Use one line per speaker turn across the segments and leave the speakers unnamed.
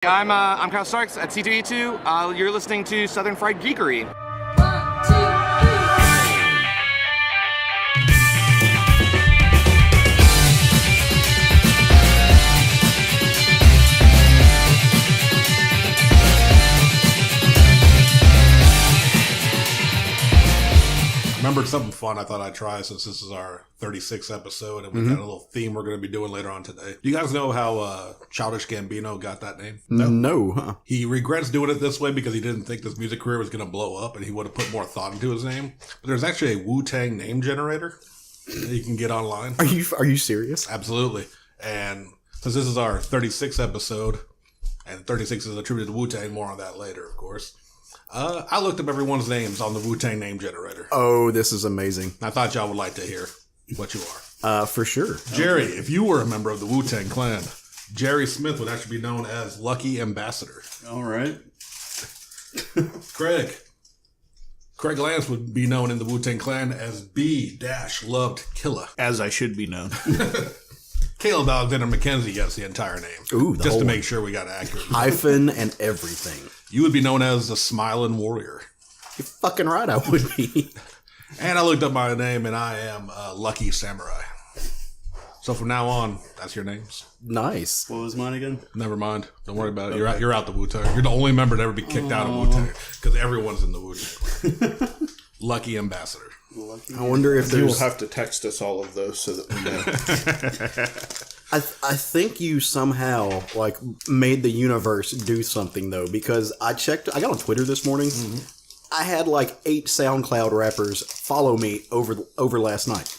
I'm Kyle Starks at C2E2. You're listening to Southern Fried Geekery.
Remembered something fun I thought I'd try since this is our 36th episode and we got a little theme we're going to be doing later on today. You guys know how Childish Gambino got that name?
No. Huh?
He regrets doing it this way because he didn't think this music career was going to blow up and he would have put more thought into his name. But there's actually a Wu-Tang name generator that you can get online.
Are you serious?
Absolutely. And since this is our 36th episode, and 36 is attributed to Wu-Tang, more on that later, of course. I looked up everyone's names on the Wu-Tang name generator.
Oh, this is amazing.
I thought y'all would like to hear what you are.
For sure.
Jerry, if you were a member of the Wu-Tang Clan, Jerry Smith would actually be known as Lucky Ambassador.
All right.
Craig Lance would be known in the Wu-Tang Clan as B-Loved Killer.
As I should be known.
Caleb Alexander McKenzie gets the entire name.
Ooh,
just to make sure we got accurate.
Hyphen and everything.
You would be known as the Smiling Warrior.
You're fucking right, I would be.
And I looked up my name, and I am Lucky Samurai. So from now on, that's your names.
Nice.
What was mine again?
Never mind. Don't worry about it. You're out the Wu-Tang. You're the only member to ever be kicked out of Wu-Tang because everyone's in the Wu-Tang. Lucky Ambassador.
I wonder if
You will
there's...
have to text us all of those so that we know.
I think you somehow, made the universe do something, though, because I got on Twitter this morning. Mm-hmm. I had 8 SoundCloud rappers follow me over last night.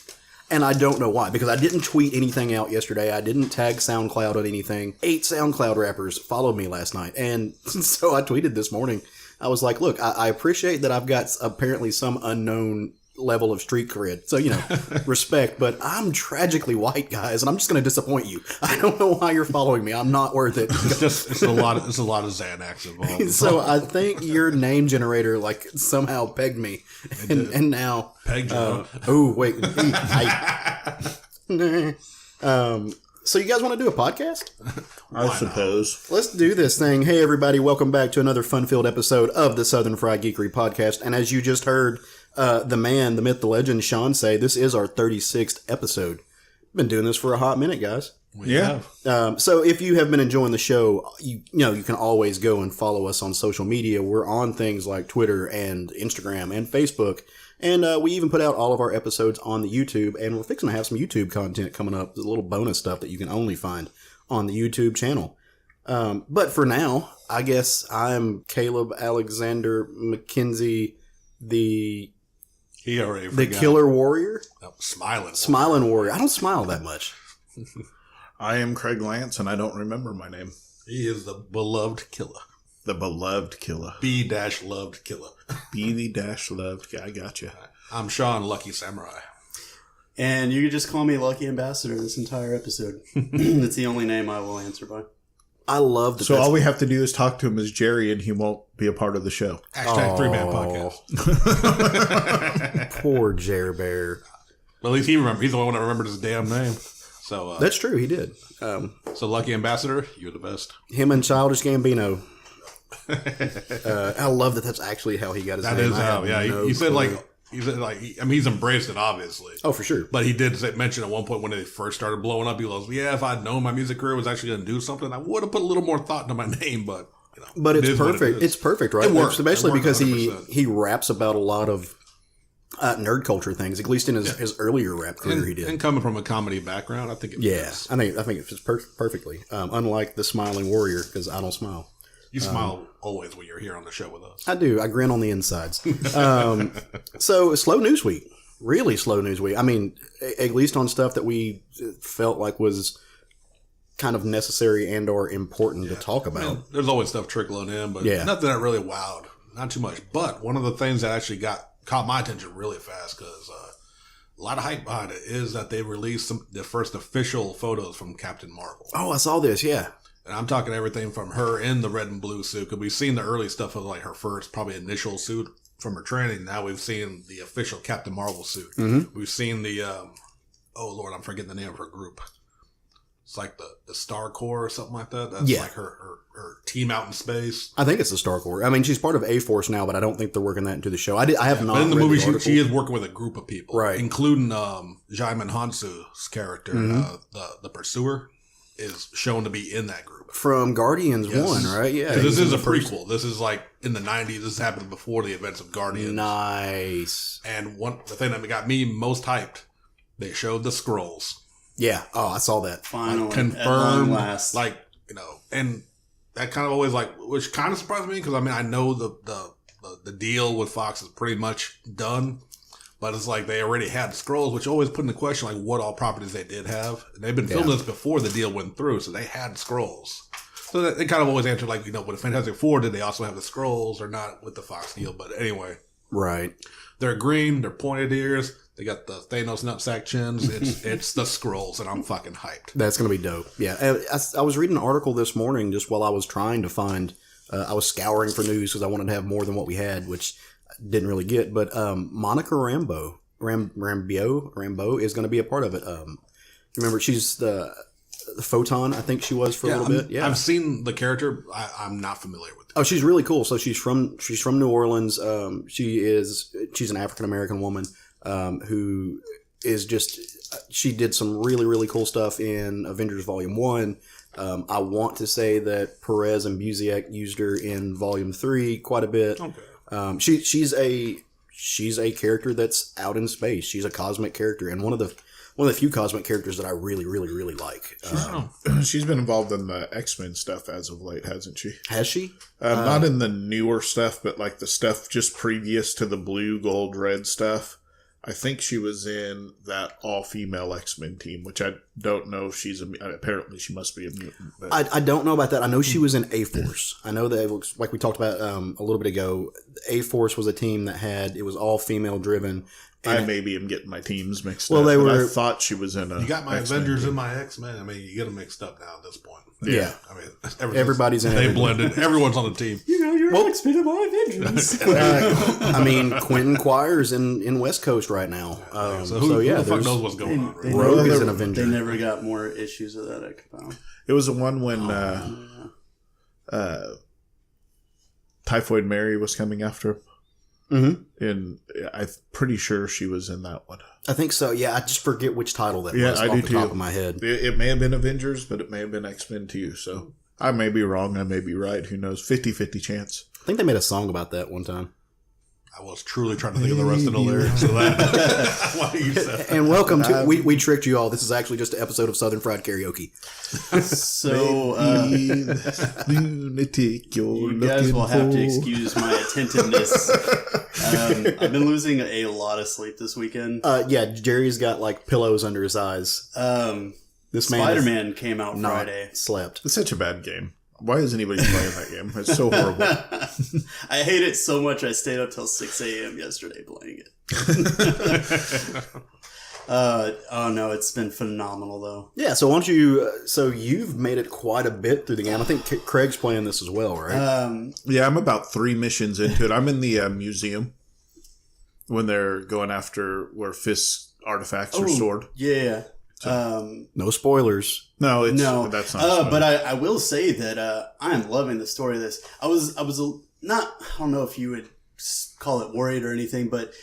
And I don't know why, because I didn't tweet anything out yesterday. I didn't tag SoundCloud on anything. 8 SoundCloud rappers followed me last night. And so I tweeted this morning. I was like, look, I appreciate that I've got apparently some unknown level of street cred. So, respect, but I'm tragically white, guys, and I'm just going to disappoint you. I don't know why you're following me. I'm not worth it.
It's a lot of Xanax involved.
So I think your name generator somehow pegged me, and now
pegged you.
Oh wait, so you guys want to do a podcast?
I suppose.
Let's do this thing. Hey everybody, welcome back to another fun-filled episode of the Southern Fried Geekery podcast. And as you just heard the man, the myth, the legend, Sean say, this is our 36th episode. Been doing this for a hot minute, guys.
We have.
So if you have been enjoying the show, you can always go and follow us on social media. We're on things like Twitter and Instagram and Facebook. And we even put out all of our episodes on the YouTube. And we're fixing to have some YouTube content coming up. There's a little bonus stuff that you can only find on the YouTube channel. But for now, I guess I'm Caleb Alexander McKenzie, the Killer Warrior?
No,
Smiling Warrior. I don't smile that much.
I am Craig Lance, and I don't remember my name.
He is the Beloved Killer.
The Beloved Killer.
B-Loved Killer.
B-Loved. I gotcha.
I'm Sean, Lucky Samurai.
And you can just call me Lucky Ambassador this entire episode. That's the only name I will answer by.
I love that.
So all we have to do is talk to him as Jerry, and he won't be a part of the show.
Hashtag 3-man podcast.
Poor Jer Bear.
Well, at least he remembers. He's the one that remembered his damn name. So
that's true. He did.
So Lucky Ambassador, you're the best.
Him and Childish Gambino. I love that. That's actually how he got his name.
That is how. Yeah, he said he's embraced it, obviously.
Oh, for sure.
But he did mention at one point when they first started blowing up, he was, if I'd known my music career was actually going to do something, I would have put a little more thought into my name. But
but it's perfect. It's perfect, right?
It works.
Especially because
100%.
he raps about a lot of nerd culture things. At least in his earlier rap career, he did.
And coming from a comedy background, I think it fits.
I think it fits perfectly. Unlike the Smiling Warrior, because I don't smile.
You smile always when you're here on the show with us.
I do. I grin on the insides. So, slow news week. Really slow news week. I mean, at least on stuff that we felt like was kind of necessary and or important to talk about.
I mean, there's always stuff trickling in, but nothing that really wowed. Not too much. But one of the things that actually caught my attention really fast, because a lot of hype behind it, is that they released the first official photos from Captain Marvel.
Oh, I saw this, yeah.
And I'm talking everything from her in the red and blue suit, because we've seen the early stuff of her first, probably initial suit from her training. Now we've seen the official Captain Marvel suit. Mm-hmm. We've seen the, oh Lord, I'm forgetting the name of her group. It's like the Star Corps or something like that. That's like her team out in space.
I think it's the Star Corps. I mean, she's part of A-Force now, but I don't think they're working that into the show. I have not.
But in the
read
movie,
the
she is working with a group of people,
right?
Including Jaimin Hansu's character, the Pursuer, is shown to be in that group
from Guardians 1, right? Yeah,
this is a prequel. This is like in the 90s. This happened before the events of Guardians.
Nice.
And the thing that got me most hyped, they showed the Skrulls.
Yeah. Oh, I saw that.
Finally,
like, confirmed.
at long last.
Like, and that kind of always which kind of surprised me because I mean I know the deal with Fox is pretty much done, but it's like they already had Skrulls, which always put into question like what all properties they did have. And they've been filming this before the deal went through, so they had Skrulls. So they kind of always answered like with Fantastic Four, did they also have the Skrulls or not with the Fox deal? But anyway,
right?
They're green, they're pointed ears. They got the Thanos nutsack chins. It's the Skrulls, and I'm fucking hyped.
That's going to be dope. Yeah. I was reading an article this morning just while I was trying to find, I was scouring for news because I wanted to have more than what we had, which I didn't really get. But Monica Rambeau is going to be a part of it. Remember, she's the Photon, I think she was for a little bit. Yeah.
I've seen the character. I'm not familiar with it.
Oh, she's really cool. So she's from New Orleans. She's an African American woman. Who is she did some really, really cool stuff in Avengers Volume 1. I want to say that Perez and Busiek used her in Volume 3 quite a bit. Okay. She's a character that's out in space. She's a cosmic character, and one of the few cosmic characters that I really, really, really like.
She's been involved in the X-Men stuff as of late, hasn't she?
Has she?
Not in the newer stuff, but like the stuff just previous to the blue, gold, red stuff. I think she was in that all-female X-Men team, which I don't know if she's apparently she must be a mutant. But.
I don't know about that. I know she was in A-Force. I know that it looks like we talked about a little bit ago. A-Force was a team that it was all female driven.
I maybe am getting my teams mixed up. I thought she was in a.
You got my
X-Men
Avengers
team.
and my X-Men. I mean, you get them mixed up now at this point.
Yeah.
I mean,
everybody's in it.
They blended. Everyone's on the team.
You're X-Men and my Avengers.
I mean, Quentin Quire's in West Coast right now.
So who the fuck knows what's going on? Right?
Rogue is an Avenger.
They never got more issues of that. I could find.
It was the one when Typhoid Mary was coming after him.
Mm-hmm.
And I'm pretty sure she was in that one.
I think so. Yeah, I just forget which title that was
I
off
do
the
too.
top of my head.
It may have been Avengers, but it may have been X-Men too. So I may be wrong. I may be right. Who knows? 50-50 chance.
I think they made a song about that one time.
I was truly trying to think of the rest of the lyrics of that. Why you said that.
And welcome to we tricked you all. This is actually just an episode of Southern Fried Karaoke.
So
lunatic,
you guys will have to excuse my attentiveness. I've been losing a lot of sleep this weekend.
Yeah, Jerry's got like pillows under his eyes. This
Spider-Man came out Friday.
Slept.
It's such a bad game. Why is anybody playing that game? It's so horrible.
I hate it so much I stayed up till 6 a.m. yesterday playing it. Oh no, it's been phenomenal though.
Yeah, so why don't you? So you've made it quite a bit through the game. I think Craig's playing this as well, right?
Yeah, I'm about 3 missions into it. I'm in the museum when they're going after where Fisk's artifacts are stored.
Yeah.
No spoilers.
No, that's not.
But I will say that I am loving the story of this. I was not. I don't know if you would call it worried or anything, but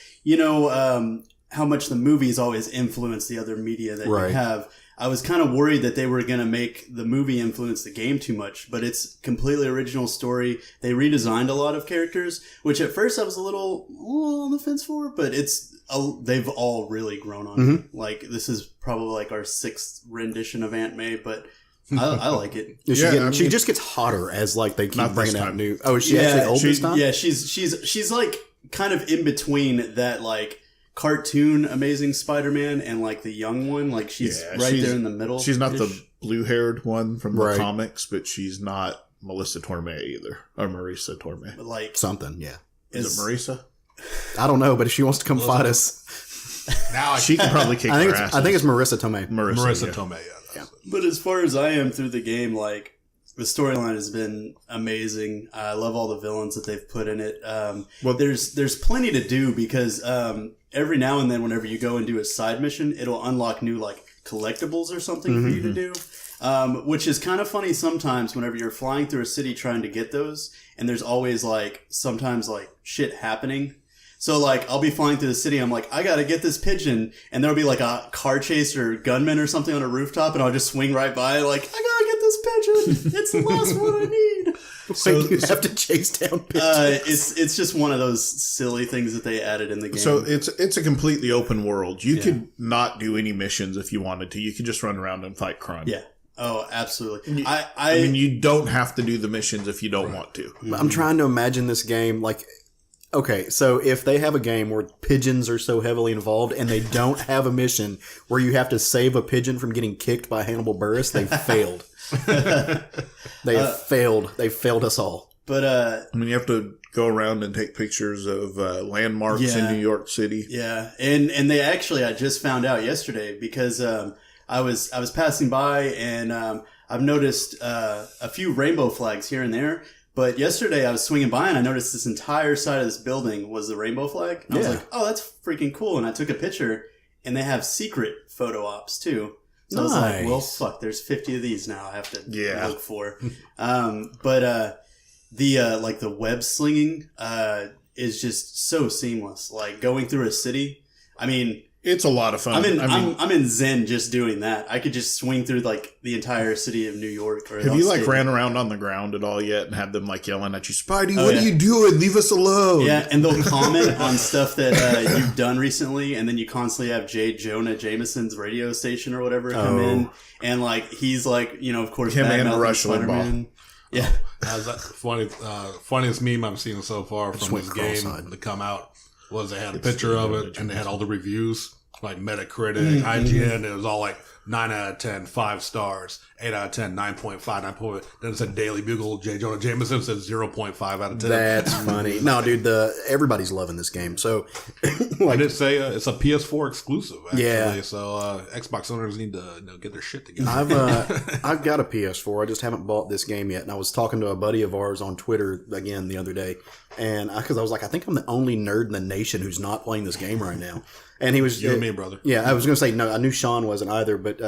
how much the movies always influence the other media that you have. I was kind of worried that they were going to make the movie influence the game too much, but it's completely original story. They redesigned a lot of characters, which at first I was a little on the fence for, but they've all really grown on me. Like this is probably like our 6th rendition of Aunt May, but I like it.
She just gets hotter as like they keep bringing out new. Oh, is she actually old this time?
Yeah, she's like kind of in between that like cartoon Amazing Spider-Man and like the young one. Like she's there in the middle.
She's not the blue-haired one from the comics, but she's not Melissa Torme either, or Marisa Torme.
But like
something, yeah.
Is it Marisa?
I don't know, but if she wants to come fight us,
now she can probably kick our asses.
I think it's Marissa Tomei.
Marissa Tomei, yeah.
But as far as I am through the game, like the storyline has been amazing. I love all the villains that they've put in it. There's plenty to do because every now and then, whenever you go and do a side mission, it'll unlock new like collectibles or something for you to do. Which is kind of funny sometimes whenever you're flying through a city trying to get those, and there's always like sometimes like shit happening. So like I'll be flying through the city, I'm like, I gotta get this pigeon, and there'll be like a car chase or gunman or something on a rooftop, and I'll just swing right by like, I gotta get this pigeon. It's the last one I need.
So you have to chase down pigeons.
It's just one of those silly things that they added in the game.
So it's a completely open world. You could not do any missions if you wanted to. You could just run around and fight crime.
Yeah. Oh, absolutely.
I mean, you don't have to do the missions if you don't want to.
I'm trying to imagine this game like. Okay, so if they have a game where pigeons are so heavily involved and they don't have a mission where you have to save a pigeon from getting kicked by Hannibal Buress, they've failed. They have failed. They've failed us all.
But
I mean, you have to go around and take pictures of landmarks in New York City.
Yeah, and they actually, I just found out yesterday because I was passing by and I've noticed a few rainbow flags here and there. But yesterday I was swinging by and I noticed this entire side of this building was the rainbow flag. And I was like, oh, that's freaking cool. And I took a picture and they have secret photo ops too. So I was like, well, fuck, there's 50 of these now I have to look for. But the web slinging is just so seamless. Like going through a city. I mean,
it's a lot of fun.
I'm in Zen just doing that. I could just swing through like the entire city of New York. Or
have you like ran around on the ground at all yet and had them like yelling at you, Spidey? What are you doing? Leave us alone.
Yeah, and they'll comment on stuff that you've done recently, and then you constantly have J. Jonah Jameson's radio station or whatever come in, and like he's like, you know, of course,
him and
Rush
Limbaugh.
Yeah,
That's that funniest meme I've seen so far from this game to come out was they had a picture of it and they had all the reviews like Metacritic, IGN. It was all like 9 out of 10, 5 stars, 8 out of 10, 9.5, 9. Then it said Daily Bugle, J. Jonah Jameson said 0.5 out of 10.
That's funny. No, dude, everybody's loving this game. So,
I did say it's a PS4 exclusive, actually.
Yeah.
So Xbox owners need to get their shit together.
I've got a PS4. I just haven't bought this game yet. And I was talking to a buddy of ours on Twitter again the other day, and because I was like, I think I'm the only nerd in the nation who's not playing this game right now. And he was
you and me, brother.
Yeah, I was going to say no. I knew Sean wasn't either, but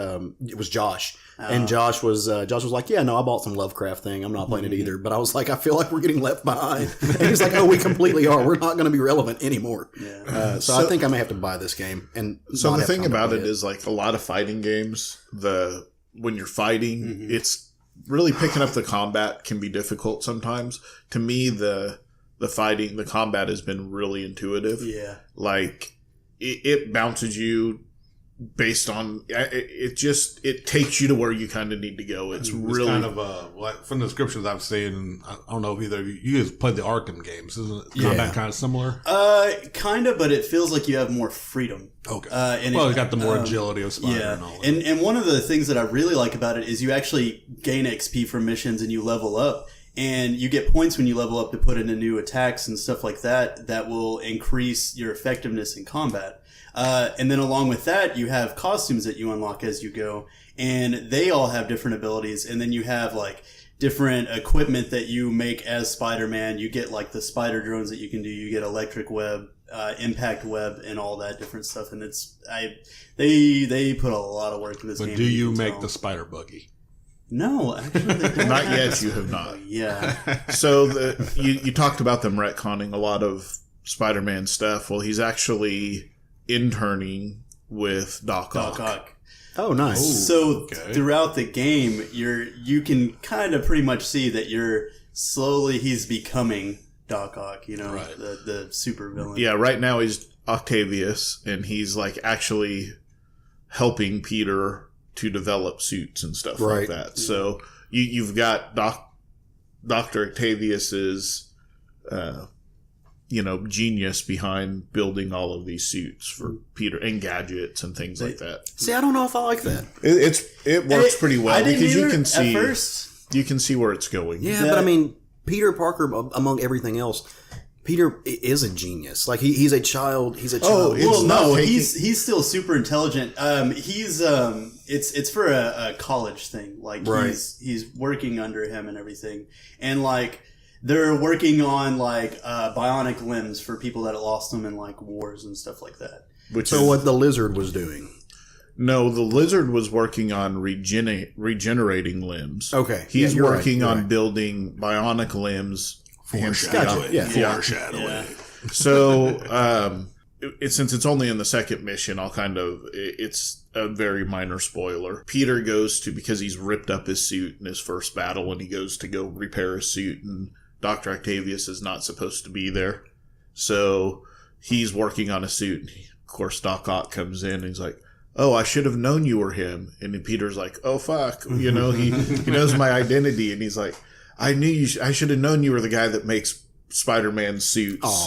it was Josh. And Josh was like, yeah, no, I bought some Lovecraft thing. I'm not playing it either. But I was like, I feel like we're getting left behind. And he's like, oh, we completely are. We're not going to be relevant anymore. Yeah. So I think I may have to buy this game. And
so the thing about it is like a lot of fighting games. When you're fighting, it's really picking up the combat can be difficult sometimes. To me, the combat has been really intuitive. Yeah, like. It bounces you based on it takes you to where you kind of need to go. It's really
kind of from the descriptions I've seen. I don't know if either of you guys played the Arkham games. Isn't combat kind of similar?
Kind of, but it feels like you have more freedom.
Okay. And you got the more agility of Spider and all that.
And one of the things that I really like about it is you actually gain XP from missions and you level up. And you get points when you level up to put into new attacks and stuff like that will increase your effectiveness in combat. And then along with that, you have costumes that you unlock as you go. And they all have different abilities. And then you have like different equipment that you make as Spider-Man. You get like the spider drones that you can do. You get electric web, impact web, and all that different stuff. And they put a lot of work in this game.
But do you make the spider buggy?
No, actually, they don't.
Not yet. You have not.
Yeah.
So you talked about them retconning a lot of Spider-Man stuff. Well, he's actually interning with Doc Ock.
Oh, nice.
So throughout the game, you can kind of pretty much see that he's becoming Doc Ock. You know, right. the super villain.
Yeah. Right now he's Octavius, and he's like actually helping Peter to develop suits and stuff like that. So you've got Dr. Octavius's, genius behind building all of these suits for Peter and gadgets and things like that.
See, I don't know if I like that.
It works pretty well because you can see
at first.
You can see where it's going.
Yeah, but I mean, Peter Parker, among everything else, Peter is a genius. Like he's a child. He's a child.
He's still super intelligent. It's for a college thing. Like he's working under him and everything, and like they're working on like bionic limbs for people that lost them in like wars and stuff like that.
What the Lizard was doing.
No, the lizard was working on regenerating limbs.
Okay.
He's
you're
working
right,
on
right.
building bionic limbs.
Foreshadowing.
Yeah.
Foreshadowing.
Yeah.
So, since it's only in the second mission, it's a very minor spoiler. Peter goes to, because he's ripped up his suit in his first battle, and he goes to go repair his suit, and Dr. Octavius is not supposed to be there. So he's working on a suit, and of course Doc Ock comes in, and he's like, "Oh, I should have known you were him." And then Peter's like, "Oh, fuck." He knows my identity, and he's like, "I knew I should have known you were the guy that makes Spider-Man suits."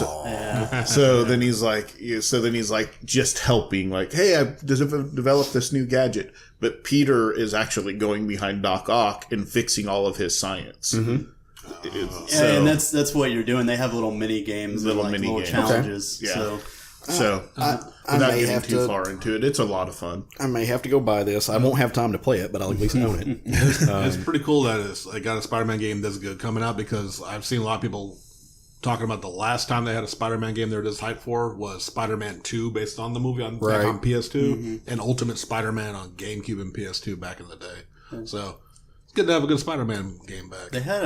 So then he's like, just helping, like, "Hey, I've developed this new gadget." But Peter is actually going behind Doc Ock and fixing all of his science.
Mm-hmm.
And that's what you're doing. They have little mini games, little challenges.
Okay.
Yeah.
So,
I
without
may
getting
have
too
to.
far into it, it's a lot of fun.
I may have to go buy this. I won't have time to play it, but I'll at least own it.
It's pretty cool that I got a Spider-Man game this good coming out, because I've seen a lot of people talking about the last time they had a Spider-Man game they were just hyped for was Spider-Man 2, based on the movie on PS2, and Ultimate Spider-Man on GameCube and PS2 back in the day. So it's good to have a good Spider-Man game back.
They had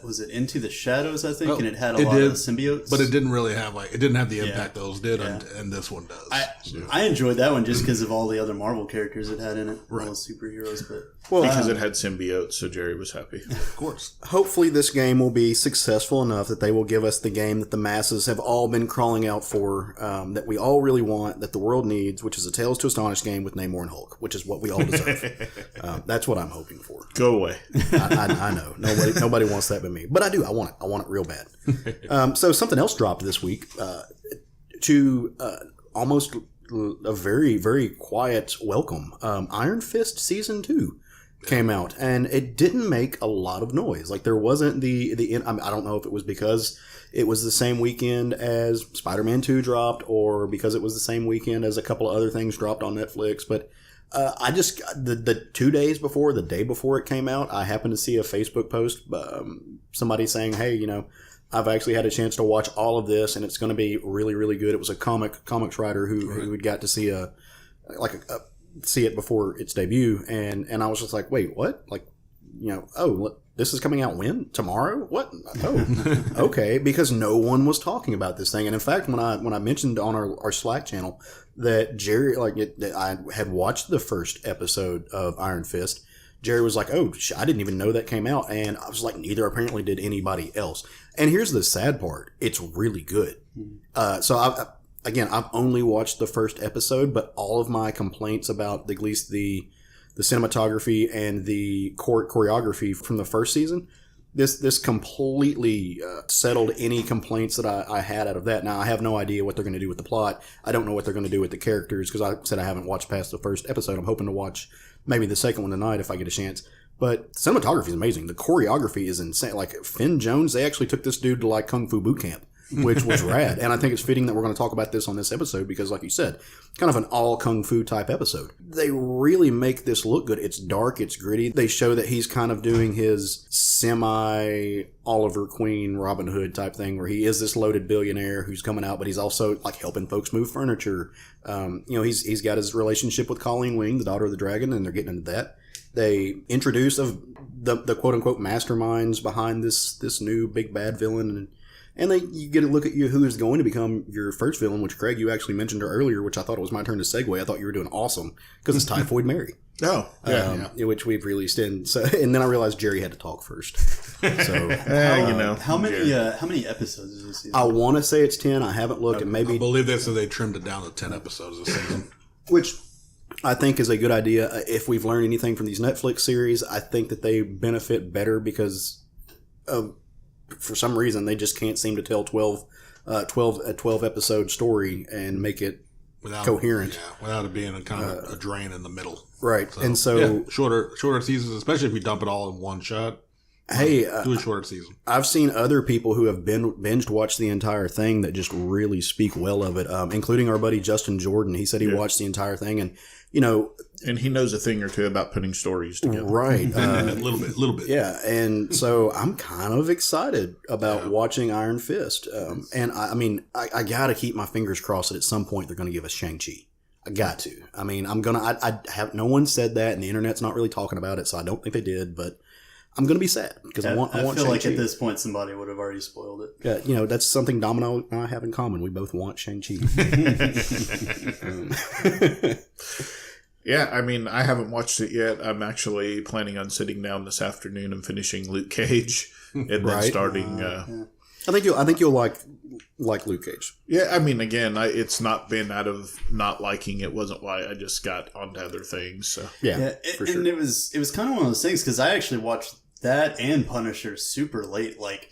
was it Into the Shadows, I think,
Oh,
and it had a lot of symbiotes.
But it didn't really have the impact those did, and this one does.
I enjoyed that one just because of all the other Marvel characters it had in it, all the superheroes. But
Because it had symbiotes, so Jerry was happy.
Of course.
Hopefully this game will be successful enough that they will give us the game that the masses have all been crawling out for, that we all really want, that the world needs, which is a Tales to Astonish game with Namor and Hulk, which is what we all deserve. That's what I'm hoping for.
Go away.
I know. Nobody wants that but me. But I do. I want it. I want it real bad. So something else dropped this week to almost a very, very quiet welcome. Iron Fist Season 2 came out, and it didn't make a lot of noise. Like, there wasn't I don't know if it was because it was the same weekend as Spider-Man 2 dropped, or because it was the same weekend as a couple of other things dropped on Netflix, but I just, the 2 days before, the day before it came out, I happened to see a Facebook post, somebody saying, "Hey, I've actually had a chance to watch all of this, and it's going to be really, really good." It was a comics writer who had got to see see it before its debut, and I was just like, "Wait, what?" Like, this is coming out when? Tomorrow? What? Oh, okay. Because no one was talking about this thing, and in fact, when I mentioned on our Slack channel that Jerry, that I had watched the first episode of Iron Fist, Jerry was like, "Oh, I didn't even know that came out," and I was like, "Neither apparently did anybody else." And here's the sad part: it's really good. So I've only watched the first episode, but all of my complaints about at least the cinematography and the choreography from the first season, this completely settled any complaints that I had out of that. Now, I have no idea what they're going to do with the plot. I don't know what they're going to do with the characters, because I said I haven't watched past the first episode. I'm hoping to watch maybe the second one tonight if I get a chance. But cinematography is amazing. The choreography is insane. Like, Finn Jones, they actually took this dude to like Kung Fu boot camp, which was rad. And I think it's fitting that we're going to talk about this on this episode because, like you said, kind of an all Kung Fu type episode. They really make this look good. It's dark, it's gritty. They show that he's kind of doing his semi Oliver Queen, Robin Hood type thing, where he is this loaded billionaire who's coming out, but he's also like helping folks move furniture. He's got his relationship with Colleen Wing, the daughter of the dragon, and they're getting into that. They introduce the quote unquote masterminds behind this new big bad villain, and you get a look at who is going to become your first villain, which, Craig, you actually mentioned her earlier, which I thought it was my turn to segue. I thought you were doing awesome because it's Typhoid Mary.
Oh, yeah.
Which we've released and then I realized Jerry had to talk first. So
how many episodes is this season?
I want to say it's 10. I haven't looked, and maybe
I believe they trimmed it down to 10 episodes this season,
which I think is a good idea. If we've learned anything from these Netflix series, I think that they benefit better because for some reason they just can't seem to tell 12 episode story and make it coherent
without it being a kind of a drain in the middle,
right? So
shorter seasons, especially if you dump it all in one shot.
Hey,
do a shorter season.
I've seen other people who have binge watched the entire thing that just really speak well of it, including our buddy Justin Jordan. He said he watched the entire thing, and
and he knows a thing or two about putting stories together.
Right.
A little bit.
Yeah. And so I'm kind of excited about watching Iron Fist. And I got to keep my fingers crossed that at some point they're going to give us Shang-Chi. I got to. I mean, I have, no one said that, and the internet's not really talking about it, so I don't think they did, but I'm going to be sad because I want
I feel
Shang-Chi.
like at this point somebody would have already spoiled it.
Yeah, you know, that's something Domino and I have in common. We both want Shang-Chi.
Yeah, I mean, I haven't watched it yet. I'm actually planning on sitting down this afternoon and finishing Luke Cage, and then starting.
I think you'll like Luke Cage.
Yeah, I mean, again, it's not been out of not liking it. Wasn't why I just got onto other things. So
For sure.
And it was kind of one of those things because I actually watched that and Punisher super late, like,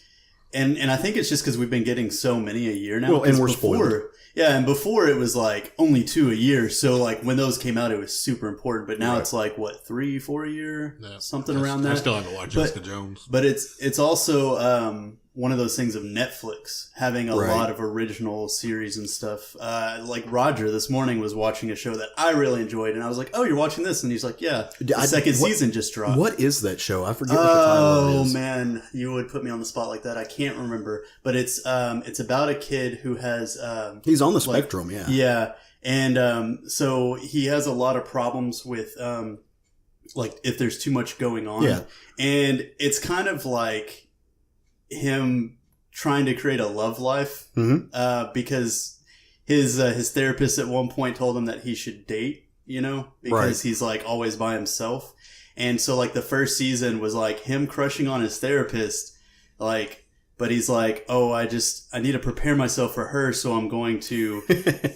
and I think it's just because we've been getting so many a year now.
Well, and we're
before,
spoiled.
Yeah, and before it was like only 2 a year, so like when those came out, it was super important. But now it's like what 3, 4 a year, something around that.
I still haven't watched Jessica Jones,
but it's also one of those things of Netflix having a lot of original series and stuff. Like Roger this morning was watching a show that I really enjoyed, and I was like, "Oh, you're watching this?" And he's like, "Yeah, the second season just dropped."
What is that show? I forget what the title is.
Oh man, you would put me on the spot like that. I can't remember, but it's about a kid who has
he's on the spectrum,
yeah, and so he has a lot of problems with like if there's too much going on, and it's kind of like him trying to create a love life because his therapist at one point told him that he should date, you know, because he's like always by himself. And so like the first season was like him crushing on his therapist, like, but he's like, oh, I need to prepare myself for her. So I'm going to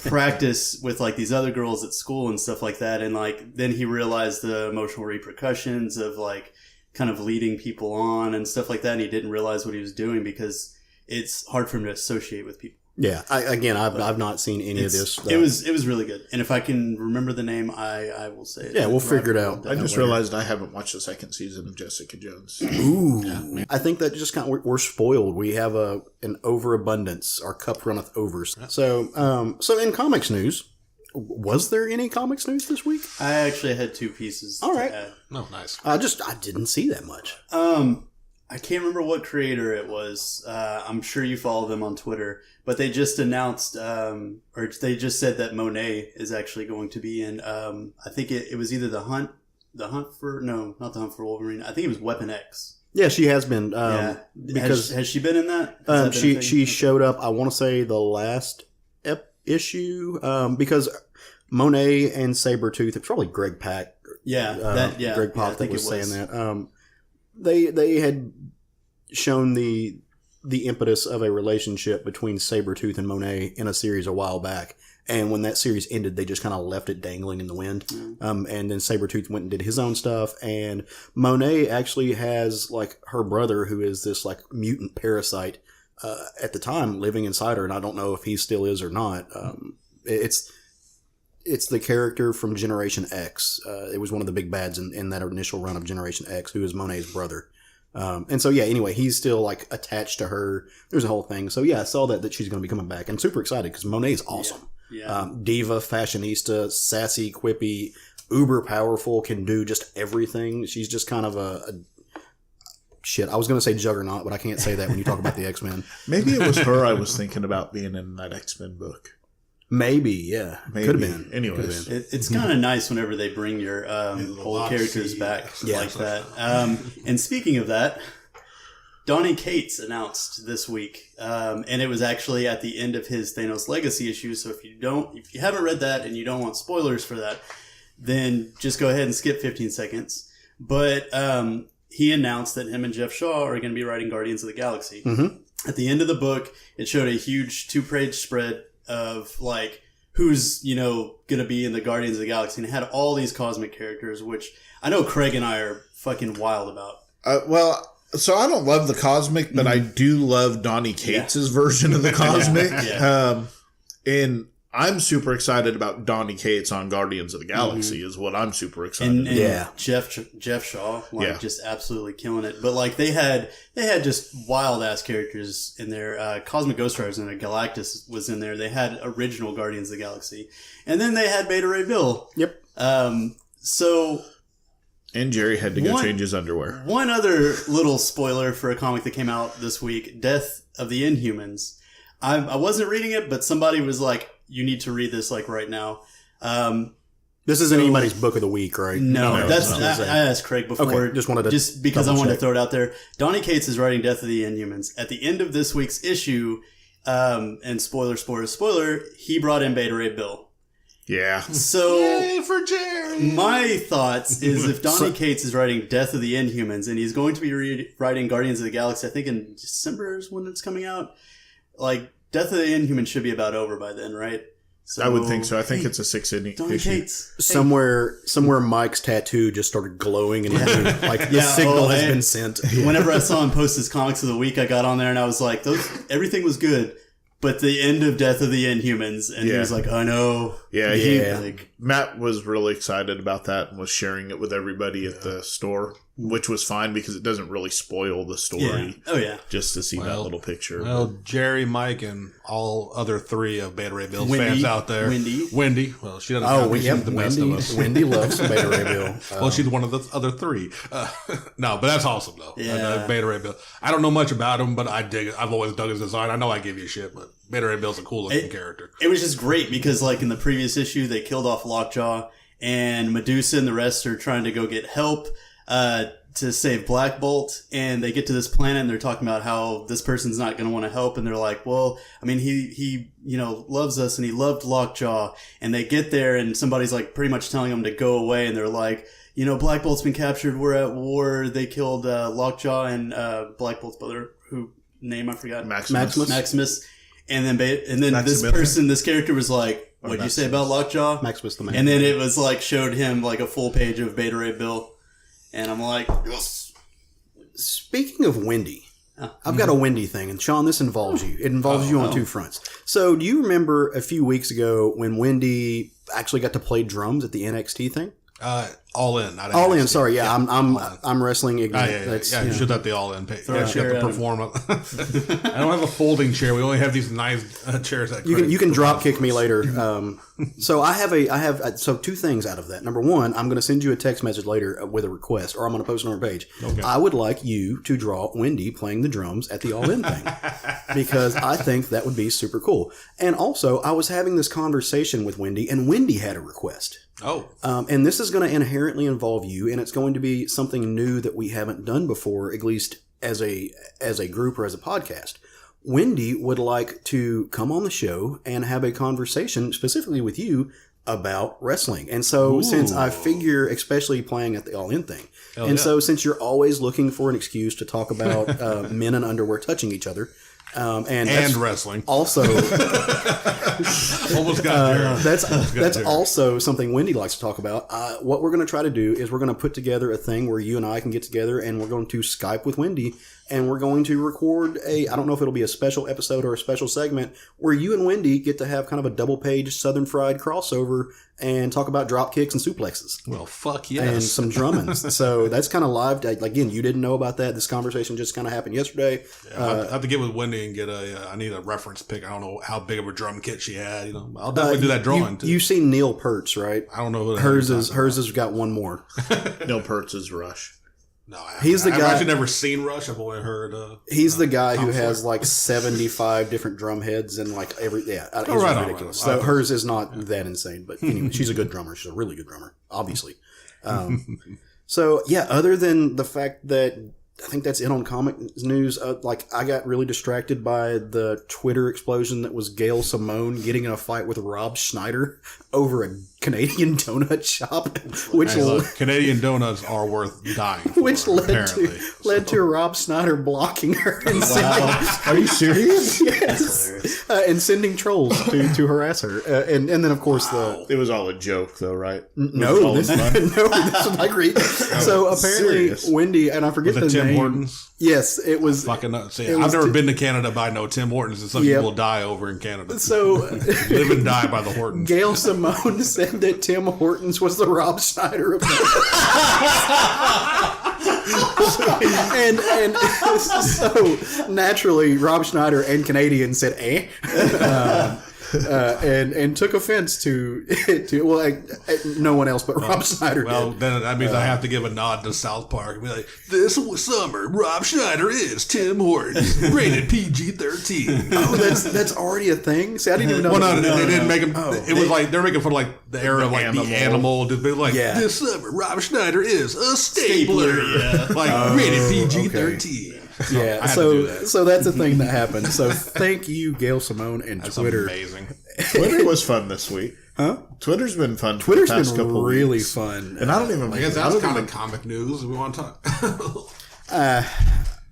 practice with like these other girls at school and stuff like that. And like, then he realized the emotional repercussions of like, kind of leading people on and stuff like that, and he didn't realize what he was doing because it's hard for him to associate with people.
Yeah, I've not seen any of this.
It was really good, and if I can remember the name, I will say it.
Yeah, we'll figure it out.
I just realized I haven't watched the second season of Jessica Jones.
Ooh, I think that just kind of we're spoiled. We have an overabundance. Our cup runneth over. So in comics news. Was there any comics news this week?
I actually had 2 pieces.
All right.
To add.
No, nice.
I didn't see that much.
I can't remember what creator it was. I'm sure you follow them on Twitter, but they just announced, or they just said that Monet is actually going to be in. I think it was either the hunt for not the hunt for Wolverine. I think it was Weapon X.
Yeah, she has been.
Because has she been in that?
She showed up. I want to say the last issue, because Monet and Sabretooth, it's probably Greg Pak. Greg Pak that was saying that. They had shown the impetus of a relationship between Sabretooth and Monet in a series a while back. And when that series ended, they just kind of left it dangling in the wind. And then Sabretooth went and did his own stuff. And Monet actually has like her brother, who is this like mutant parasite, at the time living inside her, and I don't know if he still is or not. It's the character from Generation X. It was one of the big bads in that initial run of Generation X, who is Monet's brother. And so anyway, he's still like attached to her. There's a whole thing. So I saw that she's going to be coming back, and super excited because Monet's awesome. Diva, fashionista, sassy, quippy, uber powerful, can do just everything. She's just kind of a shit, I was going to say Juggernaut, but I can't say that when you talk about the X-Men.
Maybe it was her I was thinking about being in that X-Men book.
Maybe, yeah. Could have been.
Anyways.
It's kind of nice whenever they bring your old characters back like that. And speaking of that, Donny Cates announced this week, and it was actually at the end of his Thanos Legacy issue, so if you haven't read that and you don't want spoilers for that, then just go ahead and skip 15 seconds. But he announced that him and Jeff Shaw are going to be writing Guardians of the Galaxy. At the end of the book, it showed a huge 2-page spread of like who's going to be in the Guardians of the Galaxy, and it had all these cosmic characters, which I know Craig and I are fucking wild about.
So I don't love the cosmic, but I do love Donny Cates' version of the cosmic. And I'm super excited about Donny Cates on Guardians of the Galaxy is what I'm super excited about.
And Jeff Shaw, just absolutely killing it. But like they had just wild ass characters in there. Cosmic Ghost Riders and Galactus was in there. They had original Guardians of the Galaxy. And then they had Beta Ray Bill.
Yep.
And Jerry had to go change his underwear.
One other little spoiler for a comic that came out this week, Death of the Inhumans. I wasn't reading it, but somebody was like, you need to read this like right now.
This isn't anybody's book of the week, right?
No, I asked Craig before.
Okay, just
because I wanted to throw it out there. Donny Cates is writing Death of the Inhumans. At the end of this week's issue, and spoiler, he brought in Beta Ray Bill.
Yeah.
So,
yay for Jerry!
My thoughts is if Donny Cates is writing Death of the Inhumans and he's going to be writing Guardians of the Galaxy, I think in December is when it's coming out. Like, Death of the Inhumans should be about over by then, right? So,
I would think so. I think it's a 6-issue.
Donny Cates.
Somewhere Mike's tattoo just started glowing and the signal has been sent.
Whenever I saw him post his comics of the week, I got on there and I was like, everything was good. But the end of Death of the Inhumans, and he was like, I know.
Yeah, Matt was really excited about that and was sharing it with everybody at the store, which was fine because it doesn't really spoil the story.
Yeah. Oh, yeah.
Just to see that little picture.
Well, Jerry, Mike, and all other 3 of Beta Ray Bill's fans out there. Wendy. Well, she doesn't count because she's the best of us.
Wendy loves Beta Ray Bill.
Well, she's one of the other 3. No, but that's awesome, though.
Yeah.
Beta Ray Bill. I don't know much about him, but I dig it. I've always dug his design. I know I give you shit, but Beta Ray Bill's a cool-looking character.
It was just great because, like, in the previous issue, they killed off Lockjaw, and Medusa and the rest are trying to go get help to save Black Bolt, and they get to this planet, and they're talking about how this person's not going to want to help, and they're like, well, I mean, he loves us, and he loved Lockjaw, and they get there, and somebody's, like, pretty much telling them to go away, and they're like, Black Bolt's been captured, we're at war, they killed Lockjaw and Black Bolt's brother, who name I forgot. Maximus. And then this character was like, what'd you say about Lockjaw?
Maximus the man.
And then it was like, showed him like a full page of Beta Ray Bill. And I'm like, yes.
Speaking of Wendy, I've got a Wendy thing. And Sean, this involves you. It involves you on 2 fronts. So do you remember a few weeks ago when Wendy actually got to play drums at the NXT thing?
All in. Not
all in. Sorry, yeah. I'm wrestling ignorant.
You should have the all in. Yeah, she have to perform. I don't have a folding chair. We only have these nice chairs. That
you can drop kick me later. So I have 2 things out of that. Number 1, I'm going to send you a text message later with a request, or I'm going to post it on our page. Okay. I would like you to draw Wendy playing the drums at the all in thing because I think that would be super cool. And also, I was having this conversation with Wendy, and Wendy had a request.
Oh.
And this is going to inherently involve you, and it's going to be something new that we haven't done before, at least as a group or as a podcast. Wendy would like to come on the show and have a conversation specifically with you about wrestling. And so since I figure, especially playing at the all-in thing, so since you're always looking for an excuse to talk about men in underwear touching each other, and
wrestling.
Also,
almost got there.
That's also something Wendy likes to talk about. What we're going to try to do is we're going to put together a thing where you and I can get together, and we're going to Skype with Wendy, and we're going to record I don't know if it'll be a special episode or a special segment where you and Wendy get to have kind of a double-page Southern Fried crossover and talk about drop kicks and suplexes.
Well, fuck yes.
And some drumming. So that's kind of live. Again, you didn't know about that. This conversation just kind of happened yesterday.
Yeah, I have to get with Wendy and get I need a reference pick. I don't know how big of a drum kit she had. I'll definitely do that drawing too.
You've seen Neil Peart's, right?
I don't know who
hers has got one more.
Neil Peart's is Rush.
No,
I've
actually never seen Rush. I've only heard.
He's the guy who has like 75 different drum heads and like every it's ridiculous. So hers is not that insane, but anyway, she's a good drummer. She's a really good drummer, obviously. So yeah, other than the fact that I think that's it on comic news. I got really distracted by the Twitter explosion that was Gail Simone getting in a fight with Rob Schneider over a Canadian donut shop, which
Canadian donuts are worth dying for,
which led to Rob Schneider blocking her and sending.
Are you serious?
Yes, and sending trolls to harass her, and then of course
it was all a joke though, right?
No, this was like so apparently serious? Wendy, and I forget the
Tim
name.
Hortons?
Yes, it was.
I've never been to Canada, but I know Tim Hortons and some people die over in Canada.
So
live and die by the Hortons.
Gail Simone said that Tim Hortons was the Rob Schneider of and so naturally Rob Schneider and Canadian said and took offense to no one else but Rob Schneider.
Well, then that means I have to give a nod to South Park and be like, this summer, Rob Schneider is Tim Hortons, rated PG-13.
Oh, that's already a thing? See, I didn't even know.
Well, no, they didn't make him. It was like they're making fun of like the era of like the animal. To be like, this summer, Rob Schneider is a stapler. Like rated PG-13.
Yeah, so that's a thing that happened. So thank you, Gail Simone and
That's
Twitter.
amazing.
Twitter was fun this week.
Huh?
Twitter's been fun.
Twitter's
for the past
been
couple
really
weeks.
fun.
And I don't even.
I guess that's kind of comic news. We want to talk.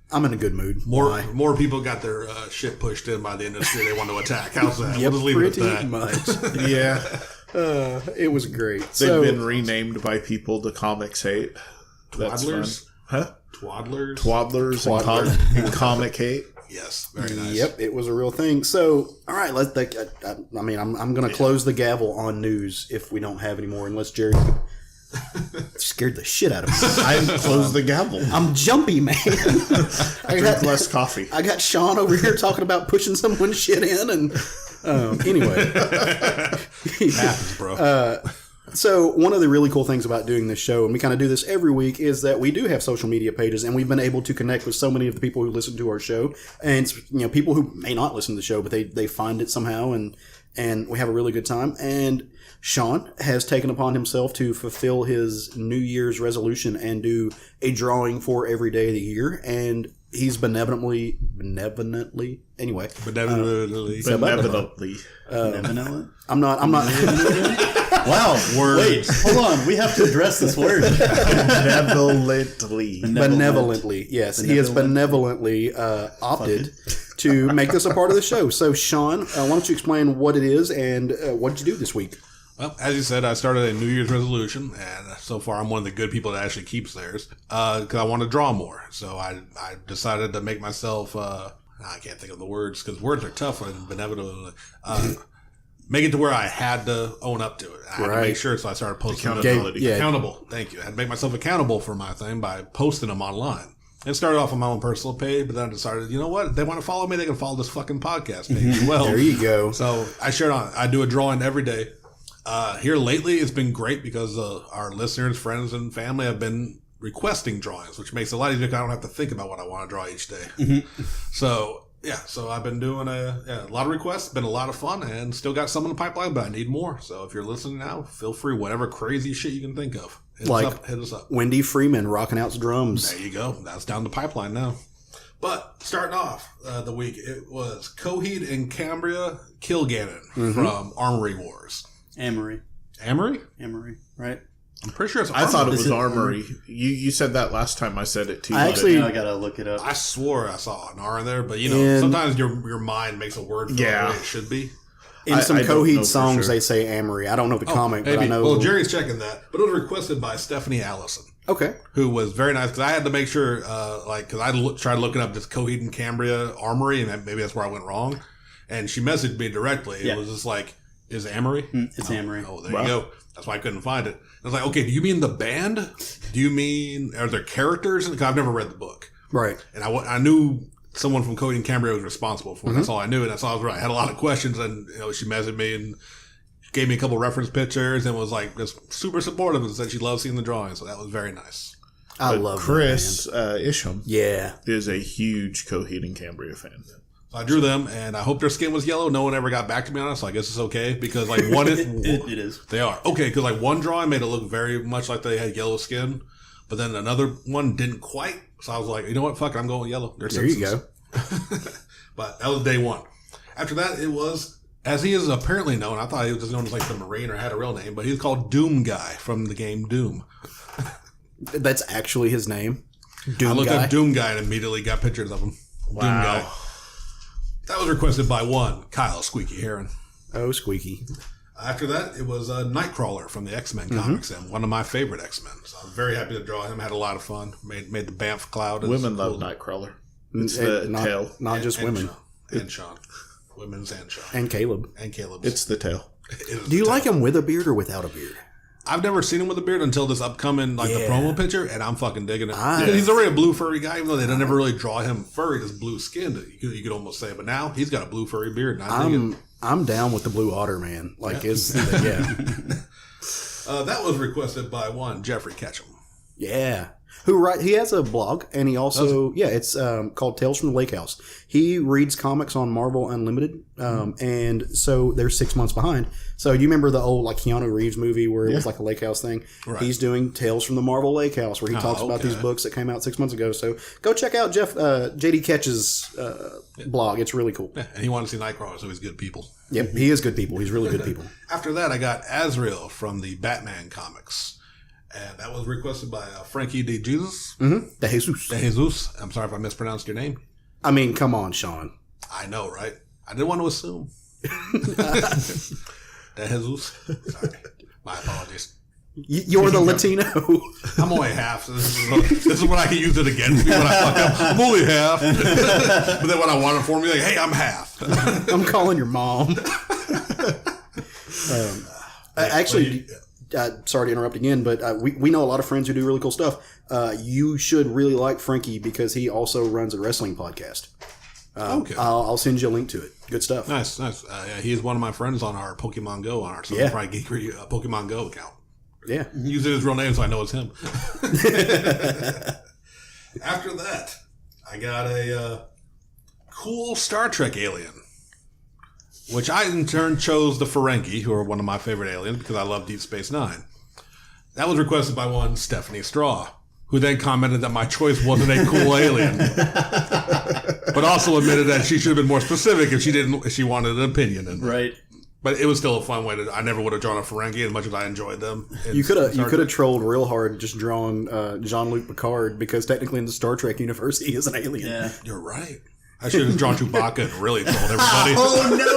I'm in a good mood.
More people got their shit pushed in by the industry they want to attack. How's that?
Yep,
We'll just leave it
pretty
at that.
much.
Yeah,
It was great.
they've been renamed by people to comics hate. That's
Twaddlers?
fun. Huh?
Twaddlers?
Twaddlers and comic hate.
Yes, very nice.
Yep, it was a real thing. So, all right, I'm going to close the gavel on news if we don't have any more, unless Jerry scared the shit out of me.
I closed the gavel.
I'm jumpy, man.
I drink less coffee.
I got Sean over here talking about pushing someone's shit in, and anyway.
Happens, bro.
So one of the really cool things about doing this show, and we kind of do this every week, is that we do have social media pages, and we've been able to connect with so many of the people who listen to our show, and people who may not listen to the show, but they find it somehow, and we have a really good time. And Sean has taken upon himself to fulfill his New Year's resolution and do a drawing for every day of the year, and he's benevolently. Anyway,
Benevolently.
Benevolent?
I'm not.
Wow. Wait, hold on. We have to address this word.
Benevolently, yes. He has benevolently opted to make this a part of the show. So, Sean, why don't you explain what it is and what did you do this week?
Well, as you said, I started a New Year's resolution, and so far I'm one of the good people that actually keeps theirs, because I want to draw more. So I decided to make myself, I can't think of the words, because words are tough and benevolent. Make it to where I had to own up to it. I had to make sure, so I started posting
accountability.
Accountable. Thank you. I had to make myself accountable for my thing by posting them online. It started off on my own personal page, but then I decided, you know what? If they want to follow me, they can follow this fucking podcast page as well.
There you go.
So I shared on. I do a drawing every day. Here lately, it's been great because our listeners, friends, and family have been requesting drawings, which makes it a lot easier because I don't have to think about what I want to draw each day. Mm-hmm. So I've been doing a lot of requests. Been a lot of fun, and still got some in the pipeline, but I need more. So if you're listening now, feel free, whatever crazy shit you can think of. Hit us up.
Wendy Freeman rocking out drums.
There you go. That's down the pipeline now. But starting off the week, it was Coheed and Cambria Kilgannon from Armory Wars.
Amory, right?
I'm pretty sure it's
I thought it was Armory. You said that last time I said it too.
Now I gotta look it up.
I swore I saw an R in there, but sometimes your mind makes a word for the way it should be.
In some Coheed songs, they say Amory. I don't know the comic,
maybe.
but I know.
Well, Jerry's checking that, but it was requested by Stephanie Allison.
Okay.
Who was very nice, because I had to make sure, because I tried looking up just Coheed and Cambria Armory, and maybe that's where I went wrong. And she messaged me directly. It was just like, is it Amory?
It's Amory.
Oh, there you go. That's why I couldn't find it. I was like, okay, do you mean the band? Do you mean, are there characters? Because I've never read the book.
Right.
And I knew someone from Coheed and Cambria was responsible for it. That's all I knew. And that's all I was right. I had a lot of questions, and she messaged me and gave me a couple reference pictures and was like just super supportive and said she loved seeing the drawings. So that was very nice.
I love
Chris Isham.
Yeah.
Is a huge Coheed and Cambria fan.
So I drew them, and I hope their skin was yellow. No one ever got back to me on it, so I guess it's okay. Because like one,
it is.
They are okay. Because like one drawing made it look very much like they had yellow skin, but then another one didn't quite. So I was like, you know what? Fuck it, I'm going with yellow.
There you go.
But that was day one. After that, it was, as he is apparently known. I thought he was just known as like the Marine or had a real name, but he's called Doom Guy from the game Doom.
That's actually his name.
I looked up Doom Guy and immediately got pictures of him.
Wow.
Doom Guy. That was requested by one Kyle Squeaky Heron.
Oh, Squeaky.
After that, it was Nightcrawler from the X-Men comics, and one of my favorite X-Men. So I'm very happy to draw him. Had a lot of fun. Made the Banff Cloud.
Women love Nightcrawler. It's the tail.
Not just women.
And Sean. Women's and Sean.
And Caleb.
And Caleb's.
It's the tail.
Do you like him with a beard or without a beard?
I've never seen him with a beard until this upcoming the promo picture, and I'm fucking digging it. Because he's already a blue furry guy, even though they never really draw him furry, just blue skinned. You could almost say, but now he's got a blue furry beard. And
I'm down with the blue otter, man. Like it's
that was requested by one Jeffrey Ketchum.
Yeah. He has a blog, and he also, it's called Tales from the Lake House. He reads comics on Marvel Unlimited, and so they're 6 months behind. So you remember the old Keanu Reeves movie where it was like a lake house thing? Right. He's doing Tales from the Marvel Lake House, where he talks about these books that came out 6 months ago. So go check out JD Ketch's blog. It's really cool.
Yeah, and he wanted to see Nightcrawler, so he's good people.
Yep, he is good people. He's really good people.
After that, I got Azrael from the Batman comics. And that was requested by Frankie De Jesus.
Mm-hmm. De Jesus.
I'm sorry if I mispronounced your name.
I mean, come on, Sean.
I know, right? I didn't want to assume. De Jesus. Sorry. My apologies.
You're the Latino.
I'm only half. So this is what I can use it against me when I fuck up. I'm only half. But then when I want it for me, like, hey, I'm half.
I'm calling your mom. Actually... sorry to interrupt again, but we know a lot of friends who do really cool stuff. You should really like Frankie because he also runs a wrestling podcast. Okay. I'll send you a link to it. Good stuff.
Nice. He is one of my friends on our Pokemon Go, on our Southern Fried Geekery Pokemon Go account.
Yeah.
Using his real name so I know it's him. After that, I got a cool Star Trek alien. Which I, in turn, chose the Ferengi, who are one of my favorite aliens, because I love Deep Space Nine. That was requested by one Stephanie Straw, who then commented that my choice wasn't a cool alien. But also admitted that she should have been more specific if she wanted an opinion.
Right.
But it was still a fun way I never would have drawn a Ferengi as much as I enjoyed them.
You could have trolled real hard just drawing Jean-Luc Picard, because technically in the Star Trek universe, he is an alien.
Yeah.
You're right. I should have drawn Chewbacca and really trolled everybody.
Oh no!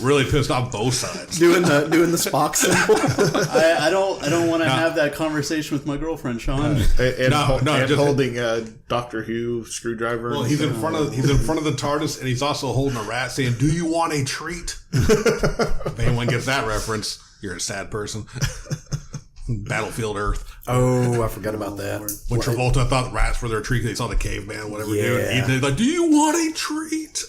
Really pissed off both sides.
Doing the Spock symbol.
I don't want to have that conversation with my girlfriend, Sean.
Holding a Doctor Who screwdriver.
Well, he's in front of the TARDIS, and he's also holding a rat, saying, "Do you want a treat?" If anyone gets that reference, you're a sad person. Battlefield Earth.
Oh, I forgot about that.
When Travolta thought rats were their treat, they saw the caveman, whatever dude. He's like, "Do you want a treat?"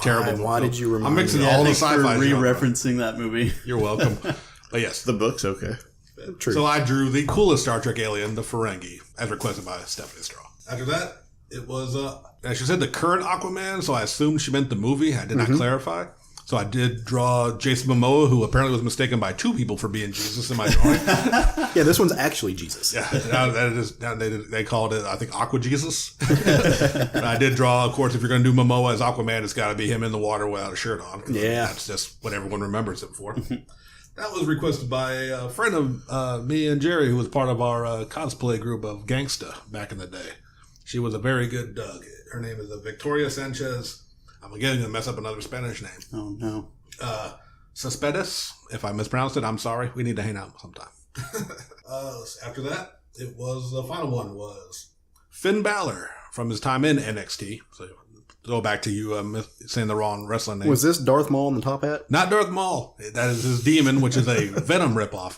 Terrible.
Why did you remind me?
I'm mixing all the sci-fi.
Thanks for re-referencing that movie.
You're welcome. But yes,
the book's okay.
True.
So I drew the coolest Star Trek alien, the Ferengi, as requested by Stephanie Straw. After that, it was she said the current Aquaman, so I assumed she meant the movie. I did not clarify. So I did draw Jason Momoa, who apparently was mistaken by two people for being Jesus in my drawing.
Yeah, this one's actually Jesus.
Yeah, they called it, I think, Aqua Jesus. And I did draw, of course, if you're going to do Momoa as Aquaman, it's got to be him in the water without a shirt on.
Yeah.
That's just what everyone remembers it for. That was requested by a friend of me and Jerry, who was part of our cosplay group of Gangsta back in the day. She was a very good Doug. Her name is Victoria Sanchez. I'm again going to mess up another Spanish name.
Oh, no.
Cespedes. If I mispronounced it, I'm sorry. We need to hang out sometime. After that, it was the final one was Finn Balor from his time in NXT. So go back to you saying the wrong wrestling name.
Was this Darth Maul in the top hat?
Not Darth Maul. That is his demon, which is a Venom ripoff.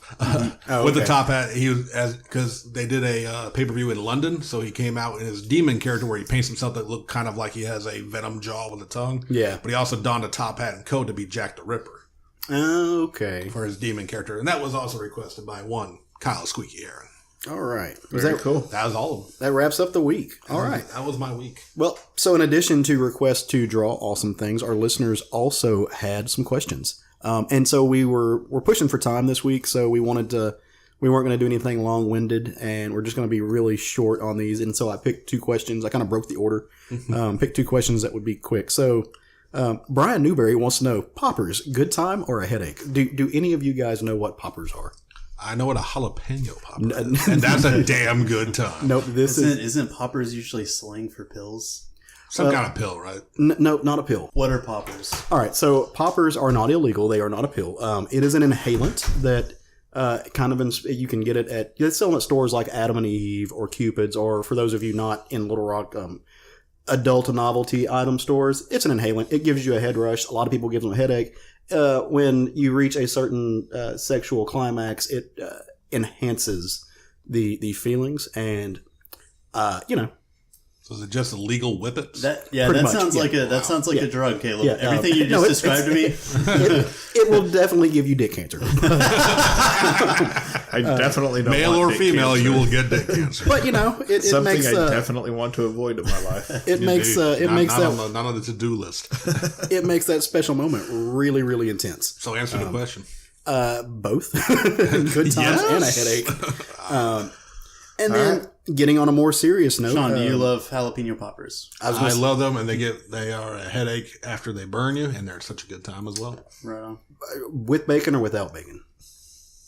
With the top hat, he was because they did a pay-per-view in London, so he came out in his demon character where he paints himself that look kind of like he has a Venom jaw with a tongue.
Yeah,
but he also donned a top hat and coat to be Jack the Ripper.
Okay,
for his demon character, and that was also requested by one Kyle Squeaky Aaron.
All right.
Was that cool?
That was all of them.
That wraps up the week. All right.
That was my week.
Well, so in addition to requests to draw awesome things, our listeners also had some questions. And so we're pushing for time this week, so we weren't going to do anything long-winded, and we're just going to be really short on these. And so I picked two questions. I kind of broke the order. Picked two questions that would be quick. So Brian Newberry wants to know, poppers, good time or a headache? Do any of you guys know what poppers are?
I know what a jalapeno popper is, and that's a damn good time.
Nope,
isn't poppers usually slang for pills?
Some kind of pill, right?
No, not a pill.
What are poppers?
All right, so poppers are not illegal. They are not a pill. It is an inhalant that you can get it at, it's selling at stores like Adam and Eve or Cupid's, or for those of you not in Little Rock, adult novelty item stores. It's an inhalant. It gives you a head rush. A lot of people give them a headache. when you reach a certain sexual climax, it enhances the feelings, and you know.
So is it just illegal whippets?
That
Pretty much,
sounds like
yeah.
that sounds like a drug, Caleb.
Yeah,
Everything you just described to me.
It will definitely give you dick cancer.
I definitely don't
Male
want
or
dick
female,
cancer.
you will get dick cancer.
But you know, it
Something
makes
I definitely want to avoid in my life.
it makes
Not
that
not on the to-do list.
it makes that special moment really, really intense.
So answer the question.
Both good times and a headache. And then getting on a more serious note,
Sean, do you love jalapeno poppers?
I love them, and they are a headache after they burn you, and they're such a good time as well.
Right on.
with bacon or without bacon?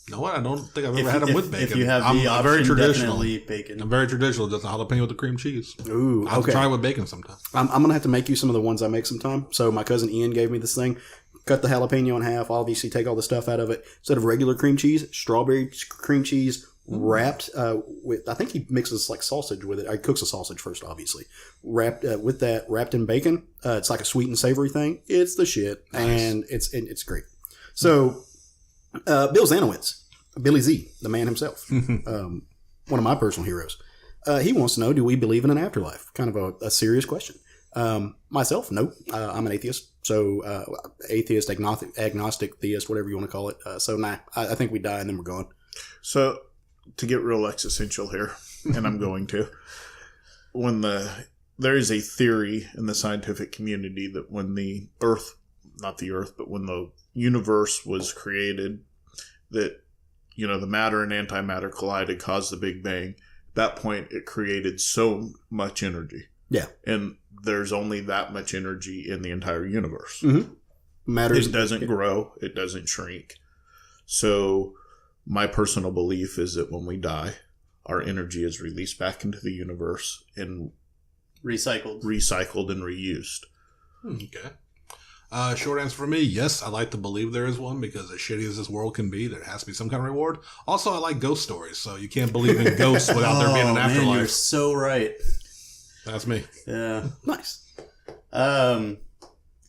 You know what? I don't think I've ever had them with bacon.
If you have
I'm
the option,
very traditional.
definitely bacon.
I'm very traditional, just a jalapeno with the cream cheese.
Ooh,
I'll
okay.
try it with bacon sometime.
I'm going to have to make you some of the ones I make sometime. So my cousin Ian gave me this thing. Cut the jalapeno in half. Obviously, take all the stuff out of it. Instead of regular cream cheese, strawberry cream cheese wrapped with. I think he mixes like sausage with it. He cooks a sausage first, obviously. Wrapped with that, wrapped in bacon. It's like a sweet and savory thing. It's the shit, and it's great. So, Bill Zanowitz, Billy Z, the man himself, one of my personal heroes. He wants to know: do we believe in an afterlife? Kind of a serious question. Myself, no. I'm an atheist. So, atheist, agnostic, theist, whatever you want to call it. So, nah, I think we die and then we're gone.
So, to get real existential here, and I'm going to, there is a theory in the scientific community that when the Earth, not the Earth, but when the universe was created, that, the matter and antimatter collided, caused the Big Bang. At that point, it created so much energy.
Yeah.
And there's only that much energy in the entire universe.
Mm-hmm. Matters.
It doesn't grow. It doesn't shrink. So my personal belief is that when we die, our energy is released back into the universe and
recycled
and reused.
Okay. Short answer for me, yes, I like to believe there is one, because as shitty as this world can be, there has to be some kind of reward. Also, I like ghost stories, so you can't believe in ghosts without there being an afterlife.
Man, you're so right.
That's me.
Yeah.
Nice.
I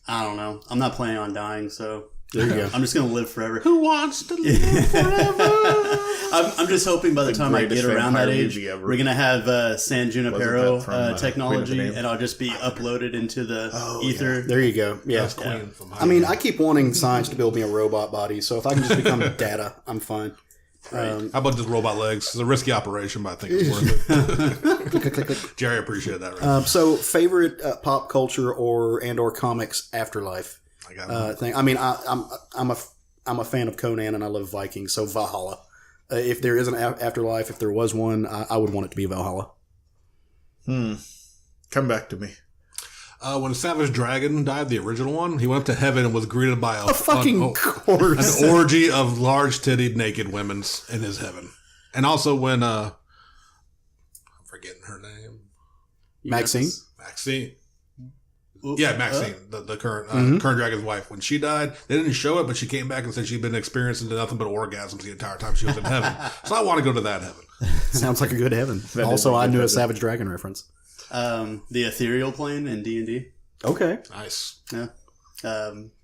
don't know. I'm not planning on dying, so
There you go.
I'm just gonna live forever.
Who wants to live forever?
I'm just hoping by the time I get around that age,
movie ever.
we're gonna have San Junipero
Wasn't that from,
technology,
Queen of the
and I'll just be uploaded into the ether.
There you go. Yeah.
That's Queen from
I mean, I keep wanting science to build me a robot body, so if I can just become data, I'm fine.
How about just robot legs? It's a risky operation, but I think it's worth it. Jerry appreciated that. Right?
So, favorite pop culture or comics afterlife
I got it.
thing. I mean, I'm a fan of Conan and I love Vikings, so Valhalla. If there is an afterlife, if there was one, I would want it to be Valhalla.
Come back to me.
When Savage Dragon died, the original one, he went up to heaven and was greeted by
A fucking course.
an orgy of large-titted naked women in his heaven. And also when I'm forgetting her name,
Maxine.
Maxine.
Oop,
Yeah, Maxine, the current current dragon's wife. When she died, they didn't show it, but she came back and said she'd been experiencing nothing but orgasms the entire time she was in heaven. So I want to go to that heaven.
Sounds like a good heaven.
That
Also,
is a
I
good
knew a
heaven.
Savage Dragon reference.
The ethereal plane in D&D.
Okay.
Nice.
Yeah.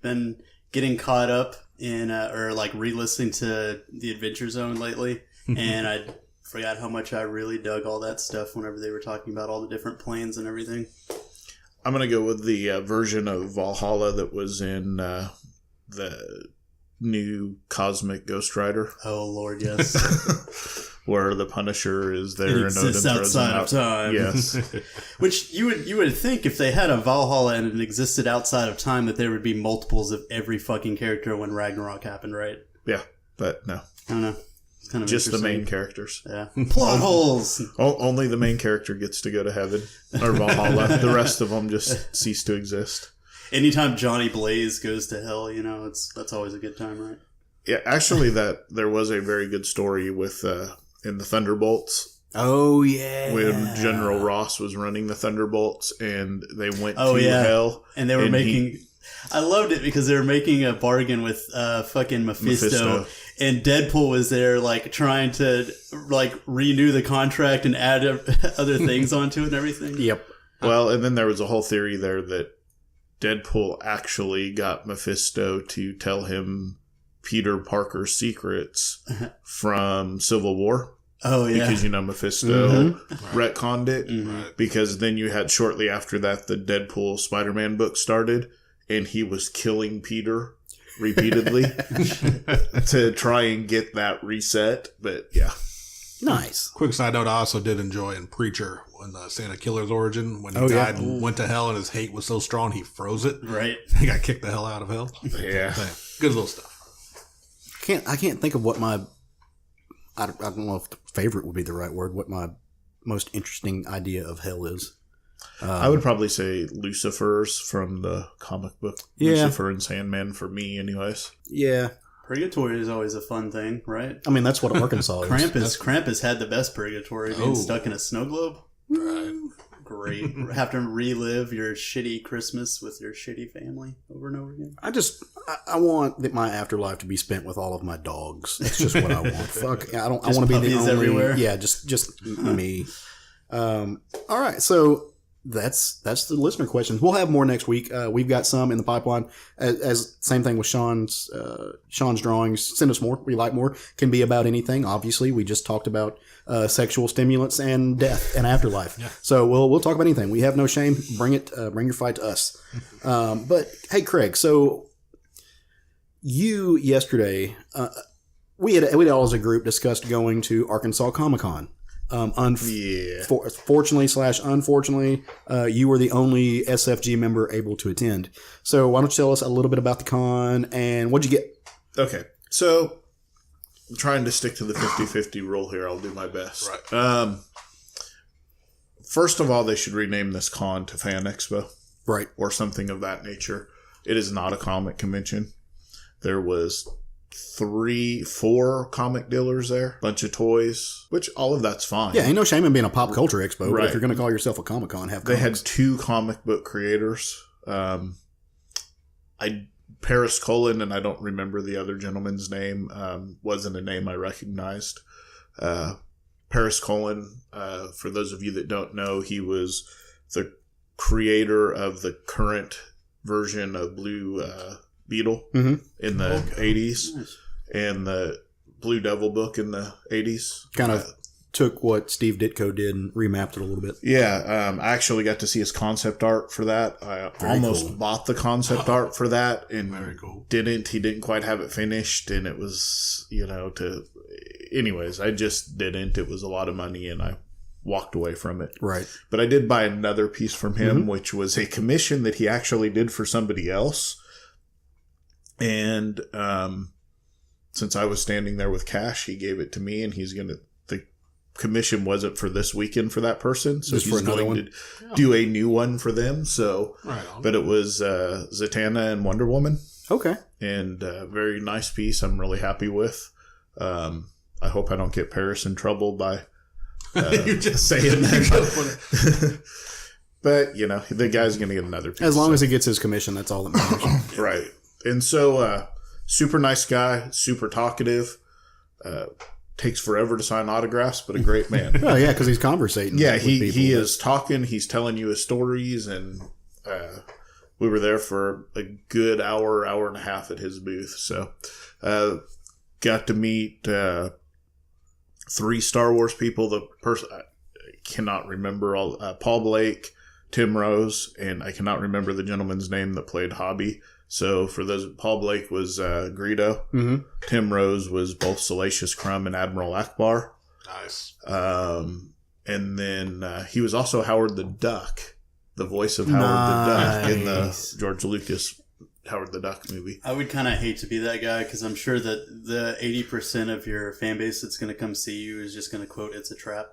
Been getting caught up in or like re-listening to the Adventure Zone lately, and I forgot how much I really dug all that stuff whenever they were talking about all the different planes and everything.
I'm going to go with the version of Valhalla that was in the new Cosmic Ghost Rider,
Oh Lord, yes.
where the Punisher is there
It
and
exists
Odin throws him
outside of
out.
time.
Yes.
Which you would think if they had a Valhalla and it existed outside of time that there would be multiples of every fucking character when Ragnarok happened, right?
Yeah, but no.
I don't know. It's kind of
Just the main
interesting.
characters.
Yeah. Plot holes.
Only the main character gets to go to heaven or Valhalla. The rest of them just cease to exist.
Anytime Johnny Blaze goes to hell, that's always a good time, right?
Yeah, actually, there was a very good story with in the Thunderbolts
Oh, yeah.
when General Ross was running the Thunderbolts and they went
Oh,
to
yeah.
hell.
And they were
And
making... I loved it because they were making a bargain with fucking Mephisto. And Deadpool was there, like, trying to, like, renew the contract and add other things onto it and everything.
Yep.
Well, and then there was a whole theory there that Deadpool actually got Mephisto to tell him Peter Parker's secrets from Civil War.
Oh, yeah.
Because, Mephisto
Mm-hmm.
retconned it.
Mm-hmm.
Because then you had, shortly after that, the Deadpool Spider-Man book started, and he was killing Peter repeatedly to try and get that reset. But, yeah.
Nice.
Quick side note, I also did enjoy in Preacher when Santa Killer's origin, when he died and went to hell and his hate was so strong he froze it.
Right.
He got kicked the hell out of hell.
Yeah.
Man, good little stuff.
I can't think of what my, I don't know if favorite would be the right word, what my most interesting idea of hell is.
I would probably say Lucifer's from the comic book.
Yeah.
Lucifer and Sandman for me, anyways.
Yeah.
Purgatory is always a fun thing, right?
I mean, that's what Arkansas is.
Krampus had the best purgatory, being stuck in a snow globe.
Right.
Great. Have to relive your shitty Christmas with your shitty family over and over again.
I want my afterlife to be spent with all of my dogs. That's just what I want. Fuck. I want
Just
to be the
puppies
only.
everywhere?
Yeah, just me. All right, so that's the listener questions. We'll have more next week. We've got some in the pipeline. As same thing with Sean's drawings. Send us more. We like more. Can be about anything. Obviously, we just talked about sexual stimulants and death and afterlife. Yeah. So we'll talk about anything. We have no shame. Bring it. Bring your fight to us. But hey, Craig. So you yesterday, we all as a group discussed going to Arkansas Comic-Con. Fortunately / unfortunately, you were the only SFG member able to attend. So why don't you tell us a little bit about the con and what'd you get?
Okay. So I'm trying to stick to the 50-50 rule here. I'll do my best.
Right.
First of all, they should rename this con to Fan Expo.
Right.
Or something of that nature. It is not a comic convention. There was 3-4 comic dealers there, bunch of toys, which all of that's fine.
Yeah, ain't no shame in being a pop culture expo, but
Right.
if you're going to call yourself a Comic-Con, have
They
comics.
had 2 comic book creators. Paris Cullen, and I don't remember the other gentleman's name, wasn't a name I recognized. Paris Cullen, for those of you that don't know, he was the creator of the current version of Blue Beetle in the 80s
Nice.
and the Blue Devil book in the 80s.
Kind of took what Steve Ditko did and remapped it a little bit.
Yeah, I actually got to see his concept art for that. I almost
cool.
bought the concept art for that and
Very cool.
He didn't quite have it finished, and it was, anyways, I just didn't. It was a lot of money, and I walked away from it.
Right.
But I did buy another piece from him, which was a commission that he actually did for somebody else. And since I was standing there with cash, he gave it to me, and the commission wasn't for this weekend for that person, so
Just for
he's
another
going to do a new one for them. So,
Right on.
but it was Zatanna and Wonder Woman,
Okay.
and very nice piece. I'm really happy with. I hope I don't get Paris in trouble by
You just
saying that. But the guy's going to get another piece.
As long as he gets his commission, that's all that matters.
Right. And so, super nice guy, super talkative, takes forever to sign autographs, but a great man.
Oh, yeah, because he's conversating.
Yeah,
with
he
people.
is talking, he's telling you his stories, and we were there for a good hour and a half at his booth. So, got to meet 3 Star Wars people. The person, I cannot remember all, Paul Blake, Tim Rose, and I cannot remember the gentleman's name that played Hobby. So for those, Paul Blake was Greedo.
Mm-hmm.
Tim Rose was both Salacious Crumb and Admiral Akbar.
Nice.
And then he was also Howard the Duck, the voice of Howard the Duck in the George Lucas Howard the Duck movie.
I would kind of hate to be that guy because I'm sure that the 80% of your fan base that's going to come see you is just going to quote, "It's a trap."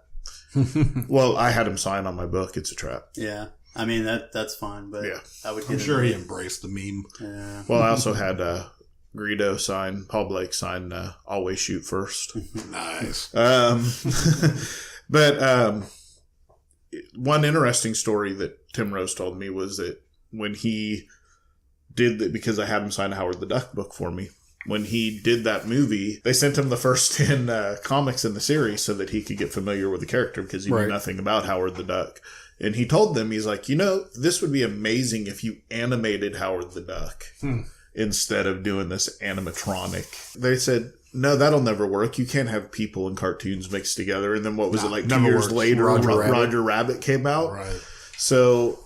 Well, I had him sign on my book, "It's a Trap."
Yeah. I mean, that's fine, but
Yeah.
I would get
I'm sure
into
he
it.
embraced the meme.
Yeah.
Well, I also had Greedo sign, Paul Blake sign, "Always Shoot First."
Nice.
But one interesting story that Tim Rose told me was that when he did that, because I had him sign a Howard the Duck book for me, when he did that movie, they sent him the first 10 comics in the series so that he could get familiar with the character because he
Right.
knew nothing about Howard the Duck. And he told them, he's like, this would be amazing if you animated Howard the Duck instead of doing this animatronic. They said, no, that'll never work. You can't have people and cartoons mixed together. And then what was it, like 2 years later, Roger Rabbit came out?
Right.
So,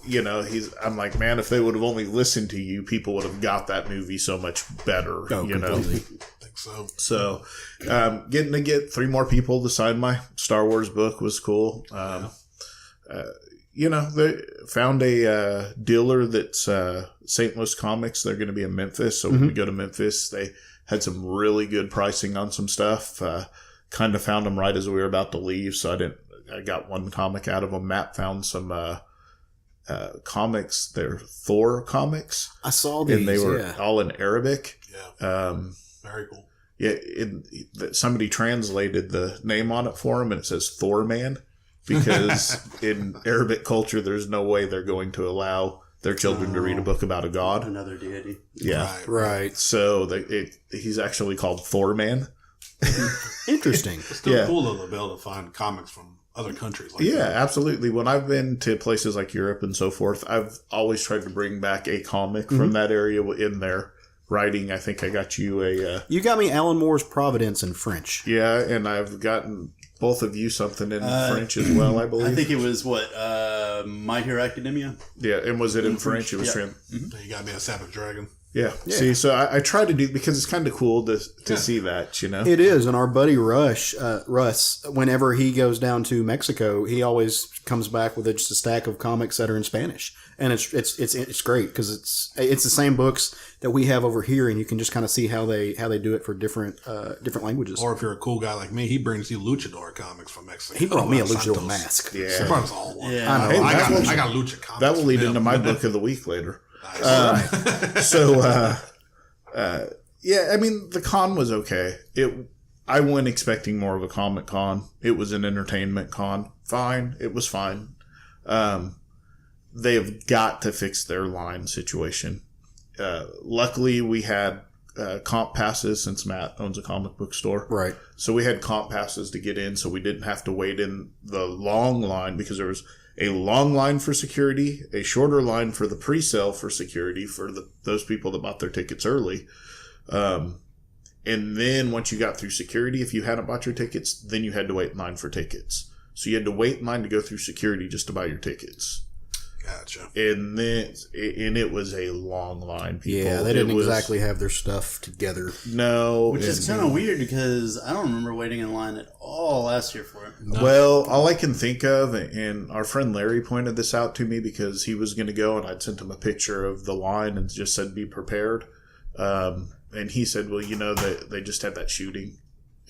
I'm like, man, if they would have only listened to you, people would have got that movie so much better,
Completely. I think so.
So, getting to get 3 more people to sign my Star Wars book was cool. They found a dealer that's St. Louis Comics. They're going to be in Memphis. So when we go to Memphis, they had some really good pricing on some stuff. Kind of found them right as we were about to leave. So I got one comic out of them. Matt found some comics. They're Thor comics.
I saw these.
And they were all in Arabic.
Yeah. Very cool.
Yeah. Somebody translated the name on it for him, and it says Thor Man. Because in Arabic culture, there's no way they're going to allow their children to read a book about a god.
Another deity.
Yeah.
Right.
So he's actually called Thor Man.
Interesting.
It's still cool, though, to be able to find comics from other countries. Like that.
Absolutely. When I've been to places like Europe and so forth, I've always tried to bring back a comic from that area in their writing. I think I got you
You got me Alan Moore's Providence in French.
Yeah, and I've gotten both of you something in French as well, I believe.
I think it was My Hero Academia.
Yeah, and was it in French? It was
You got me a Savage Dragon.
Yeah. See, so I try to do, because it's kind of cool to see that,
It is, and our buddy Russ, whenever he goes down to Mexico, he always comes back with just a stack of comics that are in Spanish, and it's great because it's the same books that we have over here, and you can just kind of see how they do it for different languages.
Or if you're a cool guy like me, he brings you luchador comics from Mexico.
He brought me a luchador mask.
Yeah,
he brought us all one.
Yeah,
I know.
I got lucha comics.
That will lead into my book of the week later. The con was okay. I went expecting more of a comic con. It was an entertainment con. Fine. It was fine. They have got to fix their line situation. Luckily, we had comp passes since Matt owns a comic book store.
Right.
So we had comp passes to get in, so we didn't have to wait in the long line, because there was a long line for security, a shorter line for the pre-sale for security for those people that bought their tickets early. And then once you got through security, if you hadn't bought your tickets, then you had to wait in line for tickets. So you had to wait in line to go through security just to buy your tickets.
Gotcha.
And it was a long line, people.
Yeah, they didn't exactly have their stuff together.
No.
Which is kind of weird, because I don't remember waiting in line at all last year for it.
No.
Well, all I can think of, and our friend Larry pointed this out to me because he was going to go, and I'd sent him a picture of the line and just said, be prepared. And he said, well, they just had that shooting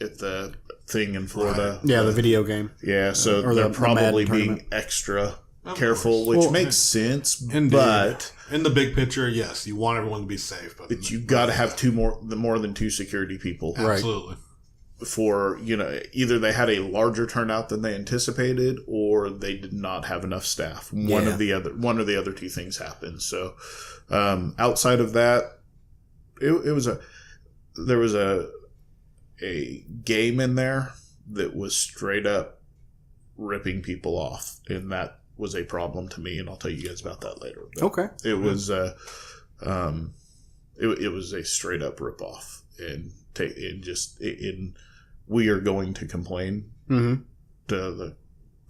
at the thing in Florida.
Right. Yeah, the video game.
Yeah, so they're probably being extra careful, which makes sense.
Indeed.
But
in the big picture, yes, you want everyone to be safe.
But you got to have more than 2 security people.
Absolutely.
For, either they had a larger turnout than they anticipated, or they did not have enough staff. One or the other 2 things happened. So, outside of that, there was a game in there that was straight up ripping people off, and that was a problem to me, and I'll tell you guys about that later. But
okay.
It was it was a straight up rip off, and we are going to complain to the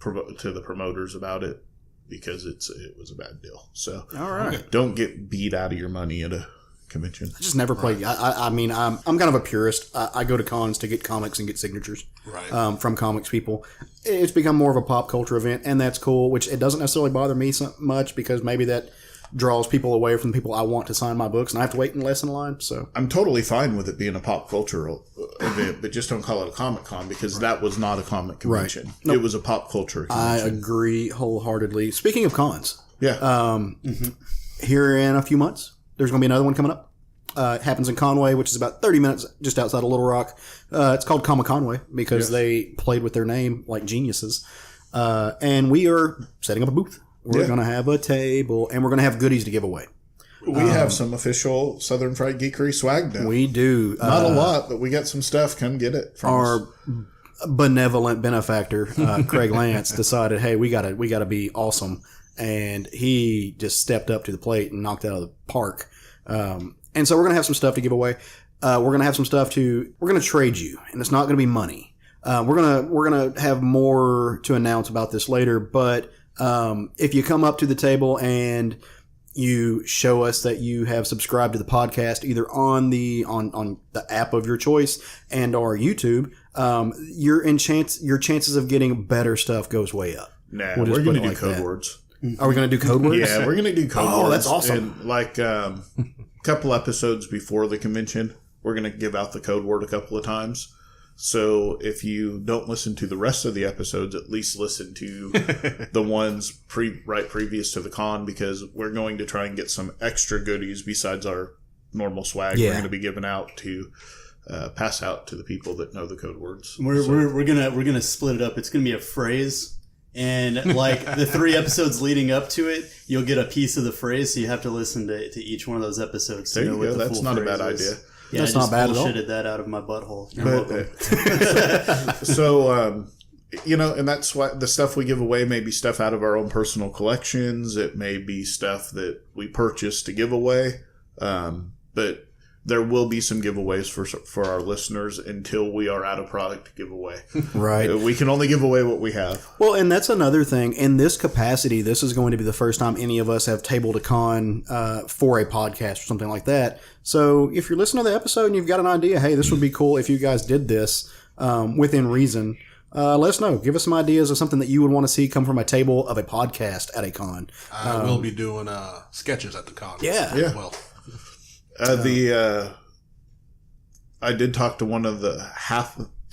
promoters about it, because it was a bad deal. So
all right,
don't get beat out of your money at a convention.
I just never played. I mean, I'm kind of a purist. I go to cons to get comics and get signatures from comics people. It's become more of a pop culture event, and that's cool, which it doesn't necessarily bother me so much, because maybe that draws people away from the people I want to sign my books, and I have to wait in less in line. So
I'm totally fine with it being a pop cultural event, but just don't call it a Comic Con, because that was not a comic convention. Right. Nope. It was a pop culture convention.
I agree wholeheartedly. Speaking of cons,
here
in a few months, there's going to be another one coming up. It happens in Conway, which is about 30 minutes just outside of Little Rock. It's called Comic Conway because they played with their name like geniuses. And we are setting up a booth. We're going to have a table, and we're going to have goodies to give away.
We have some official Southern Fried Geekery swag now.
We do.
Not a lot, but we got some stuff. Come get it from us.
benevolent benefactor, Craig Lance, decided, hey, we gotta be awesome. And he just stepped up to the plate and knocked it out of the park. And so we're going to have some stuff to give away. We're going to have some stuff we're going to trade you, and it's not going to be money. We're going to have more to announce about this later, but if you come up to the table and you show us that you have subscribed to the podcast either on the app of your choice and or YouTube, your chances of getting better stuff goes way up.
Nah, we're going to do code words.
Are we going to do code words?
Yeah, we're going to do code words.
Oh, that's awesome.
And like a couple episodes before the convention, we're going to give out the code word a couple of times. So if you don't listen to the rest of the episodes, at least listen to the ones previous to the con, because we're going to try and get some extra goodies besides our normal swag. We're going to be giving out to pass out to the people that know the code words.
We're gonna split it up. It's gonna be a phrase. And like the 3 episodes leading up to it, you'll get a piece of the phrase, so you have to listen to each one of those episodes.
There you go. That's not a bad idea.
Yeah,
that's not bad at all.
Bullshitted that out of my butthole.
So, and that's why the stuff we give away may be stuff out of our own personal collections. It may be stuff that we purchased to give away. But there will be some giveaways for our listeners until we are out of product to give away.
Right.
We can only give away what we have.
Well, and that's another thing. In this capacity, this is going to be the first time any of us have tabled a con for a podcast or something like that. So if you're listening to the episode and you've got an idea, hey, this would be cool if you guys did this within reason, let us know. Give us some ideas of something that you would want to see come from a table of a podcast at a con.
I will be doing sketches at the con.
Yeah.
Well.
I did talk to one of the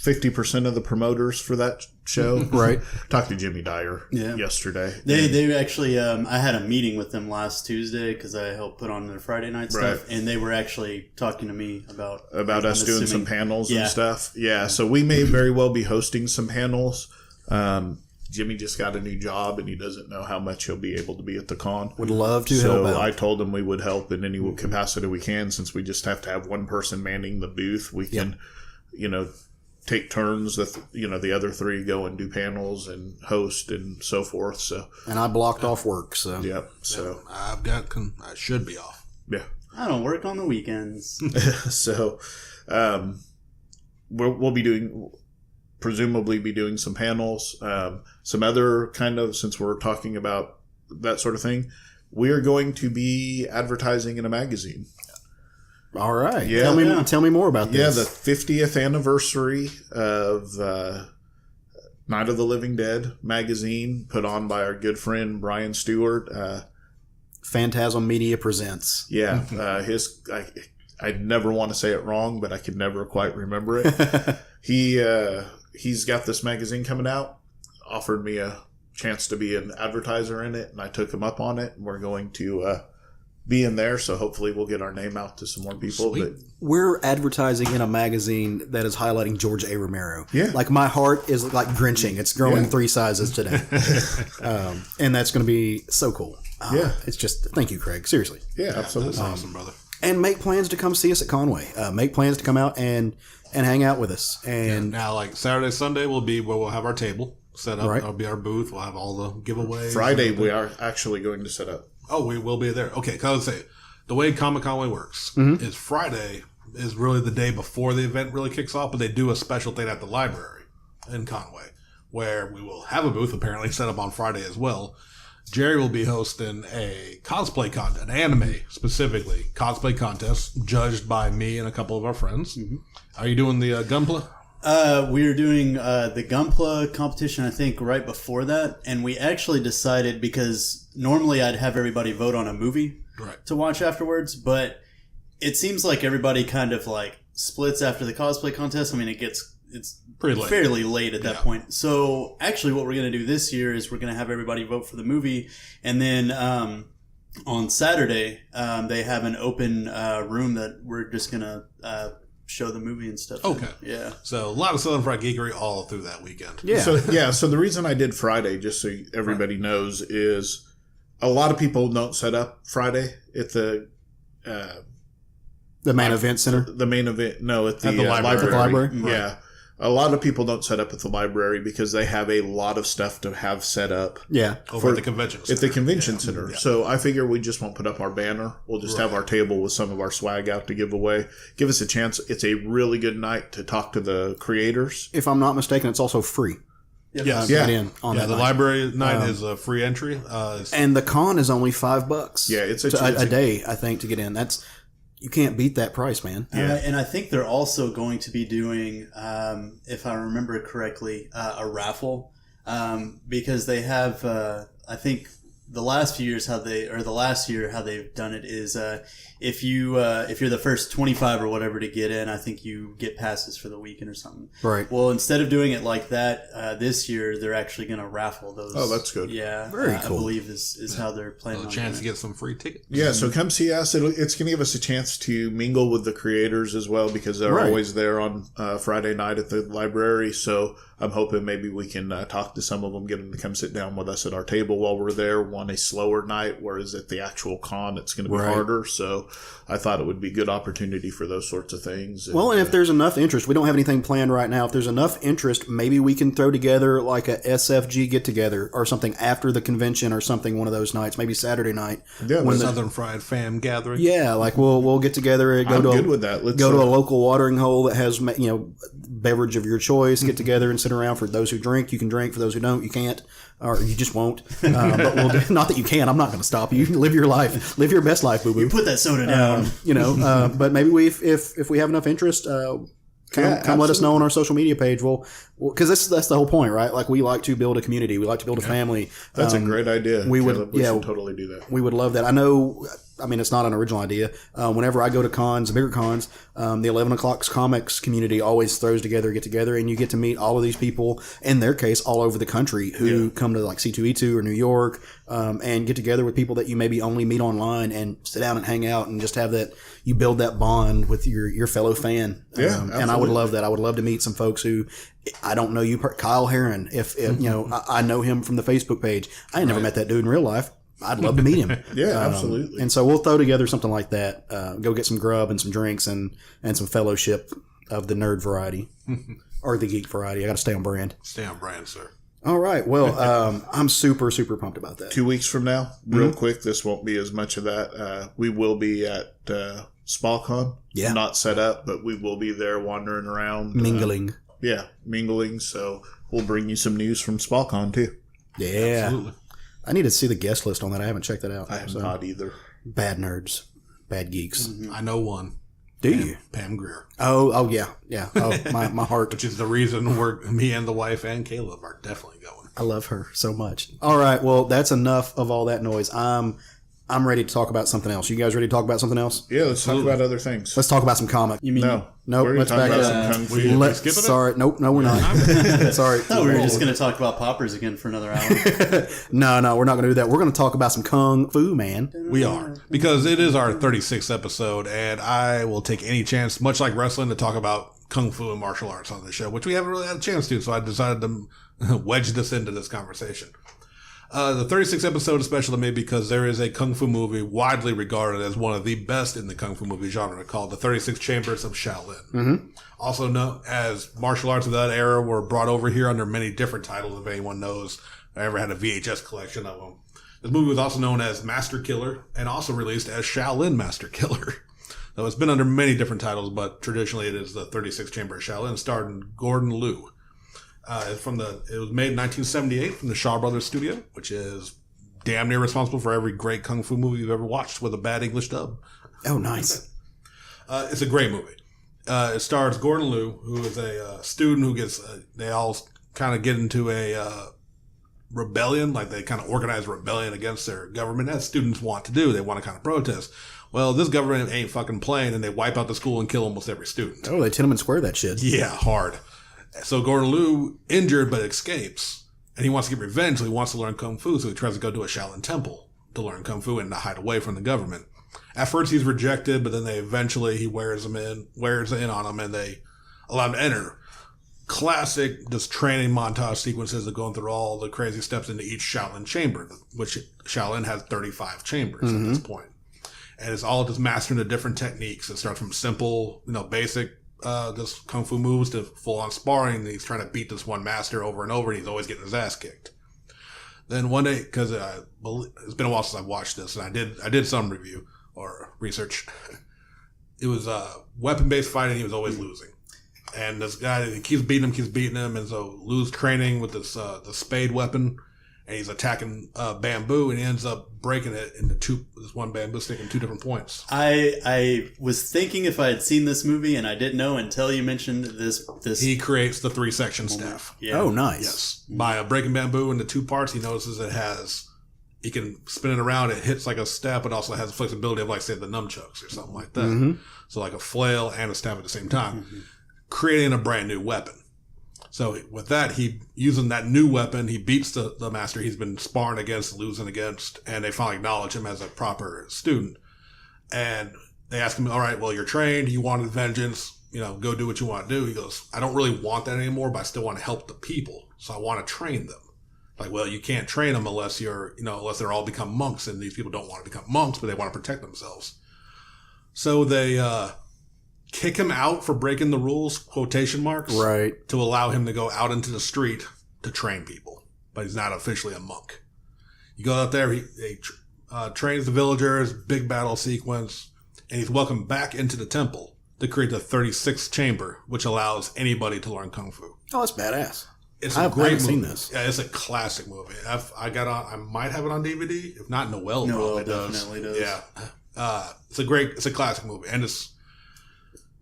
50% of the promoters for that show.
Right.
Talked to Jimmy Dyer yesterday.
They actually, I had a meeting with them last Tuesday because I helped put on their Friday night stuff, and they were actually talking to me about
us doing some panels and stuff. Yeah, so we may very well be hosting some panels. Jimmy just got a new job and he doesn't know how much he'll be able to be at the con.
Would love to help out.
So I told him we would help in any capacity we can, since we just have to have one person manning the booth. We can, take turns that, the other 3 go and do panels and host and so forth. So, and
I blocked off work. So,
yep. So
I should be off.
Yeah.
I don't work on the weekends.
So, we'll presumably be doing some panels, some other kind of, since we're talking about that sort of thing, we are going to be advertising in a magazine.
All right. Yeah. Tell me more about this.
Yeah, the 50th anniversary of Night of the Living Dead magazine, put on by our good friend Brian Stewart.
Phantasm Media presents.
Yeah. I never want to say it wrong, but I could never quite remember it. He's got this magazine coming out, offered me a chance to be an advertiser in it, and I took him up on it, and we're going to be in there, so hopefully we'll get our name out to some more people. But
we're advertising in a magazine that is highlighting George A. Romero.
Yeah.
Like, my heart is like drenching. It's growing 3 sizes today. And that's going to be so cool. It's just, thank you, Craig. Seriously.
Yeah, absolutely.
That's awesome, brother.
And make plans to come see us at Conway. Make plans to come out and hang out with us. And
now, like Saturday, Sunday will be where we'll have our table set up.
Right.
That'll be our booth. We'll have all the giveaways.
Friday, we are actually going to set up.
Oh, we will be there. Okay, because I would say the way Comic Conway works is Friday is really the day before the event really kicks off, but they do a special thing at the library in Conway where we will have a booth apparently set up on Friday as well. Jerry will be hosting a cosplay contest, an anime specifically cosplay contest, judged by me and a couple of our friends. Mm-hmm. Are you doing the Gunpla?
We are doing the Gunpla competition, I think, right before that. And we actually decided, because normally I'd have everybody vote on a movie to watch afterwards, but it seems like everybody kind of like splits after the cosplay contest. I mean, it's
pretty late.
Fairly late at that point. So actually what we're going to do this year is we're going to have everybody vote for the movie. And then on Saturday, they have an open room that we're just going to show the movie and stuff.
Okay.
Yeah.
So a lot of Southern Fried Geekery all through that weekend.
Yeah.
So the reason I did Friday, just so everybody knows, is a lot of people don't set up Friday at the main
event center.
The main event, no, at the
library.
library. Yeah. A lot of people don't set up at the library because they have a lot of stuff to have set up.
Yeah.
Over at the convention center.
At the convention center. Yeah. So I figure we just won't put up our banner. We'll just have our table with some of our swag out to give away. Give us a chance. It's a really good night to talk to the creators.
If I'm not mistaken, it's also free.
Yep.
Yes.
Get in on that
the
night.
library night is a free entry.
And the con is only $5.
Yeah, it's
a day, I think, to get in. You can't beat that price, man.
Yeah. And I think they're also going to be doing, if I remember correctly, a raffle, because they have, I think the last few years last year how they've done it is if you're the first 25 or whatever to get in, I think you get passes for the weekend or something.
Right.
Well, instead of doing it like that, this year they're actually going to raffle those.
Oh, that's good.
Yeah,
Very cool.
I believe is how they're planning.
A
on
chance
doing
to get some free tickets.
Yeah, so come see us. It's going to give us a chance to mingle with the creators as well because they're always there on Friday night at the library. So I'm hoping maybe we can talk to some of them, get them to come sit down with us at our table while we're there. One, a slower night, whereas at the actual con, it's going to be harder. So I thought it would be a good opportunity for those sorts of things.
Well, and if there's enough interest, we don't have anything planned right now. If there's enough interest, maybe we can throw together like a SFG get together or something after the convention or something one of those nights, maybe Saturday night.
Yeah,
when Southern Fried Fam gathering.
Yeah, like we'll get together and
good with that. Let's
go to a local watering hole that has beverage of your choice. Get together and sit around. For those who drink, you can drink. For those who don't, you can't, or you just won't. But not that you can. I'm not going to stop you. Live your life. Live your best life, boo boo.
Put that soda down.
But maybe if we have enough interest, come let us know on our social media page. Because that's the whole point, right? Like we like to build a community. We like to build a family.
That's a great idea.
We
should
would
totally do that.
We would love that. I know. I mean, it's not an original idea. Whenever I go to cons, bigger cons, the 11 o'clock comics community always throws together, get together, and you get to meet all of these people, in their case, all over the country who come to like C2E2 or New York, and get together with people that you maybe only meet online and sit down and hang out and just have that, you build that bond with your fellow fan. And I would love that. I would love to meet some folks who, I don't know you, Kyle Heron, if I know him from the Facebook page. I ain't never met that dude in real life. I'd love to meet him.
Absolutely.
And so we'll throw together something like that. Go get some grub and some drinks and some fellowship of the nerd variety or the geek variety. I got to stay on brand.
Stay on brand, sir.
All right. Well, I'm super, super pumped about that.
2 weeks from now, real quick, this won't be as much of that. We will be at SpaCon.
Yeah.
Not set up, but we will be there wandering around.
Mingling.
Mingling. So we'll bring you some news from SpaCon too.
Yeah.
Absolutely.
I need to see the guest list on that. I haven't checked that out.
I have not either.
Bad nerds. Bad geeks.
I know one.
Do you?
Pam Grier.
Oh, yeah. Yeah. Oh, my heart.
Which is the reason me and the wife and Caleb are definitely going.
I love her so much. All right. Well, that's enough of all that noise. I'm ready to talk about something else. You guys ready to talk about something else?
Yeah, let's talk about other things.
Let's talk about some comic.
You mean
Nope.
We're
Let's
talking
back
about
up.
some kung fu.
Sorry. Nope. No, we're not. Sorry.
I thought we were just going to talk about poppers again for another hour.
No, we're not going to do that. We're going to talk about some kung fu, man.
We are. Because it is our 36th episode, and I will take any chance, much like wrestling, to talk about kung fu and martial arts on the show, which we haven't really had a chance to, so I decided to wedge this into this conversation. The 36th episode is special to me because there is a kung fu movie widely regarded as one of the best in the kung fu movie genre called The 36 Chambers of Shaolin. Mm-hmm. Also known as martial arts of that era were brought over here under many different titles, if anyone knows. I ever had a VHS collection of them. This movie was also known as Master Killer and also released as Shaolin Master Killer. Though it's been under many different titles, but traditionally it is The 36 Chambers of Shaolin, starring Gordon Liu. It was made in 1978 from the Shaw Brothers Studio, which is damn near responsible for every great kung fu movie you've ever watched with a bad English dub.
Oh, nice.
It's a great movie. It stars Gordon Liu, who is a student who gets, they all kind of get into a rebellion, like they kind of organize a rebellion against their government, as students want to do. They want to kind of protest. Well, this government ain't fucking playing, and they wipe out the school and kill almost every student.
Oh, they Tiananmen Square that shit.
Yeah, hard. So Gordon Liu, injured but escapes, and he wants to get revenge, so he wants to learn Kung Fu, so he tries to go to a Shaolin temple to learn Kung Fu and to hide away from the government. At first he's rejected, but then he wears in on them, and they allow him to enter. Classic, just training montage sequences of going through all the crazy steps into each Shaolin chamber, which Shaolin has 35 chambers at this point. And it's all just mastering the different techniques. It starts from simple, basic just kung fu moves to full on sparring. And he's trying to beat this one master over and over, and he's always getting his ass kicked. Then one day, because it's been a while since I've watched this, and I did some review or research. It was weapon based fighting. He was always losing, and this guy he keeps beating him, and so Lu's training with this the spade weapon. And he's attacking bamboo, and he ends up breaking it into this one bamboo stick in 2 different points.
I was thinking if I had seen this movie, and I didn't know until you mentioned this.
He creates the 3-section staff.
Yeah.
Oh, nice.
Yes. By breaking bamboo into 2 parts, he notices he can spin it around. It hits like a staff, but also has the flexibility of, like, say, the nunchucks or something like that. Mm-hmm. So like a flail and a staff at the same time, creating a brand new weapon. So with that, he using that new weapon, he beats the master he's been sparring against, losing against, and they finally acknowledge him as a proper student. And they ask him, all right, well, you're trained, you wanted vengeance, go do what you want to do. He goes, I don't really want that anymore, but I still want to help the people. So I want to train them. Like, well, you can't train them unless unless they're all become monks, and these people don't want to become monks, but they want to protect themselves. So they, kick him out for breaking the rules, quotation marks,
right,
to allow him to go out into the street to train people. But he's not officially a monk. You go out there, he trains the villagers, big battle sequence, and he's welcomed back into the temple to create the 36th chamber, which allows anybody to learn kung fu.
Oh, that's badass.
It's a great movie.
Seen this.
Yeah, it's a classic movie. I might have it on DVD. If not, Noel probably
definitely does.
Yeah, it's a classic movie, and it's.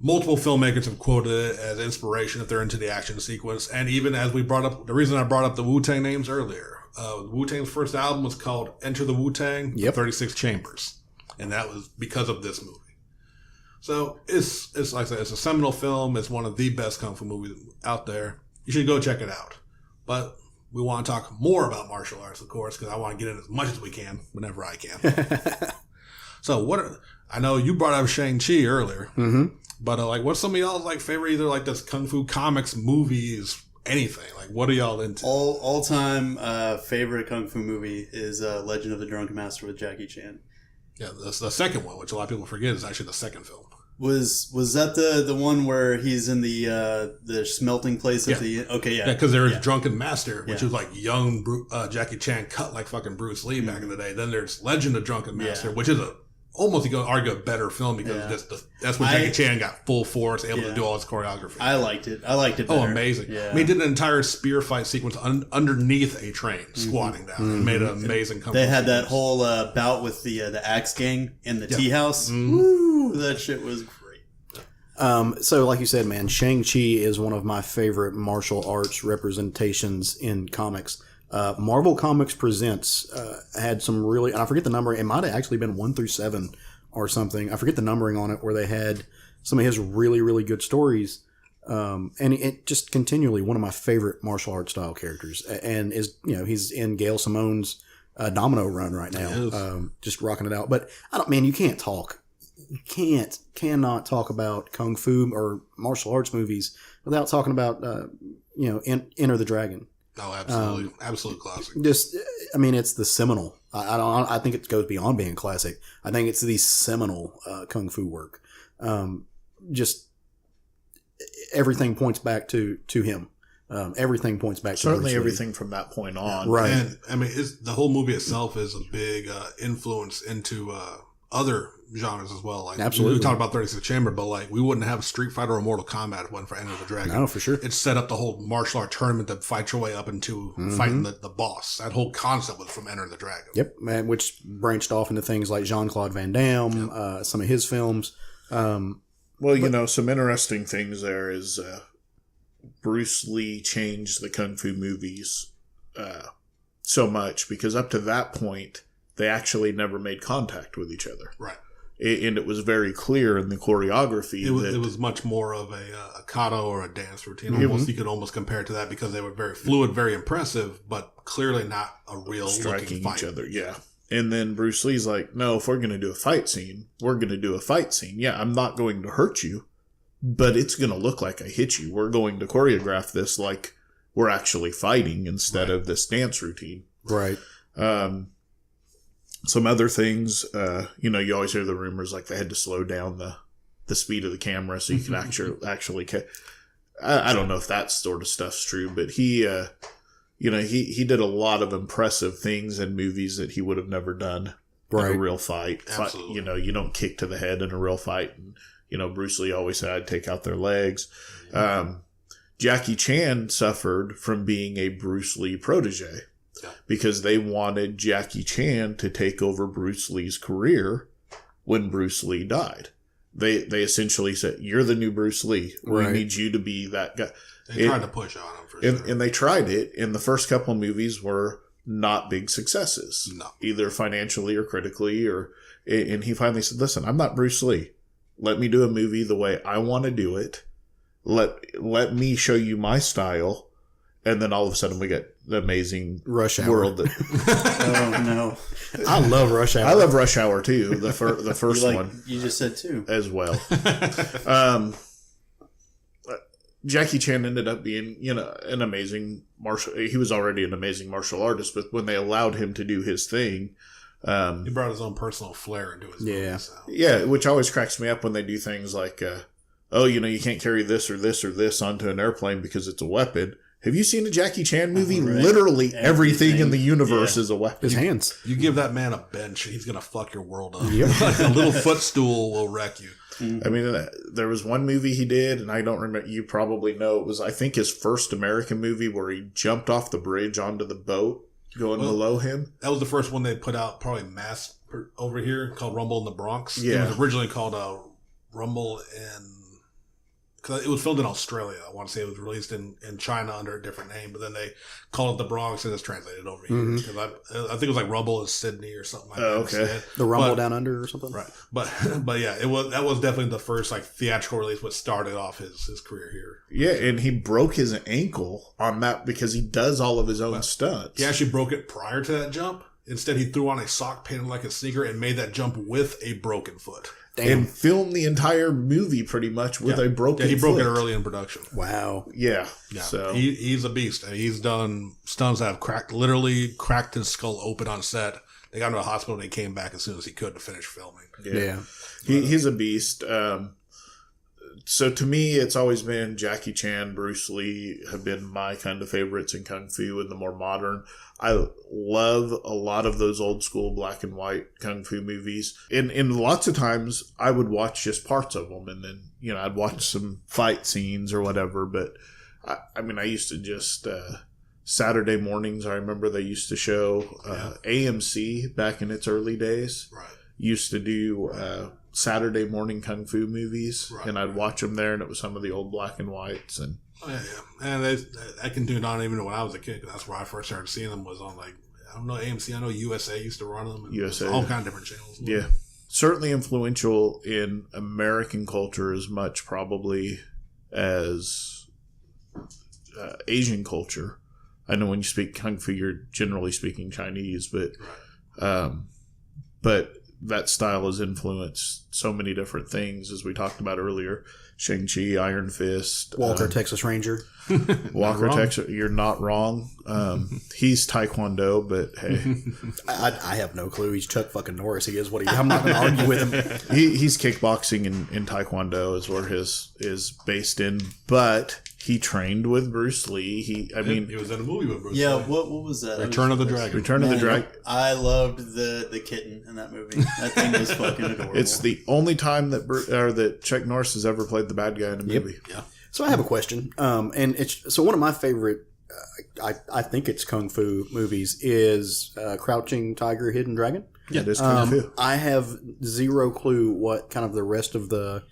Multiple filmmakers have quoted it as inspiration if they're into the action sequence. And even as we brought up, the reason I brought up the Wu-Tang names earlier, Wu-Tang's first album was called Enter the Wu-Tang, 36 Chambers. And that was because of this movie. So it's like I said, it's a seminal film. It's one of the best kung fu movies out there. You should go check it out. But we want to talk more about martial arts, of course, because I want to get in as much as we can whenever I can. So I know you brought up Shang-Chi earlier. Mm-hmm. But what's some of y'all's favorite either this kung fu comics, movies, anything? What are y'all into?
All time favorite kung fu movie is Legend of the Drunken Master with Jackie Chan.
Yeah, the second one, which a lot of people forget, is actually the second film.
Was that the one where he's in the smelting place at the okay
yeah because there was Drunken Master, which was young Jackie Chan cut like fucking Bruce Lee back in the day. Then there's Legend of Drunken Master, which is almost you could argue a better film because that's when Jackie Chan got full force, able to do all his choreography.
I liked it better.
Oh, amazing. Yeah. I mean, he did an entire spear fight sequence underneath a train, squatting down, and made an amazing
They had that whole bout with the Axe Gang in the tea house. Woo, that shit was great.
So like you said, man, Shang-Chi is one of my favorite martial arts representations in comics. Marvel Comics Presents had some really, and I forget the number, it might have actually been 1 through 7 or something. I forget the numbering on it, where they had some of his really, really good stories. And it just continually one of my favorite martial arts style characters. And he's in Gail Simone's Domino run right now, just rocking it out. But you cannot talk about Kung Fu or martial arts movies without talking about, Enter the Dragon.
Oh, absolutely. Absolute classic.
It's the seminal. I think it goes beyond being classic. I think it's the seminal kung fu work. Just everything points back to him. Everything points back to
certainly everything from that point on.
Right.
And the whole movie itself is a big influence into other genres as well.
Absolutely.
We talked about 36 Chamber, but we wouldn't have Street Fighter or Mortal Kombat if it wasn't for Enter the Dragon.
No, for sure.
It set up the whole martial art tournament to fight your way up into fighting the boss. That whole concept was from Enter the Dragon.
Yep, man, which branched off into things like Jean-Claude Van Damme, some of his films.
Some interesting things there is Bruce Lee changed the Kung Fu movies so much because up to that point, they actually never made contact with each other.
Right.
And it was very clear in the choreography.
It was much more of a kata or a dance routine. You could almost compare it to that because they were very fluid, very impressive, but clearly not a real
striking
fight.
Each other. Yeah. And then Bruce Lee's like, no, if we're going to do a fight scene, we're going to do a fight scene. Yeah, I'm not going to hurt you, but it's going to look like I hit you. We're going to choreograph this like we're actually fighting instead of this dance routine.
Right.
Some other things, you always hear the rumors like they had to slow down the the speed of the camera so you can actually I don't know if that sort of stuff's true, but he he did a lot of impressive things in movies that he would have never done in a real fight.
Absolutely.
You don't kick to the head in a real fight. And, Bruce Lee always said, I'd take out their legs. Jackie Chan suffered from being a Bruce Lee protege because they wanted Jackie Chan to take over Bruce Lee's career when Bruce Lee died. They essentially said, you're the new Bruce Lee. We need you to be that guy.
They tried to push on him for sure.
And they tried it, and the first couple of movies were not big successes.
No.
Either financially or critically. And he finally said, listen, I'm not Bruce Lee. Let me do a movie the way I want to do it. Let me show you my style. And then all of a sudden we get the amazing
Rush Hour
world.
Oh, no.
I love Rush Hour.
I love Rush Hour, too. The first one.
You just said too.
As well. Jackie Chan ended up being, an amazing he was already an amazing martial artist, but when they allowed him to do his thing,
he brought his own personal flair into his movies. So.
Yeah, which always cracks me up when they do things like, you can't carry this or this or this onto an airplane because it's a weapon. Have you seen a Jackie Chan movie?
Right.
Literally everything in the universe is a weapon.
His hands.
You give that man a bench, he's going to fuck your world up. Like a little footstool will wreck you.
I mean, there was one movie he did, and I don't remember, you probably know, it was, I think, his first American movie where he jumped off the bridge onto the boat going below him.
That was the first one they put out, probably mass over here, called Rumble in the Bronx.
Yeah.
It was originally called Rumble in... Because it was filmed in Australia. I want to say it was released in China under a different name, but then they called it the Bronx and it's translated over here. Because I think it was like Rumble in Sydney or something like that.
Okay.
The Rumble Down Under or something?
Right. But yeah, that was definitely the first like theatrical release, what started off his career here.
Yeah, and he broke his ankle on that because he does all of his own stunts.
He actually broke it prior to that jump. Instead, he threw on a sock painted like a sneaker and made that jump with a broken foot.
Damn.
And filmed the entire movie pretty much with a broken foot.
Yeah, he broke it early in production.
Wow.
Yeah.
So he's a beast. He's done stunts that have literally cracked his skull open on set. They got him to the hospital and he came back as soon as he could to finish filming.
Yeah.
He's a beast. So to me, it's always been Jackie Chan, Bruce Lee have been my kind of favorites in Kung Fu and the more modern. I love a lot of those old school black and white Kung Fu movies. And lots of times I would watch just parts of them and then, I'd watch some fight scenes or whatever. But I used to just, Saturday mornings, I remember they used to show AMC back in its early days.
Right.
Used to do Saturday morning Kung Fu movies, and I'd watch them there, and it was some of the old black and whites. And
and I continued on even when I was a kid. That's where I first started seeing them was on I don't know AMC. I know USA used to run them. And
USA,
all kind of different channels.
Yeah, certainly influential in American culture as much probably as Asian culture. I know when you speak Kung Fu, you're generally speaking Chinese, but that style has influenced so many different things, as we talked about earlier. Shang-Chi, Iron Fist.
Walker, Texas Ranger.
Walker, Texas. You're not wrong. He's Taekwondo, but hey.
I have no clue. He's Chuck fucking Norris. He is what he is. I'm not going to argue with him.
He's kickboxing in Taekwondo is where his is based in, but he trained with Bruce Lee. He
was in a movie with Bruce Lee.
Yeah, what was that?
Return of the Dragon.
Return of the Dragon.
I loved the kitten in that movie. That thing was fucking adorable.
It's the only time that Chuck Norris has ever played the bad guy in a movie.
Yeah.
So I have a question, and it's one of my favorite. I think it's kung fu movies is Crouching Tiger, Hidden Dragon.
Yeah, it is kung fu.
I have zero clue what kind of the rest of the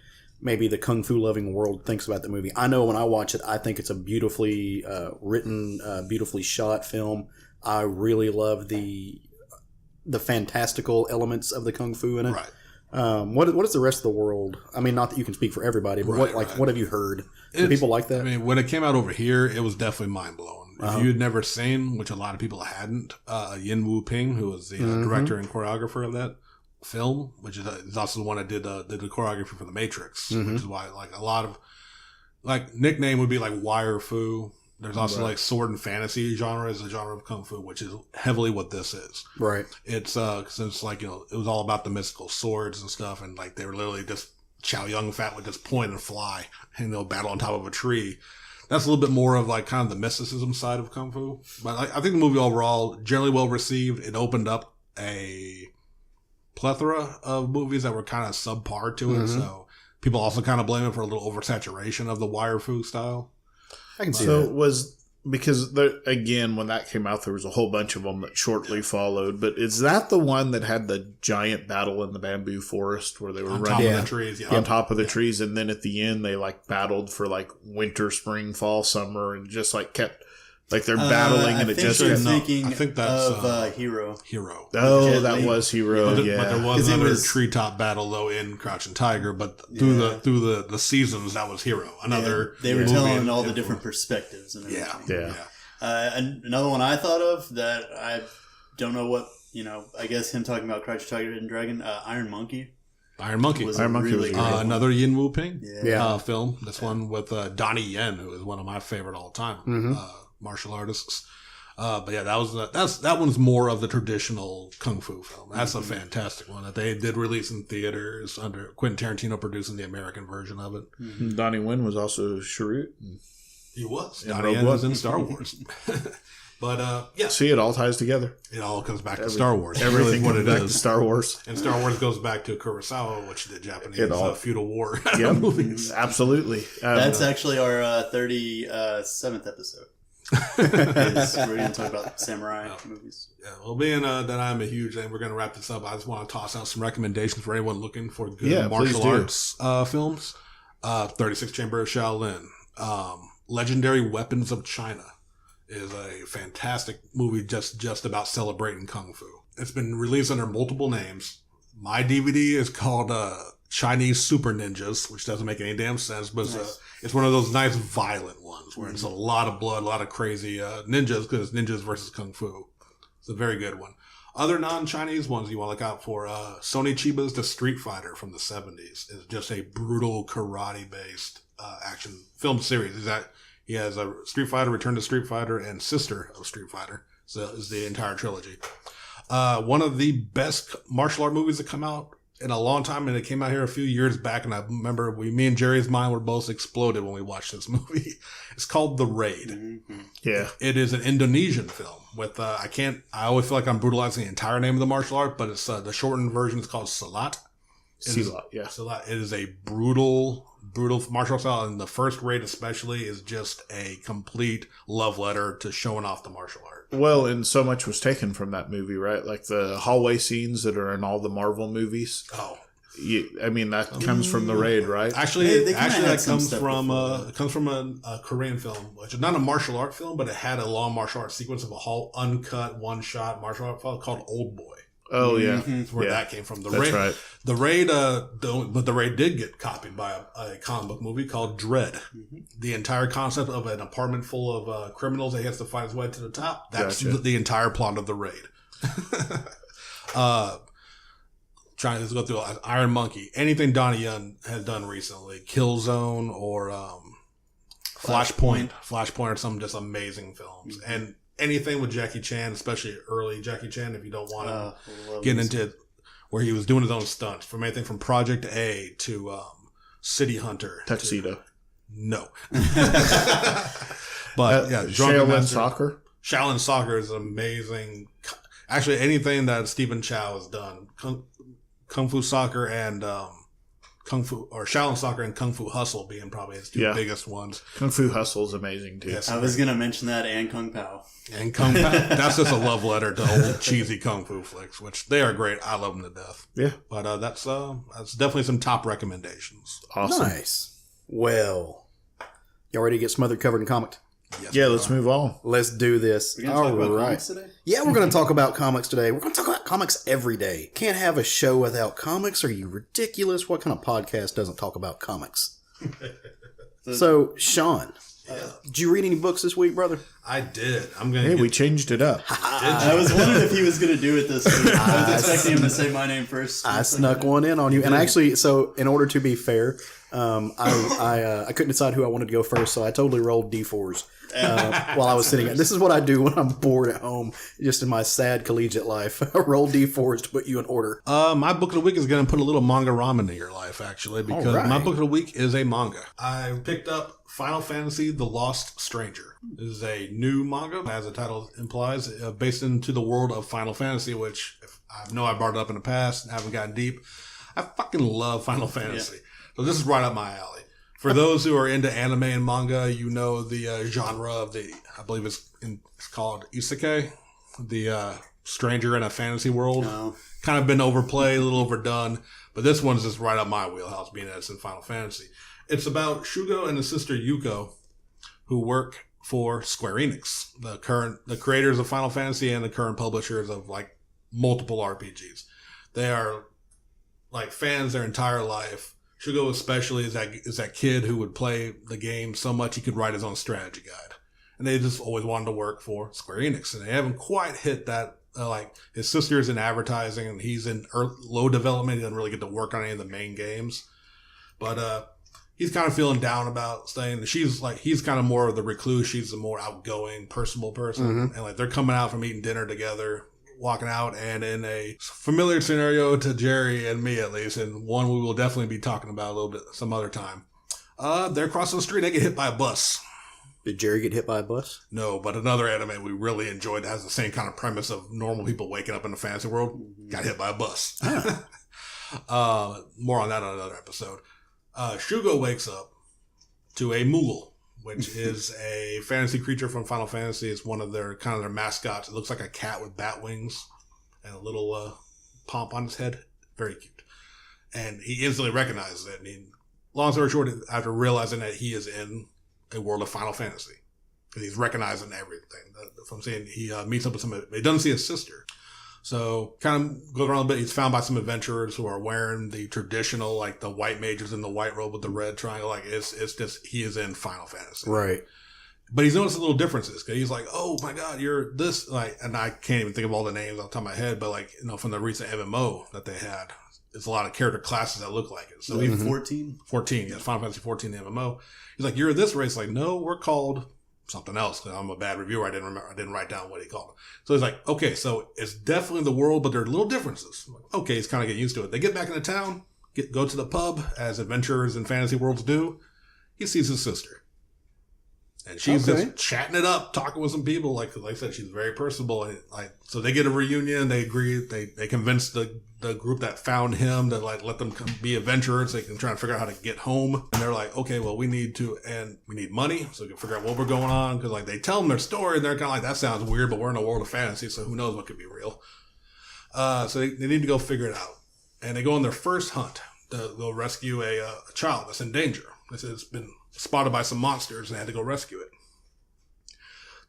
kung fu loving world thinks about the movie. I know when I watch it, I think it's a beautifully written, beautifully shot film. I really love the fantastical elements of the kung fu in it.
Right.
What is the rest of the world? I mean, not that you can speak for everybody, but what have you heard? Do people like that?
I mean, when it came out over here, it was definitely mind blowing. If you had never seen, which a lot of people hadn't, Yin Wu Ping, who was the director and choreographer of that film, which is also the one that did the choreography for The Matrix, which is why a lot of nickname would be like Wire Fu. There's also sword and fantasy genre is a genre of kung fu, which is heavily what this is.
Right.
It's cause it's it was all about the mystical swords and stuff, and they were literally just Chow Yun Fat would just point and fly and they'll battle on top of a tree. That's a little bit more of like kind of the mysticism side of Kung Fu. But I think the movie overall, generally well received. It opened up a plethora of movies that were kind of subpar to it. So people also kind of blame it for a little oversaturation of the wire fu style.
I can see
So
that.
because again, when that came out, there was a whole bunch of them that shortly followed. But is that the one that had the giant battle in the bamboo forest where they were
On
running
top of the trees,
on top of the trees, and then at the end they like battled for like winter, spring, fall, summer, and just like kept like they're battling, and it just
you're
kept.
thinking
I think that's
of Hero.
Hero.
Oh,
Jet
that
Li.
was Hero.
But,
Yeah,
but there was
'Cause it
another
was-
treetop battle though in Crouching Tiger, but through the seasons that was Hero. Another
They were
movie
telling all the
influence.
different perspectives and everything.
Yeah.
And another one I thought of that I don't know what, I guess him talking about Crouching Tiger, Hidden Dragon, Iron Monkey.
Iron Monkey.
Was
Iron Monkey
really
was
good.
great.
Another Yin Wu Ping
Yeah.
film. This one with Donnie Yen, who is one of my favorite all time martial artists. But yeah, that one's more of the traditional kung fu film. That's a fantastic one that they did release in theaters under Quentin Tarantino producing the American version of it.
Donnie Yen was also Sharut.
He was.
And
Donnie
Rogue
Yen was
One.
in Star Wars. But yeah,
See, it all ties together.
it all comes back to Star Wars.
Everything
what
comes
it
back to
is.
Star Wars.
And Star Wars goes back to Kurosawa, which did Japanese
It all-
feudal war
Yep,
movies.
absolutely.
That's actually our 37th episode. We're going to talk about samurai movies.
Yeah, well, being that I'm a huge, and we're going to wrap this up, I just want to toss out some recommendations for anyone looking for good martial
please do.
arts films. 36 Chamber of Shaolin. Legendary Weapons of China is a fantastic movie just about celebrating Kung Fu. It's been released under multiple names. My DVD is called Chinese Super Ninjas, which doesn't make any damn sense, but it's one of those nice violent ones where it's a lot of blood, a lot of crazy ninjas, because ninjas versus Kung Fu. It's a very good one. Other non-Chinese ones you want to look out for, Sony Chiba's The Street Fighter from the 70s is just a brutal karate-based action film series. He has a Street Fighter, Return to Street Fighter, and Sister of Street Fighter. So is the entire trilogy. One of the best martial art movies that come out in a long time, and it came out here a few years back, and I remember me and Jerry's mind were both exploded when we watched this movie. It's called The Raid.
Yeah.
It is an Indonesian film with I always feel like I'm brutalizing the entire name of the martial art, but it's the shortened version is called Silat.
Silat, yeah.
Silat. It is a brutal martial art style, and the first Raid especially is just a complete love letter to showing off the martial art.
Well, and so much was taken from that movie, right? Like the hallway scenes that are in all the Marvel movies.
Oh.
That comes from The Raid, right?
Actually,
They kinda had
that
some
comes
stuff
from
before
it comes from a Korean film, which is not a martial art film, but it had a long martial art sequence of a whole uncut one shot martial art film called Old Boy.
Oh, yeah.
That's where
Yeah.
that came from. The
That's
Raid,
right.
The Raid, but The Raid did get copied by a comic book movie called Dread. The entire concept of an apartment full of criminals that he has to fight his way to the top. That's
Gotcha.
the entire plot of The Raid. Trying to go through Iron Monkey, anything Donnie Yen has done recently, Killzone or Flashpoint are some just amazing films, and anything with Jackie Chan, especially early Jackie Chan, if you don't want to get into where he was doing his own stunts, from anything from Project A to City Hunter,
Tuxedo.
no, but yeah, Drunken
Shaolin
Master-
Soccer.
Shaolin Soccer is amazing. Actually, anything that Stephen Chow has done, Kung Fu Soccer and Kung Fu, or Shaolin Soccer and Kung Fu Hustle being probably his two biggest ones.
Kung Fu Hustle is amazing, too.
Yes.
I was going to mention that and Kung Pao.
And Kung Pao, that's just a love letter to old cheesy Kung Fu flicks, which they are great. I love them to death.
Yeah.
But that's definitely some top recommendations.
Awesome.
Nice. Well, y'all ready to get smothered, covered, and comicked?
Yes,
Yeah,
we
let's
are.
move on.
Let's do this.
We're going to talk about
All right.
comics today?
Yeah, we're going to talk about comics today. We're going to talk about comics every day. Can't have a show without comics. Are you ridiculous? What kind of podcast doesn't talk about comics? So, Sean, did you read any books this week, brother?
I did. I'm gonna.
Hey, we changed it up.
I was wondering if he was going to do it this week. I was expecting him to say my name first.
I snuck one in on you, and actually, so in order to be fair, I couldn't decide who I wanted to go first, so I totally rolled d4s while I was sitting. This is what I do when I'm bored at home, just in my sad collegiate life. I roll d4s to put you in order.
My book of the week is going to put a little manga ramen in your life, actually, because my book of the week is a manga. I picked up Final Fantasy: The Lost Stranger. This is a new manga, as the title implies, based into the world of Final Fantasy, which I know I brought it up in the past and haven't gotten deep. I fucking love Final Fantasy. Yeah. So this is right up my alley. For those who are into anime and manga, you know the genre of I believe it's called isekai, the stranger in a fantasy world. No. Kind of been overplayed, a little overdone, but this one's just right up my wheelhouse, being that it's in Final Fantasy. It's about Shugo and his sister Yuko, who work for Square Enix, the creators of Final Fantasy and the current publishers of like multiple RPGs. They are like fans their entire life. Shugo especially is that kid who would play the game so much he could write his own strategy guide. And they just always wanted to work for Square Enix. And they haven't quite hit that. Like his sister's in advertising and he's in low development. He doesn't really get to work on any of the main games. But he's kind of feeling down about staying. He's kind of more of the recluse. She's the more outgoing, personable person. Mm-hmm. And like they're coming out from eating dinner together, walking out, and in a familiar scenario to Jerry and me at least, and one we will definitely be talking about a little bit some other time. They're crossing the street, they get hit by a bus.
Did Jerry get hit by a bus?
No, but another anime we really enjoyed that has the same kind of premise of normal people waking up in the fantasy world, got hit by a bus. More on that on another episode. Shugo wakes up to a Moogle, which is a fantasy creature from Final Fantasy. It's one of their mascots. It looks like a cat with bat wings and a little pomp on his head. Very cute. And he instantly recognizes it. I mean, long story short, after realizing that he is in a world of Final Fantasy, because he's recognizing everything. From seeing, he meets up with somebody. He doesn't see his sister. So kind of goes around a bit. He's found by some adventurers who are wearing the traditional, like the white mages in the white robe with the red triangle. Like it's just, he is in Final Fantasy.
Right.
But he's noticed little differences because he's like, oh my God, you're this, like, and I can't even think of all the names off the top of my head, but like, from the recent MMO that they had, it's a lot of character classes that look like it. So
14?
14, yes, Final Fantasy 14, the MMO. He's like, you're this race. Like, no, we're called something else. Cause I'm a bad reviewer. I didn't write down what he called them. So he's like, okay, so it's definitely the world, but there are little differences. I'm like, okay, he's kind of getting used to it. They get back into town, go to the pub as adventurers in fantasy worlds do. He sees his sister. And she's just chatting it up, talking with some people. Like I said, she's very personable. And so they get a reunion. They agree. They convince the group that found him to let them come be adventurers. They can try and figure out how to get home. And they're like, okay, well, we need money so we can figure out what we're going on. Because they tell them their story, and they're kind of like, that sounds weird, but we're in a world of fantasy, so who knows what could be real. So they need to go figure it out. And they go on their first hunt. They'll rescue a child that's in danger. It's been spotted by some monsters and they had to go rescue it.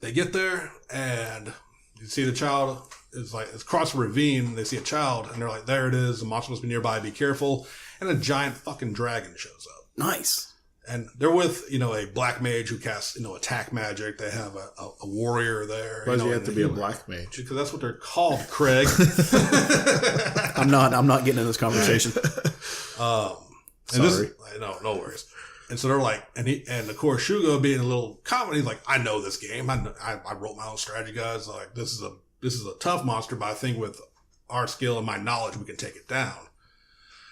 They get there and you see the child is it's across a ravine. And they see a child and they're like, there it is. The monster must be nearby. Be careful. And a giant fucking dragon shows up.
Nice.
And they're with, a black mage who casts, attack magic. They have a warrior there.
Why does he have to be a black mage?
Because that's what they're called, Craig.
I'm not getting in this conversation.
Sorry. No worries. And so they're like, and of course Shugo being a little confident, he's like, I know this game. I wrote my own strategy guides. Like this is a tough monster, but I think with our skill and my knowledge, we can take it down.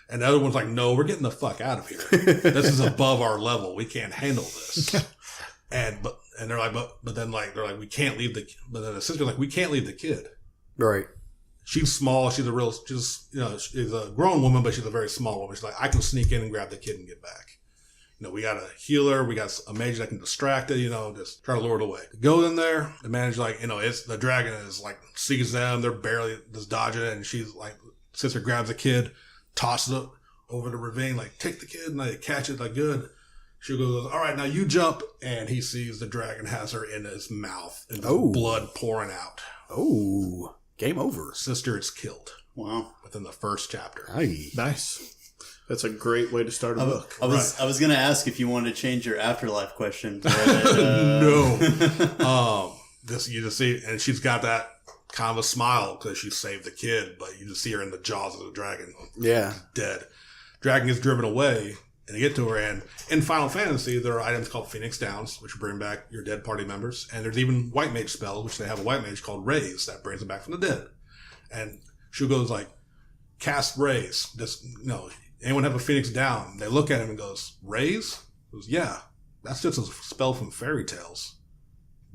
And the other one's like, no, we're getting the fuck out of here. This is above our level. We can't handle this. And they're like, but then we can't leave but then the sister's like, we can't leave the kid.
Right.
She's small. She's a grown woman, but she's a very small woman. She's like, I can sneak in and grab the kid and get back. We got a healer. We got a mage that can distract it, just try to lure it away. Go in there. The mage, it's the dragon is sees them. They're barely just dodging it. And she's like, sister grabs the kid, tosses it over the ravine, take the kid. And they catch it, good. Shugo goes, all right, now you jump. And he sees the dragon has her in his mouth and blood pouring out.
Oh, game over.
Sister is killed.
Wow.
Within the first chapter.
Aye.
Nice. That's a great way to start a book.
I was going to ask if you wanted to change your afterlife question. But,
No. this you just see, and she's got that kind of a smile because she saved the kid, but you just see her in the jaws of the dragon.
Yeah.
Dead. Dragon gets driven away, and they get to her, and in Final Fantasy, there are items called Phoenix Downs, which bring back your dead party members, and there's even White Mage spells, which they have a White Mage called Raise, that brings them back from the dead. And Shugo's like, cast Raise. Just, anyone have a Phoenix Down? They look at him and goes, Raise? He goes, yeah, that's just a spell from fairy tales.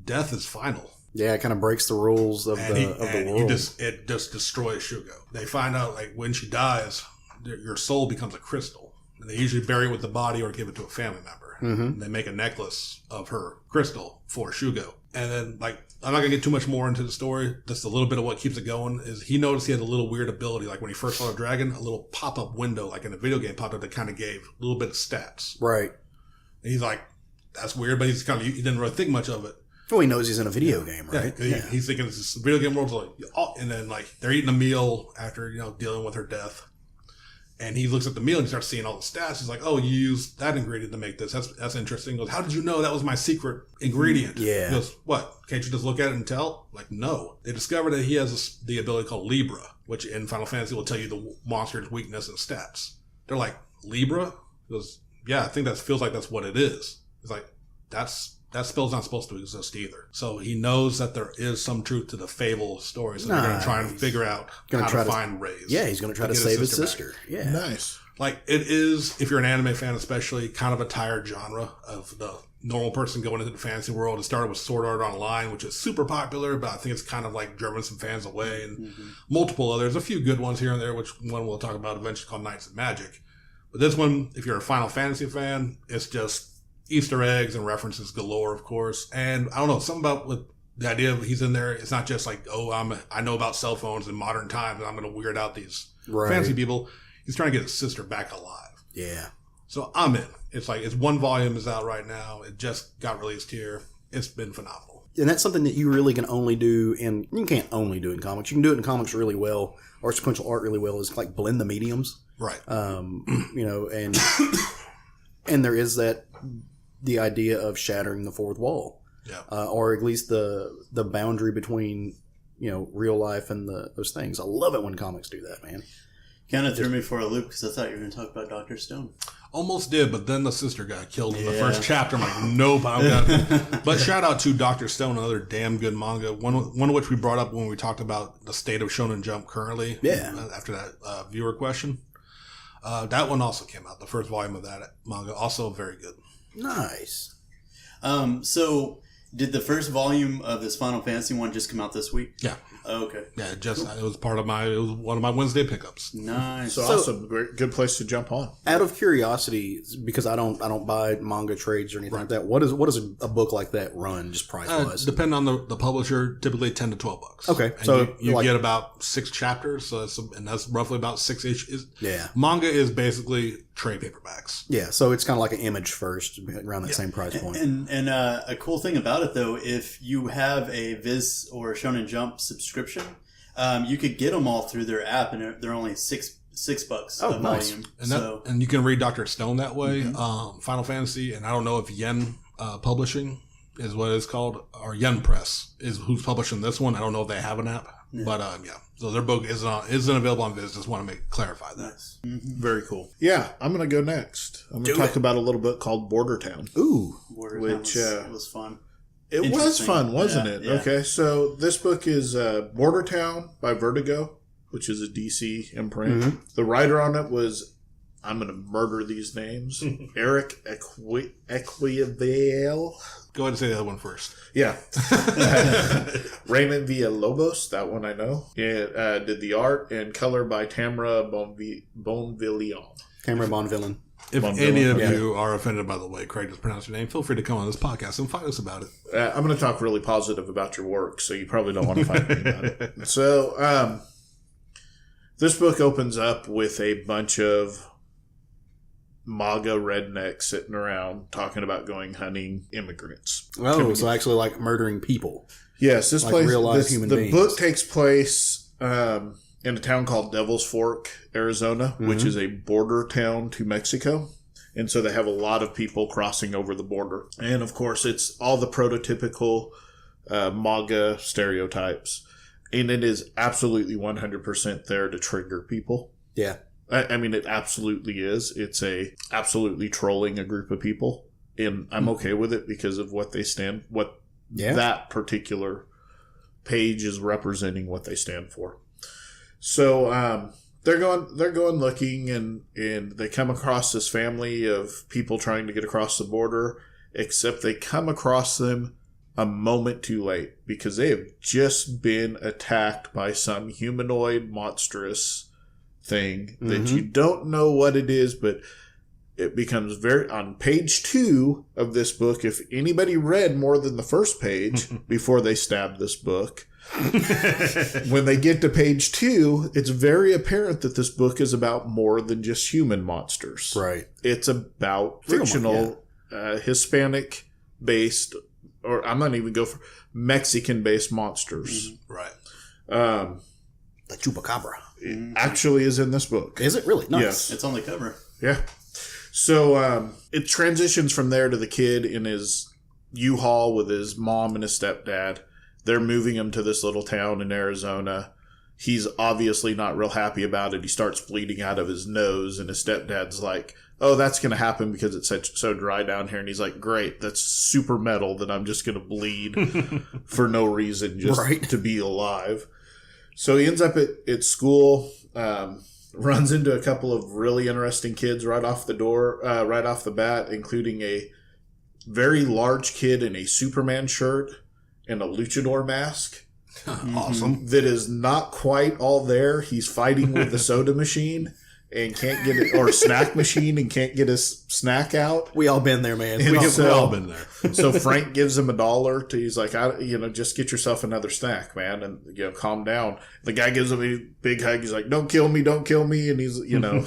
Death is final.
Yeah, it kind of breaks the rules of the world.
It just destroys Shugo. They find out, like, when she dies, your soul becomes a crystal. And they usually bury it with the body or give it to a family member. And they make a necklace of her crystal for Shugo. And then, like, I'm not going to get too much more into the story. Just a little bit of what keeps it going is he noticed he had a little weird ability. Like, when he first saw the dragon, a little pop-up window, like in a video game, popped up that kind of gave a little bit of stats.
Right.
And he's like, that's weird, but he didn't really think much of it.
Well, he knows he's in a video game, right?
Yeah, he's thinking it's this video game world. Like, and then, like, they're eating a meal after, dealing with her death. And he looks at the meal and he starts seeing all the stats. He's like, oh, you used that ingredient to make this. That's interesting. He goes, how did you know that was my secret ingredient?
Yeah.
He goes, what? Can't you just look at it and tell? Like, no. They discovered that he has the ability called Libra, which in Final Fantasy will tell you the monster's weakness and stats. They're like, Libra? He goes, yeah, I think that feels like that's what it is. He's like, that spell's not supposed to exist either. So he knows that there is some truth to the fable story. So they're going to try and figure out how to find Raise.
Yeah, he's going to try to save his sister. Yeah.
Nice.
Like, it is, if you're an anime fan especially, kind of a tired genre of the normal person going into the fantasy world. It started with Sword Art Online, which is super popular, but I think it's kind of like driven some fans away. And multiple others. A few good ones here and there, which one we'll talk about eventually, called Knights of Magic. But this one, if you're a Final Fantasy fan, it's just Easter eggs and references galore, of course. And I don't know, something about with the idea of he's in there, it's not just like, oh, I know about cell phones in modern times and I'm going to weird out these fancy people. He's trying to get his sister back alive.
Yeah.
So I'm in. It's like, it's one volume is out right now. It just got released here. It's been phenomenal.
And that's something that you really can only do you can't only do it in comics. You can do it in comics really well, or sequential art really well, is like blend the mediums.
Right.
And there is the idea of shattering the fourth wall.
Yeah.
Or at least the boundary between, real life and those things. I love it when comics do that, man.
Kind of threw me for a loop because I thought you were going to talk about Dr. Stone.
Almost did, but then the sister got killed in the first chapter. I'm like, nope, I'm done. But shout out to Dr. Stone, another damn good manga. One of which we brought up when we talked about the state of Shonen Jump currently.
Yeah.
After that viewer question. That one also came out. The first volume of that manga, also very good.
Nice.
So, did the first volume of this Final Fantasy one just come out this week?
Yeah.
Oh, okay.
Yeah, it was one of my Wednesday pickups.
Nice.
So awesome. Good place to jump on.
Out of curiosity, because I don't buy manga trades or anything like that, what does a book like that run, just price wise?
Depending on the publisher, typically $10 to $12.
Okay.
And
so
you get about 6 chapters, and that's roughly about 6 issues.
Yeah.
Manga is basically trade paperbacks.
Yeah, so it's kind of like an Image first, around that same price point.
And a cool thing about it, though, if you have a Viz or Shonen Jump subscription, you could get them all through their app, and they're only $6 a
nice.
volume.
And you can read Dr. Stone that way. Final Fantasy, and I don't know if Yen Publishing is what it's called, or Yen Press is who's publishing this one. I don't know if they have an app, but so their book isn't available on Viz. Just want to clarify that.
Nice.
Very cool. Yeah, I'm going to go next. I'm going to talk about a little book called Border Town.
Ooh.
Which was fun.
It was fun, wasn't it?
Yeah.
Okay, so this book is Border Town by Vertigo, which is a DC imprint.
Mm-hmm.
The writer on it was, I'm going to murder these names, Eric Equiavale.
Go ahead and say the other one first.
Yeah. Raymond Villalobos, that one I know. It did the art and color by Tamara Bonvillion.
Tamara Bonvillain.
If any of you are offended by the way Craig just pronounced your name, feel free to come on this podcast and fight us about it.
I'm going to talk really positive about your work, so you probably don't want to fight me about it. So, this book opens up with a bunch of MAGA rednecks sitting around talking about going hunting immigrants.
Oh, so actually like murdering people.
Yes, this
like
place,
real life human
the
beings.
book takes place in a town called Devil's Fork, Arizona, which is a border town to Mexico. And so they have a lot of people crossing over the border. And of course, it's all the prototypical MAGA stereotypes. And it is absolutely 100% there to trigger people.
Yeah.
I mean, it absolutely is. It's absolutely trolling a group of people. And I'm okay with it because of what they stand, that particular page is representing what they stand for. So, they're going looking and they come across this family of people trying to get across the border, except they come across them a moment too late because they have just been attacked by some humanoid monstrous thing that you don't know what it is, but it becomes on page 2 of this book. If anybody read more than the first page before they stabbed this book, when they get to page 2, it's very apparent that this book is about more than just human monsters.
Right.
It's about fictional, Hispanic based, or I'm not even go for Mexican-based monsters.
Right.
The Chupacabra.
It actually is in this book.
Is it really? Nice.
Yes.
It's on the cover.
Yeah. So it transitions from there to the kid in his U-Haul with his mom and his stepdad. They're moving him to this little town in Arizona. He's obviously not real happy about it. He starts bleeding out of his nose, and his stepdad's like, oh, that's going to happen because it's so dry down here. And he's like, great, that's super metal that I'm just going to bleed for no reason just to be alive. So he ends up at school, runs into a couple of really interesting kids right off the bat, including a very large kid in a Superman shirt and a luchador mask.
Awesome.
That is not quite all there. He's fighting with the soda machine and can't get it, or snack machine, and can't get his snack out.
We all been there, man.
We've all been there.
So Frank gives him $1 he's like, just get yourself another snack, man, and calm down. The guy gives him a big hug. He's like, don't kill me. And he's,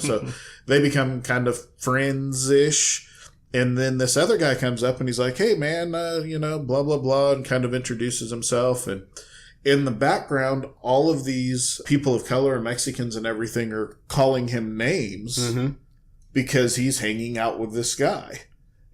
so they become kind of friends-ish. And then this other guy comes up and he's like, hey, man, blah, blah, blah, and kind of introduces himself. And in the background, all of these people of color and Mexicans and everything are calling him names because he's hanging out with this guy.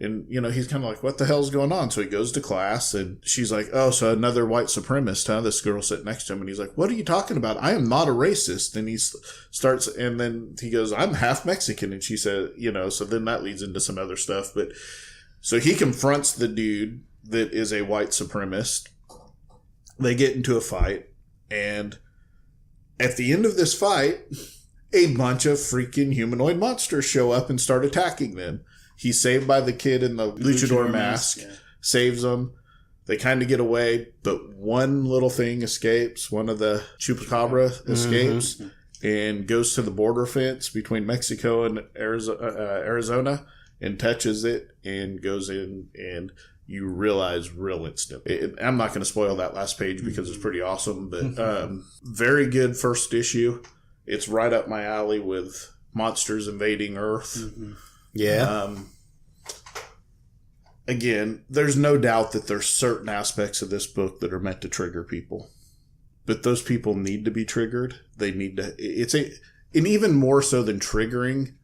And, he's kind of like, what the hell's going on? So he goes to class and she's like, oh, so another white supremacist, huh? This girl sitting next to him. And he's like, what are you talking about? I am not a racist. And he starts, and then he goes, I'm half Mexican. And she said, so then that leads into some other stuff. But so he confronts the dude that is a white supremacist. They get into a fight, and at the end of this fight, a bunch of freaking humanoid monsters show up and start attacking them. He's saved by the kid in the luchador mask, saves them. They kind of get away, but one little thing escapes. One of the chupacabra escapes and goes to the border fence between Mexico and Arizona and touches it and goes in, and you realize real instant. I'm not going to spoil that last page because it's pretty awesome, but very good first issue. It's right up my alley with monsters invading Earth.
Yeah.
Again, there's no doubt that there's certain aspects of this book that are meant to trigger people, but those people need to be triggered. They need to. And even more so than triggering,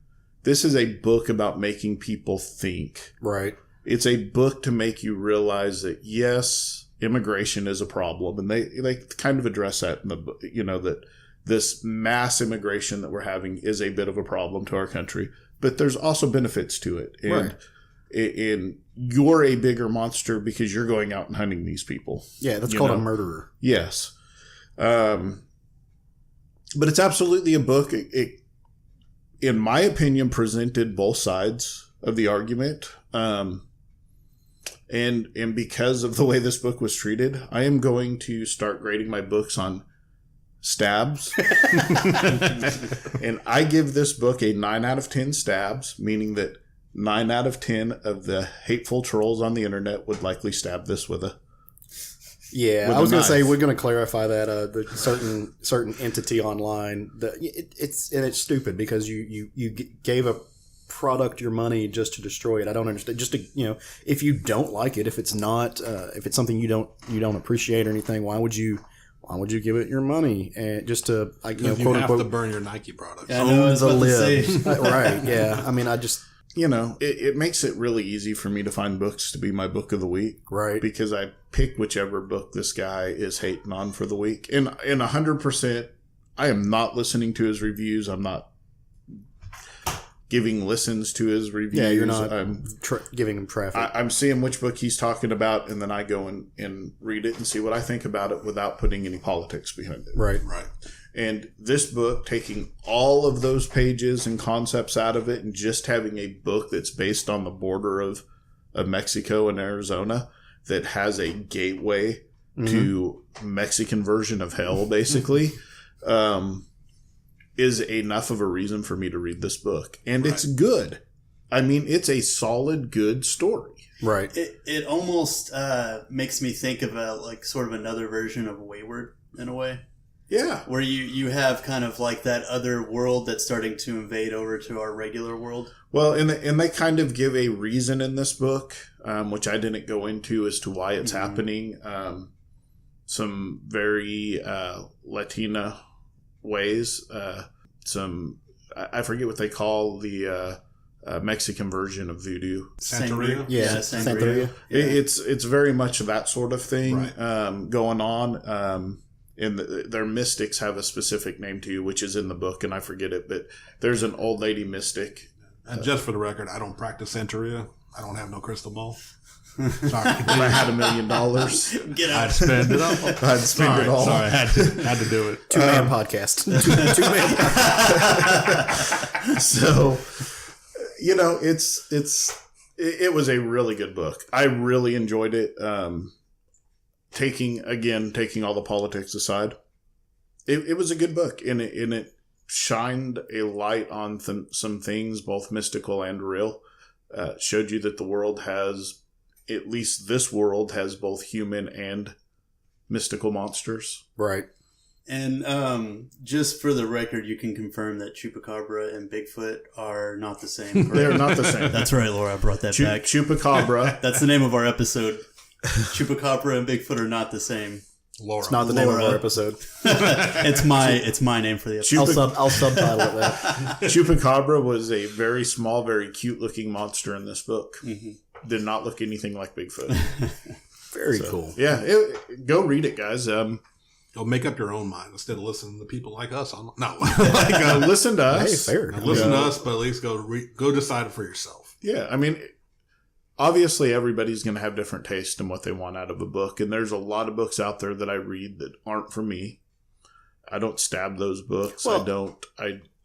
this is a book about making people think.
Right.
It's a book to make you realize that, yes, immigration is a problem. And they kind of address that in the book, that this mass immigration that we're having is a bit of a problem to our country. But there's also benefits to it. And you're a bigger monster because you're going out and hunting these people.
Yeah, that's called a murderer.
Yes. But it's absolutely a book. It, in my opinion, presented both sides of the argument. And because of the way this book was treated, I am going to start grading my books on stabs. And I give this book a 9 out of 10 stabs, meaning that 9 out of 10 of the hateful trolls on the internet would likely stab this with a
I was going to say, we're going to clarify that the certain entity online, it's stupid because you gave a product your money just to destroy it. I don't understand. Just to, if you don't like it, if it's not, if it's something you don't appreciate or anything, why would you give it your money? And just to,
you
quote
have
unquote,
to burn your Nike products.
Yeah, I know, I was about to say.
Right. Yeah. I mean, I just,
it makes it really easy for me to find books to be my book of the week.
Right.
Because pick whichever book this guy is hating on for the week. And 100%, I am not listening to his reviews. I'm not giving listens to his reviews.
Yeah, you're not giving him traffic.
I'm seeing which book he's talking about, and then I go and read it and see what I think about it without putting any politics behind it.
Right.
And this book, taking all of those pages and concepts out of it and just having a book that's based on the border of Mexico and Arizona that has a gateway to Mexican version of hell, basically, is enough of a reason for me to read this book. And it's good. I mean, it's a solid, good story.
Right.
It almost makes me think of sort of another version of Wayward in a way.
Yeah.
Where you have kind of like that other world that's starting to invade over to our regular world.
Well, and they kind of give a reason in this book, which I didn't go into as to why it's happening. Some very Latina ways. I forget what they call the Mexican version of voodoo.
Santeria?
Yeah, Santeria.
Yeah. It's very much that sort of thing going on. And their mystics have a specific name too, which is in the book, and I forget it. But there's an old lady mystic.
And just for the record, I don't practice Santeria. I don't have no crystal ball. Sorry.
If I had $1 million,
Get out.
I'd spend it all.
I'd spend it all.
Sorry, I had to do it.
Two-man podcast. Two-man podcast.
So, it was a really good book. I really enjoyed it. Taking all the politics aside, it was a good book, and it shined a light on some things, both mystical and real. Showed you that the world has, at least this world, has both human and mystical monsters.
Right.
And just for the record, you can confirm that Chupacabra and Bigfoot are not the same. Correct?
They're not the same.
That's right, Laura. I brought that back.
Chupacabra.
That's the name of our episode. Chupacabra and Bigfoot are not the same.
Laura.
It's not the name of our episode.
It's my name for the episode.
I'll subtitle it that.
Chupacabra was a very small, very cute looking monster in this book. Did not look anything like Bigfoot.
Very cool.
Yeah, go read it, guys.
Go make up your own mind instead of listening to people like us.
Listen to us.
Hey, fair.
Listen to us, but at least go decide it for yourself.
Yeah, I mean, obviously everybody's going to have different taste in what they want out of a book, and there's a lot of books out there that I read that aren't for me. I don't stab those books.
Well,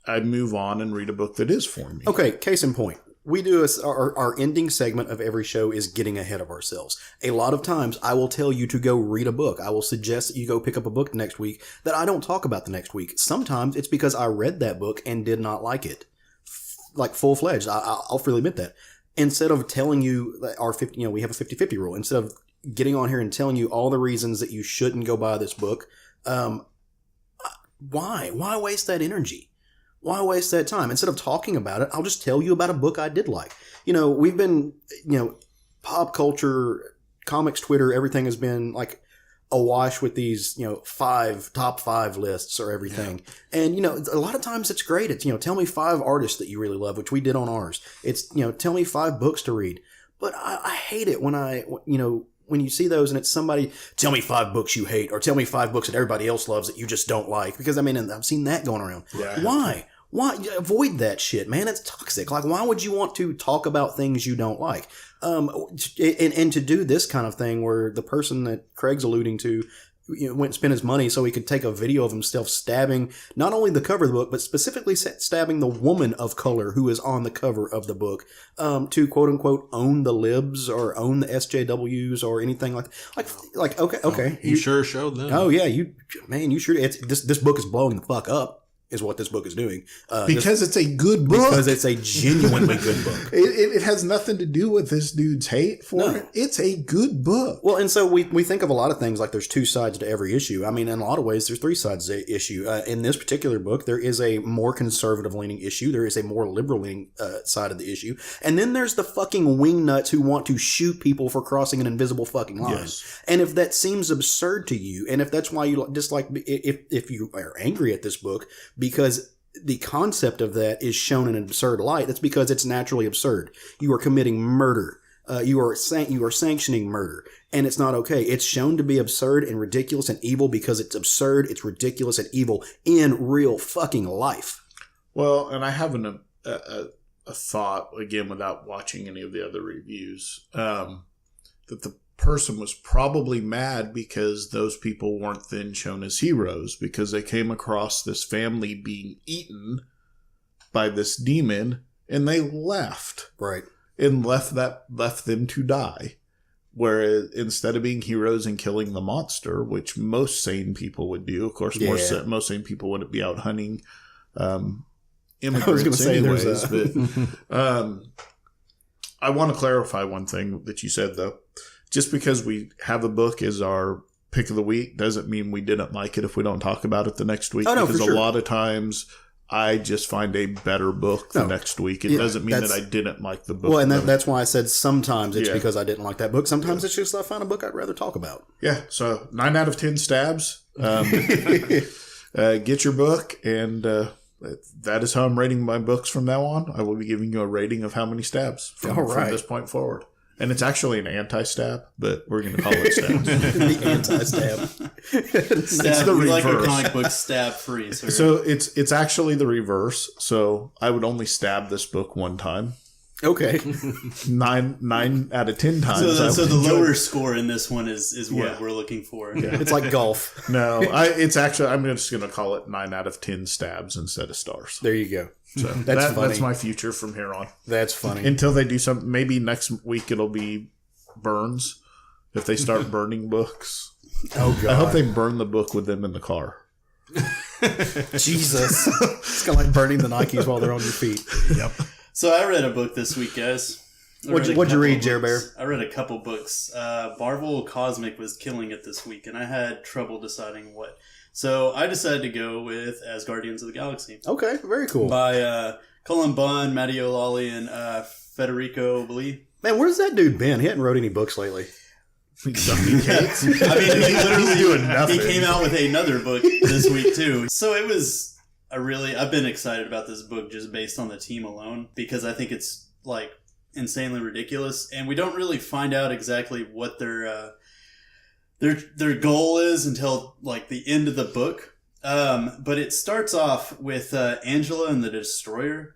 I move on and read a book that is for me.
Okay, case in point. We do our ending segment of every show is getting ahead of ourselves. A lot of times I will tell you to go read a book. I will suggest that you go pick up a book next week that I don't talk about the next week. Sometimes it's because I read that book and did not like it. Like full-fledged. I'll freely admit that. Instead of telling you that we have a 50-50 rule. Instead of getting on here and telling you all the reasons that you shouldn't go buy this book, why? Why waste that energy? Why waste that time? Instead of talking about it, I'll just tell you about a book I did like. We've been, pop culture, comics, Twitter, everything has been like awash with these, top 5 lists or everything. Yeah. And, a lot of times it's great. It's, tell me 5 artists that you really love, which we did on ours. It's, tell me 5 books to read. But I hate it when when you see those and it's somebody, tell me 5 books you hate, or tell me 5 books that everybody else loves that you just don't like. Because, I've seen that going around. Yeah. Why? Avoid that shit, man. It's toxic. Like, why would you want to talk about things you don't like? And to do this kind of thing where the person that Craig's alluding to went and spent his money so he could take a video of himself stabbing not only the cover of the book, but specifically stabbing the woman of color who is on the cover of the book, to quote unquote own the libs or own the SJWs or anything like okay.
Oh, you sure showed them.
Oh yeah, you sure. This book is blowing the fuck up. Is what this book is doing.
Because it's a good book.
Because it's a genuinely good book.
It has nothing to do with this dude's hate for it. It's a good book.
Well, and so we think of a lot of things like there's 2 sides to every issue. In a lot of ways, there's 3 sides to the issue. In this particular book, there is a more conservative-leaning issue. There is a more liberal-leaning side of the issue. And then there's the fucking wingnuts who want to shoot people for crossing an invisible fucking line. Yes. And if that seems absurd to you, and if that's why you dislike, if you are angry at this book, because the concept of that is shown in an absurd light, that's because it's naturally absurd. You are committing murder. you are sanctioning murder, and it's not okay. It's shown to be absurd and ridiculous and evil because it's absurd, it's ridiculous and evil in real fucking life.
Well, and I have a thought, again, without watching any of the other reviews, that the person was probably mad because those people weren't then shown as heroes, because they came across this family being eaten by this demon and they left.
Right.
And left them to die. Whereas instead of being heroes and killing the monster, which most sane people would do, of course, most sane people wouldn't be out hunting immigrants anyways. But I want to clarify one thing that you said, though. Just because we have a book as our pick of the week doesn't mean we didn't like it if we don't talk about it the next week. Because a lot of times I just find a better book the next week. It doesn't mean that I didn't like the book.
Well, and that's why I said sometimes it's because I didn't like that book. Sometimes it's just I found a book I'd rather talk about.
Yeah, so 9 out of 10 stabs. Get your book, and that is how I'm rating my books from now on. I will be giving you a rating of how many stabs from this point forward. And it's actually an anti-stab, but we're going to call it stabs.
The anti-stab.
It's the reverse.
Like a comic book stab free. Sir.
So it's actually the reverse. So I would only stab this book one time.
Okay.
9 out of 10 times.
So the lower score in this one is what we're looking for.
Yeah. It's like golf.
No, it's actually, I'm just going to call it 9 out of 10 stabs instead of stars.
There you go.
So that's my future from here on.
That's funny.
Until they do something. Maybe next week it'll be burns. If they start burning books.
Oh, God.
I hope they burn the book with them in the car.
Jesus. It's kind of like burning the Nikes while they're on your feet.
Yep.
So I read a book this week, guys.
What'd you read, Jer Bear?
I read a couple books. Marvel Cosmic was killing it this week, and I had trouble deciding what. So I decided to go with As Guardians of the Galaxy.
Okay, very cool.
By Cullen Bunn, Matty O'Lally, and Federico Beli.
Man, where's that dude been? He hadn't wrote any books lately.
I mean, he literally doing nothing. He came out with another book this week, too. So it was I've been excited about this book just based on the team alone, because I think it's, like, insanely ridiculous. And we don't really find out exactly what their goal is until like the end of the book. But it starts off with Angela and the Destroyer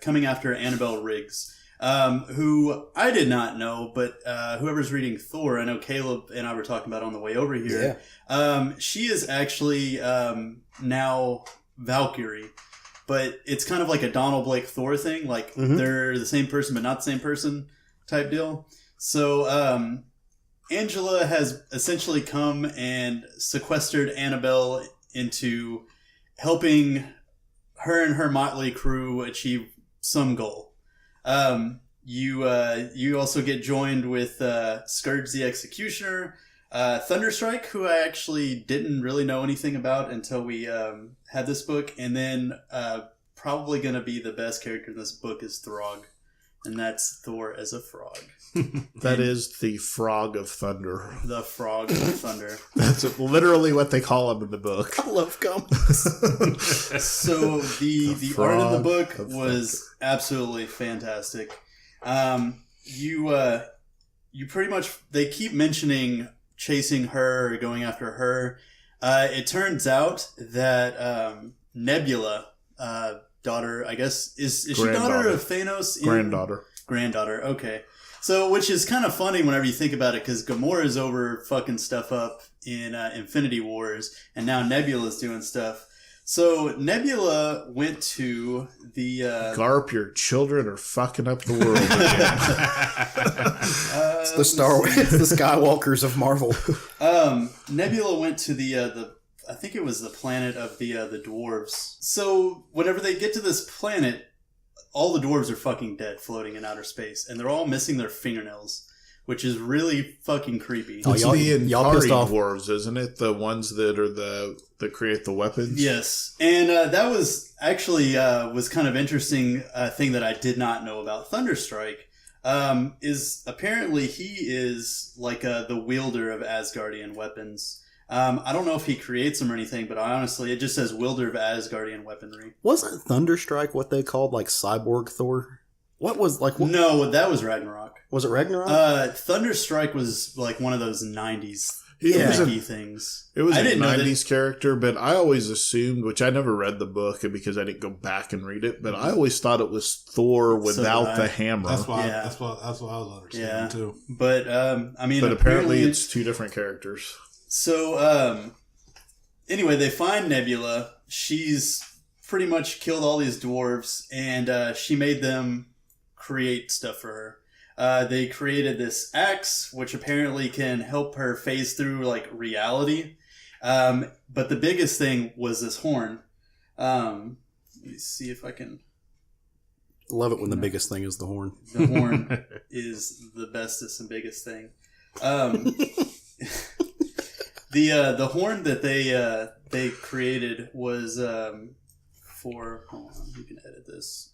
coming after Annabelle Riggs, who I did not know, but whoever's reading Thor, I know Caleb and I were talking about on the way over here. Yeah. She is actually now Valkyrie, but it's kind of like a Donald Blake Thor thing. Like they're the same person but not the same person type deal. So Angela has essentially come and sequestered Annabelle into helping her and her motley crew achieve some goal. You also get joined with Scourge the Executioner, Thunderstrike, who I actually didn't really know anything about until we had this book, and then probably going to be the best character in this book is Throg, and that's Thor as a frog.
That is the Frog of Thunder.
The Frog of Thunder.
That's literally what they call him in the book.
I love comics.
So the art in the book was absolutely fantastic. You pretty much, they keep mentioning chasing her or going after her. It turns out that Nebula, daughter, I guess, is she daughter of Thanos? Granddaughter, okay. So, which is kind of funny whenever you think about it, because Gamora's over fucking stuff up in Infinity Wars, and now Nebula's doing stuff. So, Nebula went to the...
Garp, your children are fucking up the world again.
It's the the Skywalkers of Marvel.
Nebula went to the I think it was the planet of the dwarves. So, whenever they get to this planet, all the dwarves are fucking dead, floating in outer space, and they're all missing their fingernails, which is really fucking creepy.
It's the Inkari dwarves, isn't it? The ones that are that create the weapons.
Yes, and that was actually was kind of interesting thing that I did not know about Thunderstrike. Is apparently he is like the wielder of Asgardian weapons. I don't know if he creates them or anything, but honestly, it just says wielder of Asgardian weaponry.
Wasn't Thunderstrike what they called like Cyborg Thor? What was like? What,
No, that was Ragnarok.
was it Ragnarok?
Thunderstrike was like one of those 90s things.
It was
I
a
didn't know
90s character, but I always assumed, which I never read the book because I didn't go back and read it, but I always thought it was Thor without the hammer.
That's what I was understanding too.
But I mean,
But apparently it's two different characters.
So anyway, they find Nebula. She's pretty much killed all these dwarves, and she made them create stuff for her. They created this axe, which apparently can help her phase through like reality. But the biggest thing was this horn. Let me see if I can.
Love it when the biggest thing is the horn.
The horn is the bestest and biggest thing. The horn that they created was for. Hold on, you can edit this,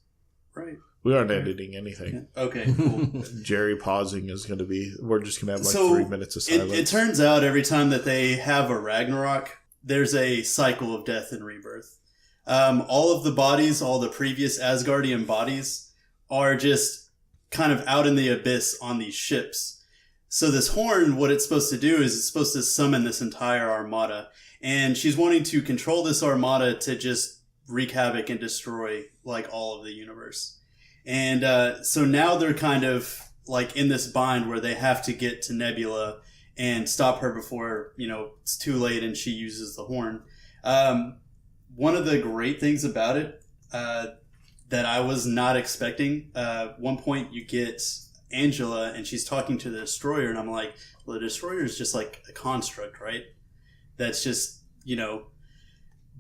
right?
We aren't editing anything.
Okay, cool.
Jerry pausing is going to be... We're just going to have like
So,
3 minutes of silence.
It turns out every time that they have a Ragnarok, there's a cycle of death and rebirth. All of the bodies, all the previous Asgardian bodies, are just kind of out in the abyss on these ships. So this horn, what it's supposed to do is it's supposed to summon this entire armada. And she's wanting to control this armada to just wreak havoc and destroy like all of the universe. And so now they're kind of like in this bind where they have to get to Nebula and stop her before, it's too late and she uses the horn. One of the great things about it that I was not expecting, one point you get Angela and she's talking to the Destroyer, and I'm like, well, the Destroyer is just like a construct, right? That's just,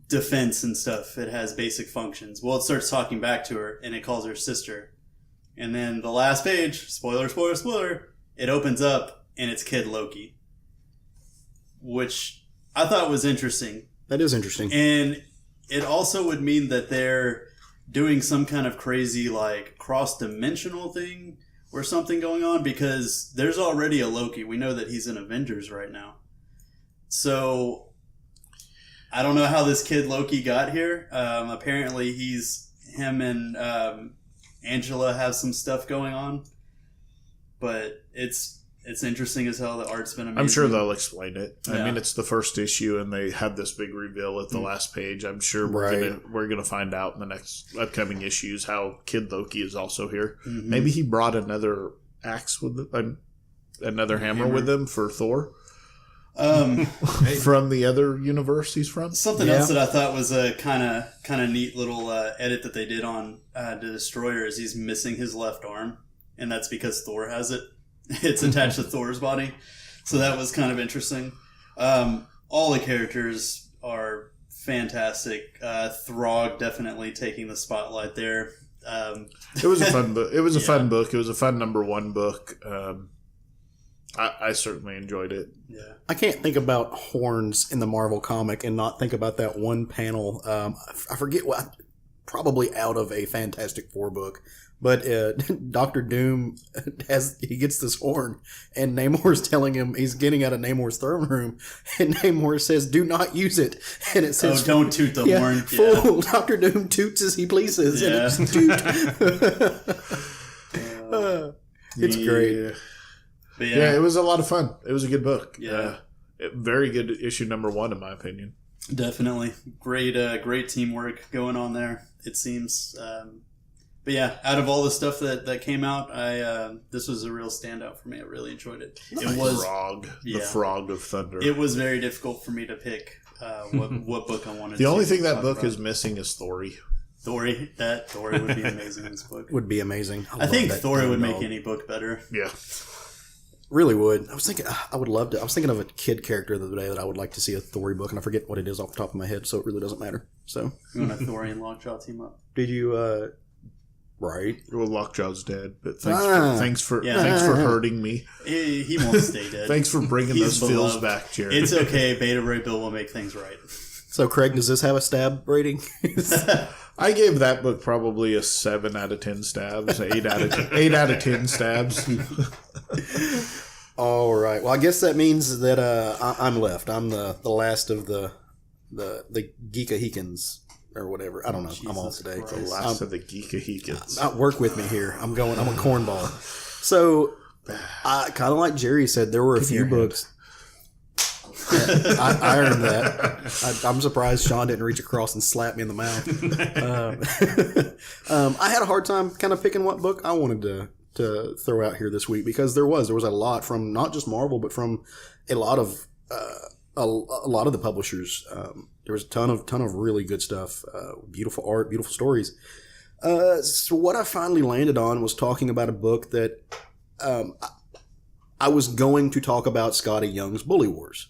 defense and stuff. It has basic functions. Well, it starts talking back to her and it calls her sister. And then the last page, spoiler, it opens up and it's Kid Loki, which I thought was interesting.
That is interesting.
And it also would mean that they're doing some kind of crazy like cross-dimensional thing or something going on, because there's already a Loki. We know that he's in Avengers right now. So I don't know how this Kid Loki got here. Apparently him and Angela have some stuff going on, but it's interesting as hell. The art's been amazing.
I'm sure they'll explain it.
Yeah.
I mean, it's the first issue, and they had this big reveal at the last page. I'm sure we're gonna find out in the next upcoming issues how Kid Loki is also here. Mm-hmm. Maybe he brought another axe with another hammer with him for Thor. From the other universe he's from.
Something else that I thought was a kind of neat little edit that they did on the Destroyer is he's missing his left arm, and that's because Thor has it. It's attached to Thor's body, so that was kind of interesting. All the characters are fantastic. Throg definitely taking the spotlight there.
It was a fun book. It was a fun book. It was a fun #1 book. I certainly enjoyed it.
Yeah,
I can't think about horns in the Marvel comic and not think about that one panel. I forget what, probably out of a Fantastic Four book, but Dr. Doom he gets this horn, and Namor's telling him he's getting out of Namor's throne room, and Namor says, "Do not use it," and it says,
"Don't toot the horn."
Fool! Dr. Doom toots as he pleases, and it's toot. It's great.
But
yeah, it was a lot of fun. It was a good book.
Yeah.
Very good issue #1 in my opinion.
Definitely. Great teamwork going on there, it seems. But yeah, out of all the stuff that came out, this was a real standout for me. I really enjoyed it. It was
the Frog of Thunder.
It was very difficult for me to pick what book I wanted.
The only thing that book is missing is Thori.
Thori would be amazing in this book.
Would be amazing.
I think Thori would make any book better.
Yeah.
Really would. I was thinking, I would love to. I was thinking of a kid character the other day that I would like to see a Thori book, and I forget what it is off the top of my head, so it really doesn't matter. So,
you want a Thori and Lockjaw team up?
Did you? Right.
Well, Lockjaw's dead, but thanks for hurting me.
He won't stay dead.
Thanks for bringing those feels back, Jared.
It's okay. Beta Ray Bill will make things right.
So, Craig, does this have a stab rating?
I gave that book probably a 7 out of 10 stabs, 8 out of 10 stabs.
All right. Well, I guess that means that I'm left. I'm the last of the Geekahikans. or whatever. I don't know.
Jesus
I'm off today.
Christ.
The last of the geekahikans.
Work with me here. I'm a cornball. So I kind of like Jerry said, there were a few books. I earned that. I'm surprised Sean didn't reach across and slap me in the mouth. I had a hard time kind of picking what book I wanted to throw out here this week, because there was a lot from not just Marvel, but from a lot of the publishers. There was a ton of really good stuff, beautiful art, beautiful stories. So what I finally landed on was talking about a book that I was going to talk about, Scotty Young's Bully Wars.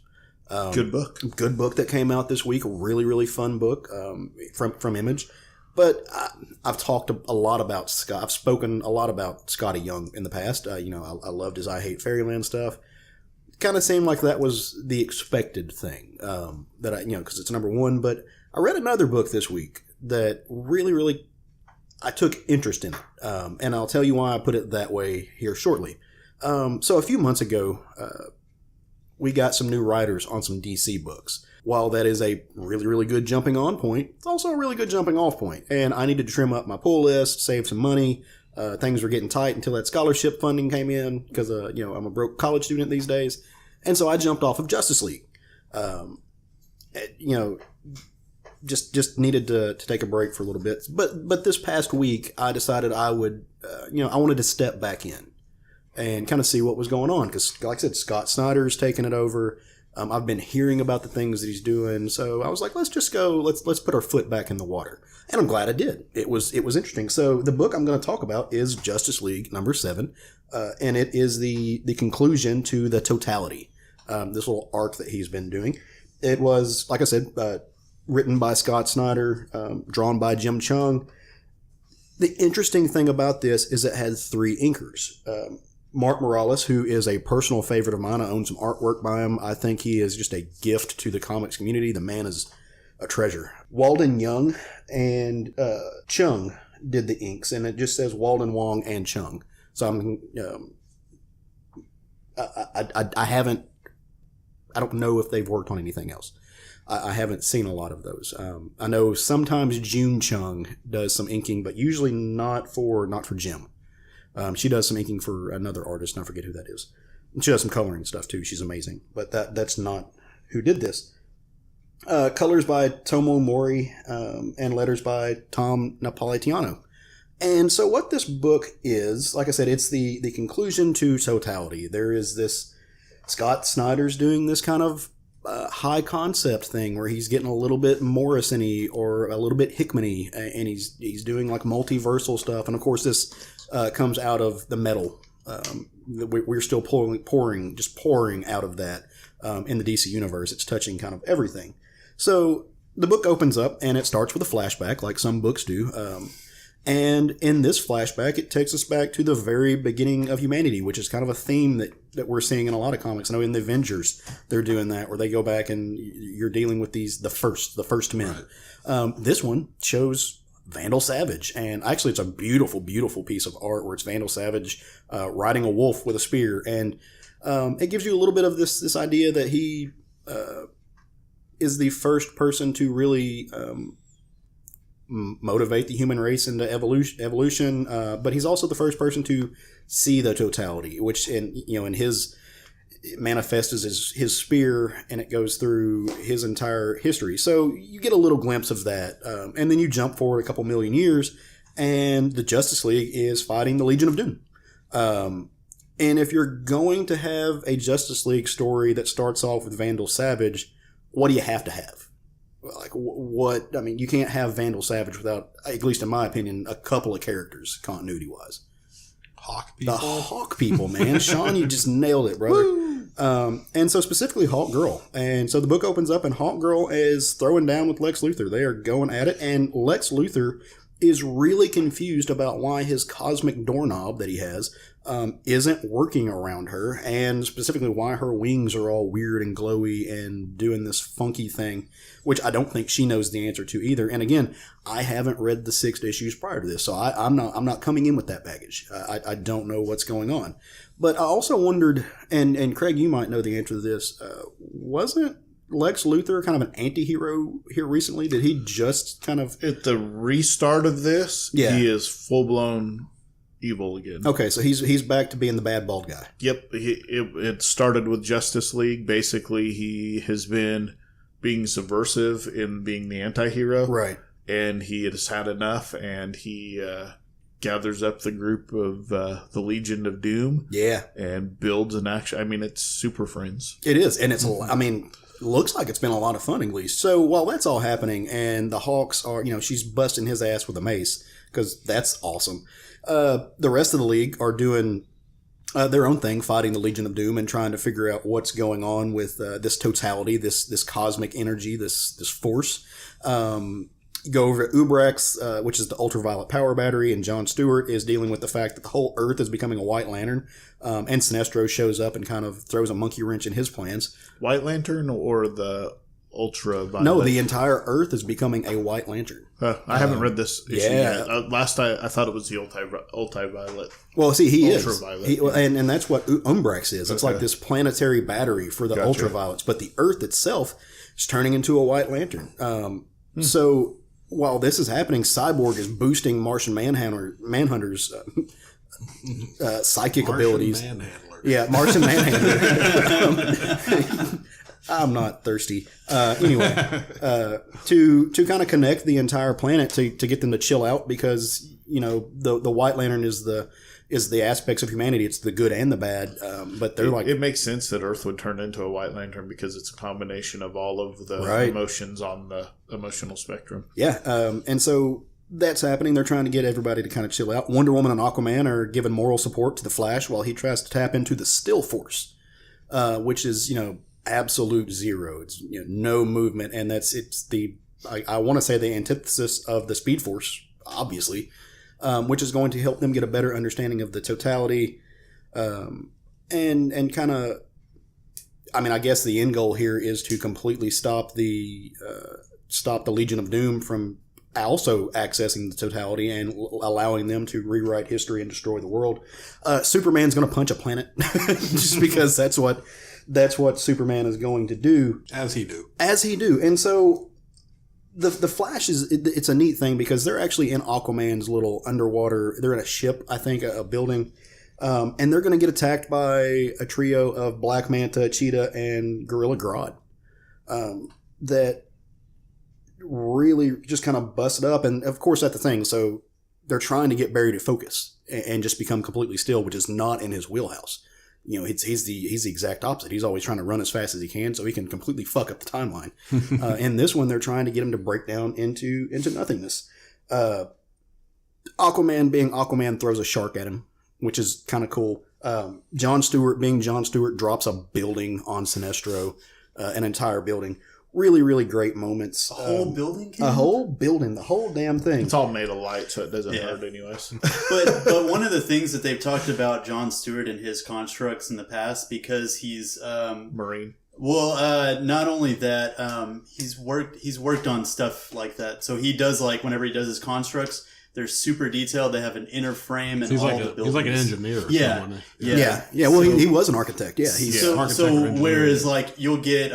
Good book.
Good book that came out this week. Really, really fun book from Image. But I've talked a lot about Scott. I've spoken a lot about Scotty Young in the past. I loved his I Hate Fairyland stuff. Kind of seemed like that was the expected thing that because it's number one. But I read another book this week that really, really I took interest in it, and I'll tell you why I put it that way here shortly. So a few months ago, we got some new writers on some DC books. While that is a really, really good jumping on point, it's also a really good jumping off point. And I needed to trim up my pull list, save some money. Things were getting tight until that scholarship funding came in, because I'm a broke college student these days. And so I jumped off of Justice League. Just needed to take a break for a little bit. But this past week, I decided I would, I wanted to step back in and kind of see what was going on. Because, like I said, Scott Snyder's taking it over. I've been hearing about the things that he's doing. So I was like, let's just go, let's put our foot back in the water. And I'm glad I did. It was interesting. So the book I'm going to talk about is Justice League number 7. And it is the conclusion to the totality. This little arc that he's been doing. It was, like I said, written by Scott Snyder, drawn by Jim Chung. The interesting thing about this is it had 3 inkers. Mark Morales, who is a personal favorite of mine. I own some artwork by him. I think he is just a gift to the comics community. The man is a treasure. Walden Young and Chung did the inks, and it just says Walden, Wong, and Chung. So I don't know if they've worked on anything else. I haven't seen a lot of those. I know sometimes June Chung does some inking, but usually not for Jim. She does some inking for another artist, and I forget who that is. And she does some coloring stuff too. She's amazing, but that's not who did this. Colors by Tomo Mori, and letters by Tom Napolitano. And so what this book is, like I said, it's the conclusion to totality. There is this, Scott Snyder's doing this kind of high concept thing where he's getting a little bit Morrison-y or a little bit Hickman-y, and he's doing like multiversal stuff. And of course this comes out of the metal. We're still pouring out of that in the DC universe. It's touching kind of everything. So the book opens up and it starts with a flashback, like some books do. And in this flashback, it takes us back to the very beginning of humanity, which is kind of a theme that we're seeing in a lot of comics. I know in the Avengers, they're doing that, where they go back and you're dealing with the first men. Right. This one shows Vandal Savage, and actually it's a beautiful, beautiful piece of art where it's Vandal Savage riding a wolf with a spear, and it gives you a little bit of this idea that he is the first person to really motivate the human race into evolution, but he's also the first person to see the totality, which in his manifests as his spear, and it goes through his entire history. So you get a little glimpse of that, and then you jump forward a couple million years, and the Justice League is fighting the Legion of Doom. And if you're going to have a Justice League story that starts off with Vandal Savage, what do you have to have? Like, what? I mean, you can't have Vandal Savage without, at least in my opinion, a couple of characters, continuity-wise.
Hawk people?
The Hawk people, man. Sean, you just nailed it, brother. And so specifically Hawk Girl. And so the book opens up and Hawk Girl is throwing down with Lex Luthor. They are going at it, and Lex Luthor is really confused about why his cosmic doorknob that he has isn't working around her, and specifically why her wings are all weird and glowy and doing this funky thing, which I don't think she knows the answer to either. And again, I haven't read the 6 issues prior to this, so I'm not coming in with that baggage. I don't know what's going on. But I also wondered, and Craig, you might know the answer to this, wasn't Lex Luthor kind of an anti-hero here recently? Did he just kind of...
At the restart of this, he is full-blown evil again.
Okay, so he's back to being the bad bald guy.
Yep. It started with Justice League. Basically, he has been being subversive in being the anti-hero.
Right.
And he has had enough, and he gathers up the group of the Legion of Doom.
Yeah.
And builds an action. I mean, it's Super Friends.
It is. And it's, I mean, looks like it's been a lot of fun, at least. So while that's all happening, and the Hawks are, she's busting his ass with a mace, because that's awesome. The rest of the league are doing their own thing, fighting the Legion of Doom and trying to figure out what's going on with this totality, this cosmic energy, this force. You go over to Ubrax, which is the ultraviolet power battery, and John Stewart is dealing with the fact that the whole Earth is becoming a White Lantern, and Sinestro shows up and kind of throws a monkey wrench in his plans.
White Lantern or the ultraviolet?
No, the entire Earth is becoming a White Lantern.
I haven't read this issue
yeah.
yet. Last I thought it was the ultraviolet.
Well, see, he
ultraviolet.
is. And that's what Ubrax is. It's like this planetary battery for the ultraviolets. But the Earth itself is turning into a White Lantern. So while this is happening, Cyborg is boosting Martian Manhunter's psychic abilities.
Manhandler.
Yeah, Martian Manhandler. I'm not thirsty. Anyway, to kind of connect the entire planet to get them to chill out, because the White Lantern is the aspects of humanity. It's the good and the bad. But they're
it makes sense that Earth would turn into a White Lantern because it's a combination of all of the emotions on the emotional spectrum.
Yeah, and so that's happening. They're trying to get everybody to kind of chill out. Wonder Woman and Aquaman are giving moral support to the Flash while he tries to tap into the Still Force, which is absolute zero. It's no movement, and I want to say the antithesis of the Speed Force, obviously, which is going to help them get a better understanding of the totality, and kind of. I mean, I guess the end goal here is to completely stop the Legion of Doom from also accessing the totality and allowing them to rewrite history and destroy the world. Superman's going to punch a planet just because that's what Superman is going to do.
As he do.
And so the Flash it's a neat thing because they're actually in Aquaman's little underwater, they're in a ship, I think, a building, and they're going to get attacked by a trio of Black Manta, Cheetah, and Gorilla Grodd that really just kind of busted up. And of course, that's the thing. So they're trying to get Barry to focus and just become completely still, which is not in his wheelhouse. He's the exact opposite. He's always trying to run as fast as he can so he can completely fuck up the timeline. In this one, they're trying to get him to break down into nothingness. Aquaman being Aquaman throws a shark at him, which is kind of cool. John Stewart being John Stewart drops a building on Sinestro, an entire building. Really, really great moments.
A whole building?
A whole building, the whole damn thing.
It's all made of light, so it doesn't hurt anyways.
But one of the things that they've talked about John Stewart and his constructs in the past, because he's
Marine.
Well, not only that, he's worked on stuff like that. So he does, like, whenever he does his constructs, they're super detailed. They have an inner frame and all the buildings.
He's like an engineer or someone.
Yeah. Well, he was an architect. Yeah.
So whereas, like, you'll get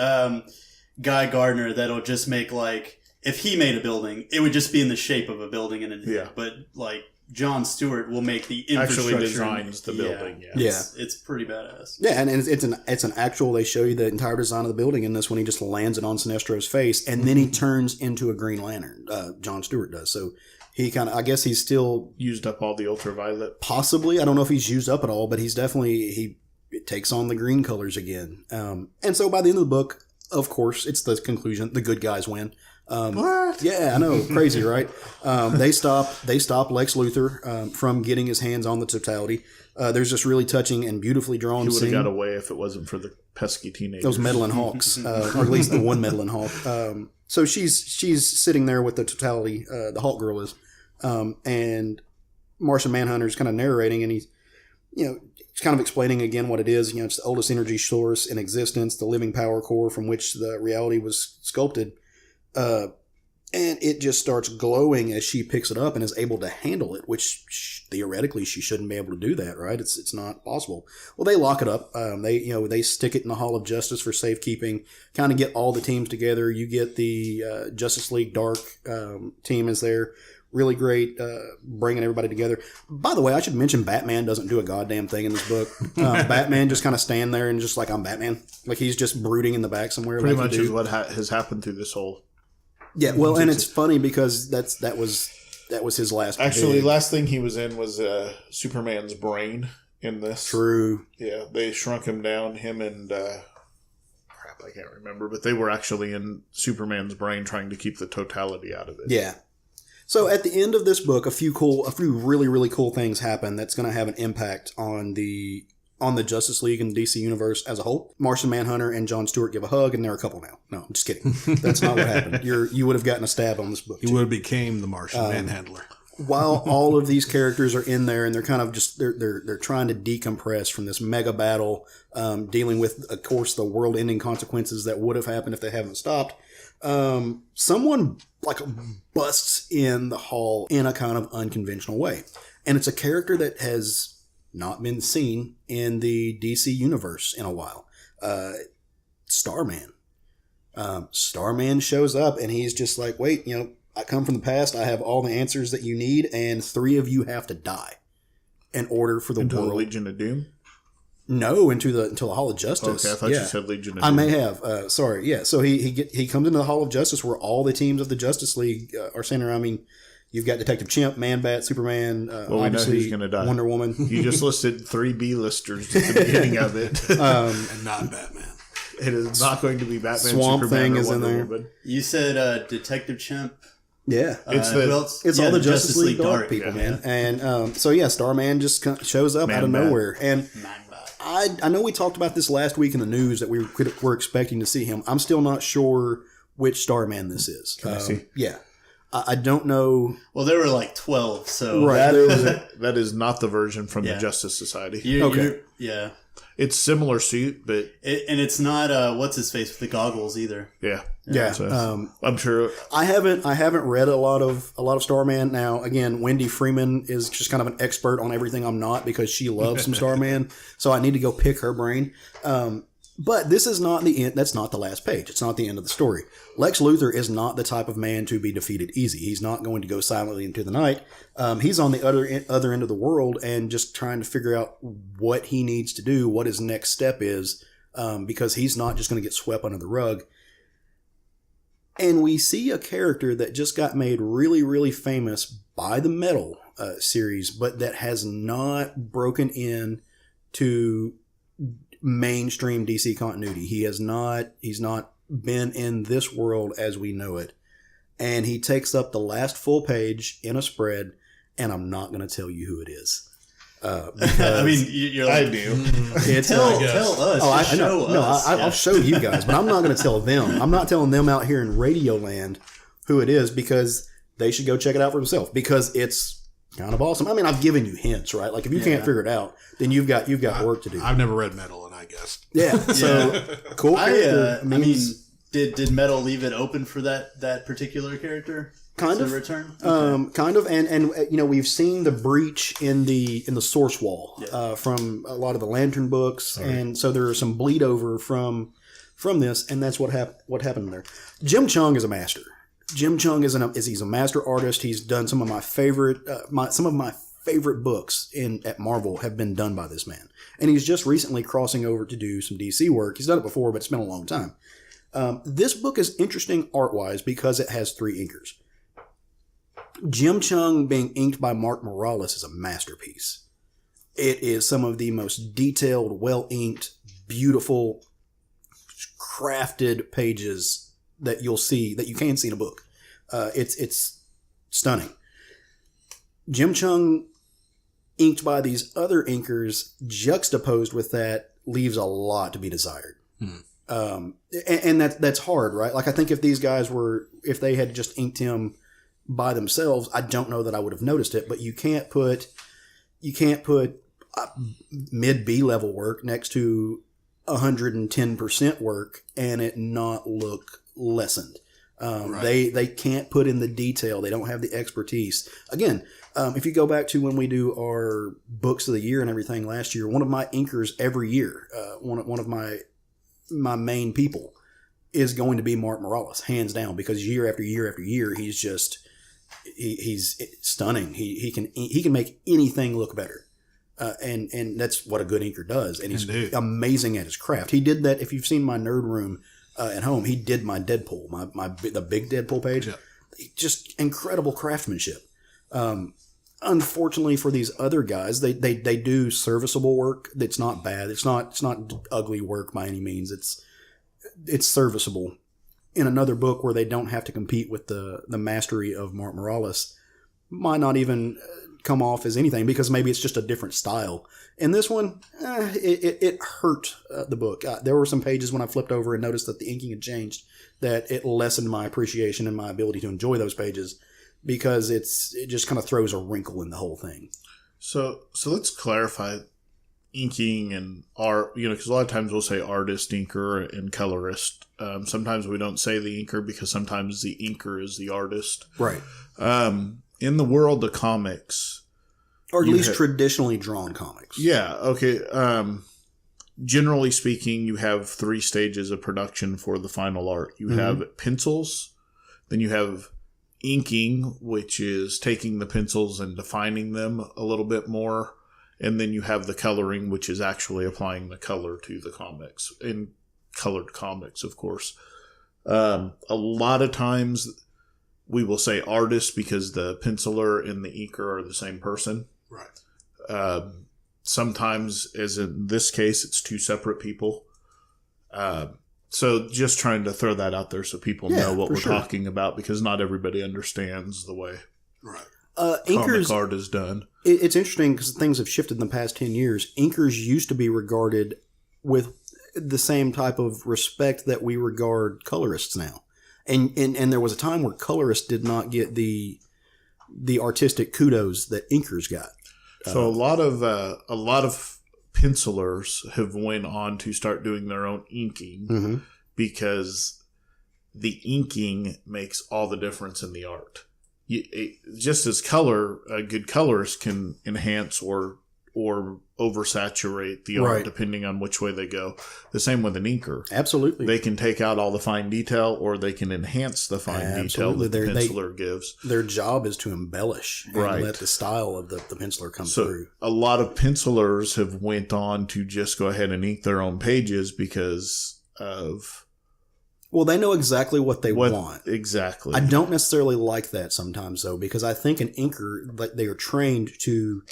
Guy Gardner that'll just make, like, if he made a building, it would just be in the shape of a building. But, like, John Stewart will make the infrastructure.
Actually designs the building.
It's pretty badass.
Yeah, and it's an actual. They show you the entire design of the building in this one. He just lands it on Sinestro's face, and then he turns into a Green Lantern. John Stewart does. So he kind of, I guess he's still
used up all the ultraviolet.
Possibly, I don't know if he's used up at all, but he's definitely it takes on the green colors again. And so by the end of the book, of course, it's the conclusion: the good guys win.
What?
Yeah, I know, crazy, right? They stop Lex Luthor from getting his hands on the totality. There's this really touching and beautifully drawn scene.
He would have got away if it wasn't for the pesky teenagers.
Those meddling hawks, or at least the one meddling hawk. So she's sitting there with the totality. The Hawk Girl is, and Martian Manhunter's kind of narrating, and he's kind of explaining again what it is. It's the oldest energy source in existence, the living power core from which the reality was sculpted. And it just starts glowing as she picks it up and is able to handle it, which theoretically she shouldn't be able to do that, right? It's not possible. Well, they lock it up. They stick it in the Hall of Justice for safekeeping. Kind of get all the teams together. You get the Justice League Dark team is there. Really great, bringing everybody together. By the way, I should mention Batman doesn't do a goddamn thing in this book. Batman just kind of stand there and just like, I'm Batman. Like he's just brooding in the back somewhere.
Pretty much is what has happened through this whole.
Yeah, well, and it's funny because that was his last.
Actually, last thing he was in was Superman's brain in this.
True.
Yeah, they shrunk him down. Him and crap, I can't remember, but they were actually in Superman's brain trying to keep the totality out of it.
Yeah. So at the end of this book, a few really really cool things happen that's going to have an impact on the Justice League and DC Universe as a whole. Martian Manhunter and Jon Stewart give a hug, and they're a couple now. No, I'm just kidding. That's not what happened. You would have gotten a stab on this book.
He would have became the Martian Manhandler.
While all of these characters are in there, and they're kind of just they're trying to decompress from this mega battle, dealing with, of course, the world-ending consequences that would have happened if they haven't stopped. Someone like busts in the hall in a kind of unconventional way, and it's a character that has not been seen in the DC universe in a while. Starman. Starman shows up and he's just like, wait, I come from the past. I have all the answers that you need, and 3 of you have to die in order for the
Into
world.
the Legion of Doom?
No, into the Hall of Justice.
Okay, I thought you said Legion of
I
Doom.
may have. Sorry. Yeah. So he comes into the Hall of Justice where all the teams of the Justice League are centered. I mean, you've got Detective Chimp, Man-Bat, Superman,
well,
obviously
we know who's going to die.
Wonder Woman.
You just listed 3 B-listers at the beginning of it.
And not Batman.
It is not going to be Batman,
Swamp
Superman,
Thing
or
is in
Wonder
there.
Woman.
You said Detective Chimp.
Yeah.
It's
Who else?
It's all the Justice League Dark people,
yeah.
man. And Starman just shows up out of
Man-Bat.
nowhere. And I know we talked about this last week in the news that we were expecting to see him. I'm still not sure which Starman this is.
Can I see?
Yeah. I don't know.
Well, there were like 12, so
Right.
That is not the version from
Yeah.
the Justice Society.
Yeah.
It's similar suit, but
And it's not what's his face with the goggles either.
yeah.
Yeah.
So, I'm sure.
I haven't read a lot of Starman. Now, again, Wendy Freeman is just kind of an expert on everything I'm not, because she loves some Starman. So I need to go pick her brain. But this is not the end. That's not the last page. It's not the end of the story. Lex Luthor is not the type of man to be defeated easy. He's not going to go silently into the night. He's on the other end of the world and just trying to figure out what he needs to do, what his next step is, because he's not just going to get swept under the rug. And we see a character that just got made really, really famous by the Metal series, but that has not broken in to mainstream DC continuity. He's not been in this world as we know it. And he takes up the last full page in a spread, and I'm not going to tell you who it is.
I mean, you're like,
I do.
tell us.
Oh,
Just show us.
I'll show you guys, but I'm not going to tell them. I'm not telling them out here in Radio Land who it is, because they should go check it out for themselves, because it's kind of awesome. I mean, I've given you hints, right? Like if you can't figure it out, then you've got work to do.
I've never read Metal, and I guess.
Yeah. So cool.
I mean, did Metal leave it open for that particular character?
Kind
to
of
return.
Kind of, and we've seen the breach in the source wall from a lot of the Lantern books, and so there are some bleed over from this, and that's what happened there. Jim Chung is a master. Jim Chung he's a master artist. He's done some of my favorite books at Marvel have been done by this man, and he's just recently crossing over to do some DC work. He's done it before, but it's been a long time. This book is interesting art-wise because it has 3 inkers. Jim Chung being inked by Mark Morales is a masterpiece. It is some of the most detailed, well-inked, beautiful, crafted pages that you can see in a book. It's stunning. Jim Chung inked by these other inkers, juxtaposed with that, leaves a lot to be desired. And that's hard, right? Like I think if these guys if they had just inked him by themselves, I don't know that I would have noticed it. But you can't put mid B level work next to 110% work and it not look lessened. They can't put in the detail. They don't have the expertise. Again, if you go back to when we do our books of the year and everything last year, one of my inkers every year, one of my main people is going to be Mark Morales, hands down, because year after year after year, he's stunning. He can make anything look better. And that's what a good inker does. And he's amazing at his craft. He did that. If you've seen my nerd room at home, he did my Deadpool, the big Deadpool page. Yeah. Just incredible craftsmanship. Unfortunately for these other guys, they do serviceable work. That's not bad. It's not ugly work by any means. It's serviceable. In another book where they don't have to compete with the mastery of Mark Morales, might not even come off as anything because maybe it's just a different style. In this one, it hurt the book. There were some pages when I flipped over and noticed that the inking had changed, that it lessened my appreciation and my ability to enjoy those pages because it just kind of throws a wrinkle in the whole thing.
So let's clarify inking and art, because a lot of times we'll say artist, inker, and colorist. Sometimes we don't say the inker because sometimes the inker is the artist.
Right.
In the world of comics,
or at least traditionally drawn comics.
Yeah. Okay. Generally speaking, you have 3 stages of production for the final art. You have pencils, then you have inking, which is taking the pencils and defining them a little bit more. And then you have the coloring, which is actually applying the color to the comics, in colored comics, of course. A lot of times we will say artist because the penciler and the inker are the same person.
Right.
Sometimes, as in this case, it's 2 separate people. So just trying to throw that out there so people know what we're talking about, because not everybody understands the way comic art is done.
It's interesting because things have shifted in the past 10 years. Inkers used to be regarded with the same type of respect that we regard colorists now. And there was a time where colorists did not get the artistic kudos that inkers got.
So a lot of pencilers have went on to start doing their own inking because the inking makes all the difference in the art. Just as color, good colors can enhance or oversaturate the art depending on which way they go. The same with an inker.
Absolutely.
They can take out all the fine detail or they can enhance the fine detail that the penciler gives.
Their job is to embellish and let the style of the penciler come through.
A lot of pencilers have went on to just go ahead and ink their own pages because of...
Well, they know exactly what they want.
Exactly.
I don't necessarily like that sometimes, though, because I think an inker, they are trained to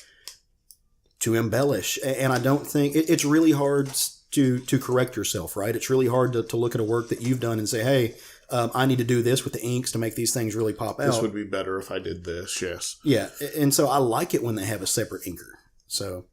embellish. And I don't think it's really hard to correct yourself, right? It's really hard to look at a work that you've done and say, hey, I need to do this with the inks to make these things really pop out.
This would be better if I did this, yes.
Yeah. And so I like it when they have a separate inker. So,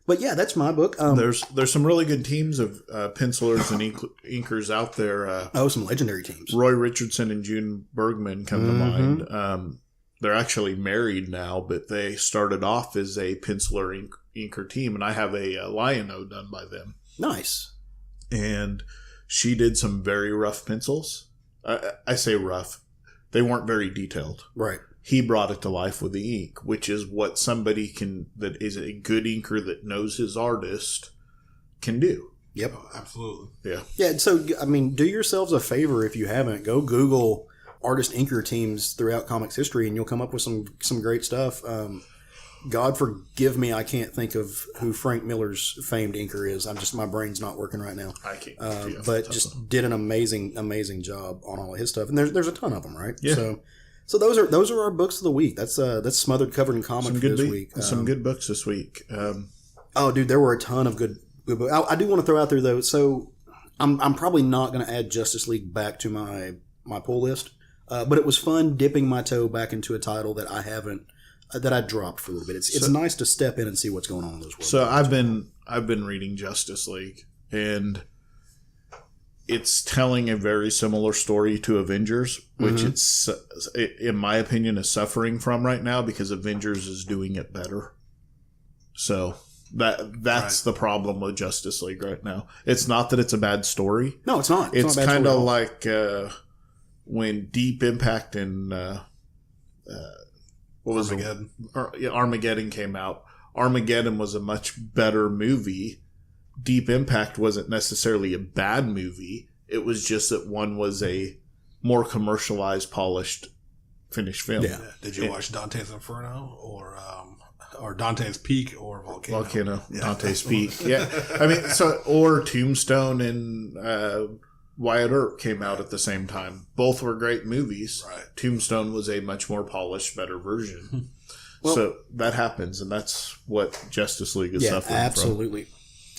but yeah, that's my book.
There's some really good teams of pencilers and inkers out there.
Some legendary teams.
Roy Richardson and June Bergman come to mind. They're actually married now, but they started off as a penciler inker team, and I have a Lion-O done by them.
Nice.
And she did some very rough pencils. I say rough. They weren't very detailed.
Right.
He brought it to life with the ink, which is what somebody that is a good inker that knows his artist can do.
Yep.
Oh, absolutely.
Yeah.
Yeah. So, I mean, do yourselves a favor if you haven't. Go Google artist inker teams throughout comics history, and you'll come up with some great stuff. God forgive me, I can't think of who Frank Miller's famed inker is. My brain's not working right now.
I can't.
But just did an amazing job on all of his stuff, and there's a ton of them, right?
Yeah.
So those are our books of the week. That's Smothered Covered in Comic for this week.
Some good books this week.
Oh, dude, there were a ton of good books. I do want to throw out there though. So I'm probably not going to add Justice League back to my pull list. But it was fun dipping my toe back into a title that I dropped for a little bit. It's nice to step in and see what's going on in those worlds.
So I've been reading Justice League, and it's telling a very similar story to Avengers, which it's, in my opinion, is suffering from right now because Avengers is doing it better. So that's the problem with Justice League right now. It's not that it's a bad story.
No, it's not.
It's kind of like when Deep Impact and what was
Armageddon.
Armageddon came out. Armageddon was a much better movie. Deep Impact wasn't necessarily a bad movie. It was just that one was a more commercialized, polished, finished film.
Yeah. Did you watch Dante's Inferno or Dante's Peak or Volcano?
Yeah. Dante's Peak. Yeah. I mean, or Tombstone and Wyatt Earp came out at the same time. Both were great movies.
Right.
Tombstone was a much more polished, better version.
Well,
so that happens, and that's what Justice League is suffering
absolutely.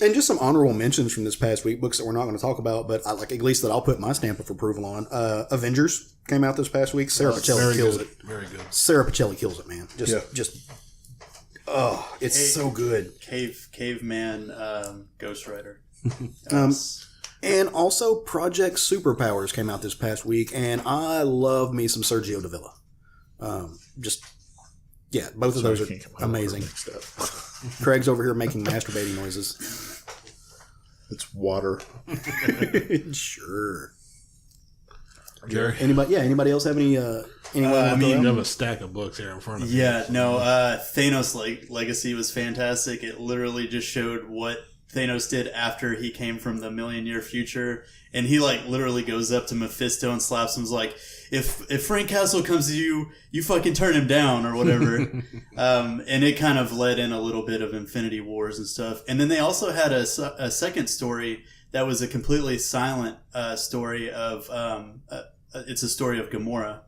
And just some honorable mentions from this past week, books that we're not going to talk about, but I like at least that I'll put my stamp of approval on. Avengers came out this past week. Sarah Pacelli kills it.
Very good.
Sarah Pacelli kills it, man. It's so good.
Caveman Ghostwriter.
And also Project Superpowers came out this past week, and I love me some Sergio Davila. Both of those are amazing. Craig's over here making masturbating noises.
It's water.
Sure.
Jerry?
Anybody else have any?
You have a stack of books here in front of you.
Yeah, no. Thanos Legacy was fantastic. It literally just showed what Thanos did after he came from the million-year future, and he literally goes up to Mephisto and slaps him. Is like, if Frank Castle comes to you, you fucking turn him down or whatever. And it kind of led in a little bit of Infinity Wars and stuff. And then they also had a second story that was a completely silent story of it's a story of Gamora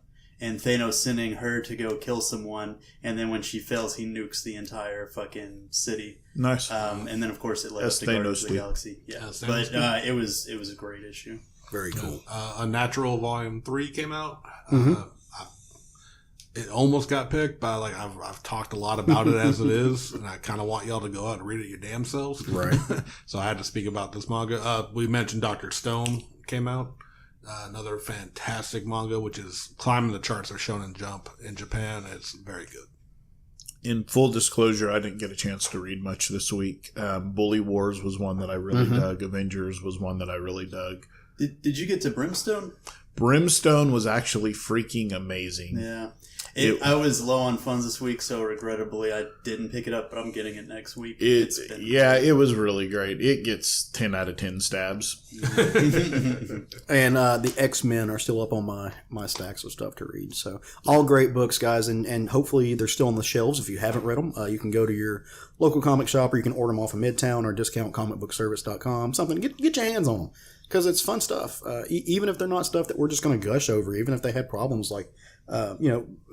and Thanos sending her to go kill someone, and then when she fails, he nukes the entire fucking city.
Nice.
And then of course it led up to Guardians of the Galaxy. Yeah, but it was a great issue.
Very cool.
Unnatural Volume 3 came out. It almost got picked, but I've talked a lot about it as it is, and I kind of want y'all to go out and read it your damn selves.
Right.
So I had to speak about this manga. We mentioned Dr. Stone came out. Another fantastic manga, which is climbing the charts of Shonen Jump in Japan. It's very good.
In full disclosure, I didn't get a chance to read much this week. Bully Wars was one that I really dug. Avengers was one that I really dug.
Did you get to Brimstone?
Brimstone was actually freaking amazing.
Yeah. I was low on funds this week, so regrettably I didn't pick it up, but I'm getting it next week.
It was really great. It gets 10 out of 10 stabs.
And the X-Men are still up on my stacks of stuff to read. So all great books, guys, and hopefully they're still on the shelves. If you haven't read them, you can go to your local comic shop, or you can order them off of Midtown or discountcomicbookservice.com. Something, get your hands on them, because it's fun stuff. Even if they're not stuff that we're just going to gush over, even if they had problems like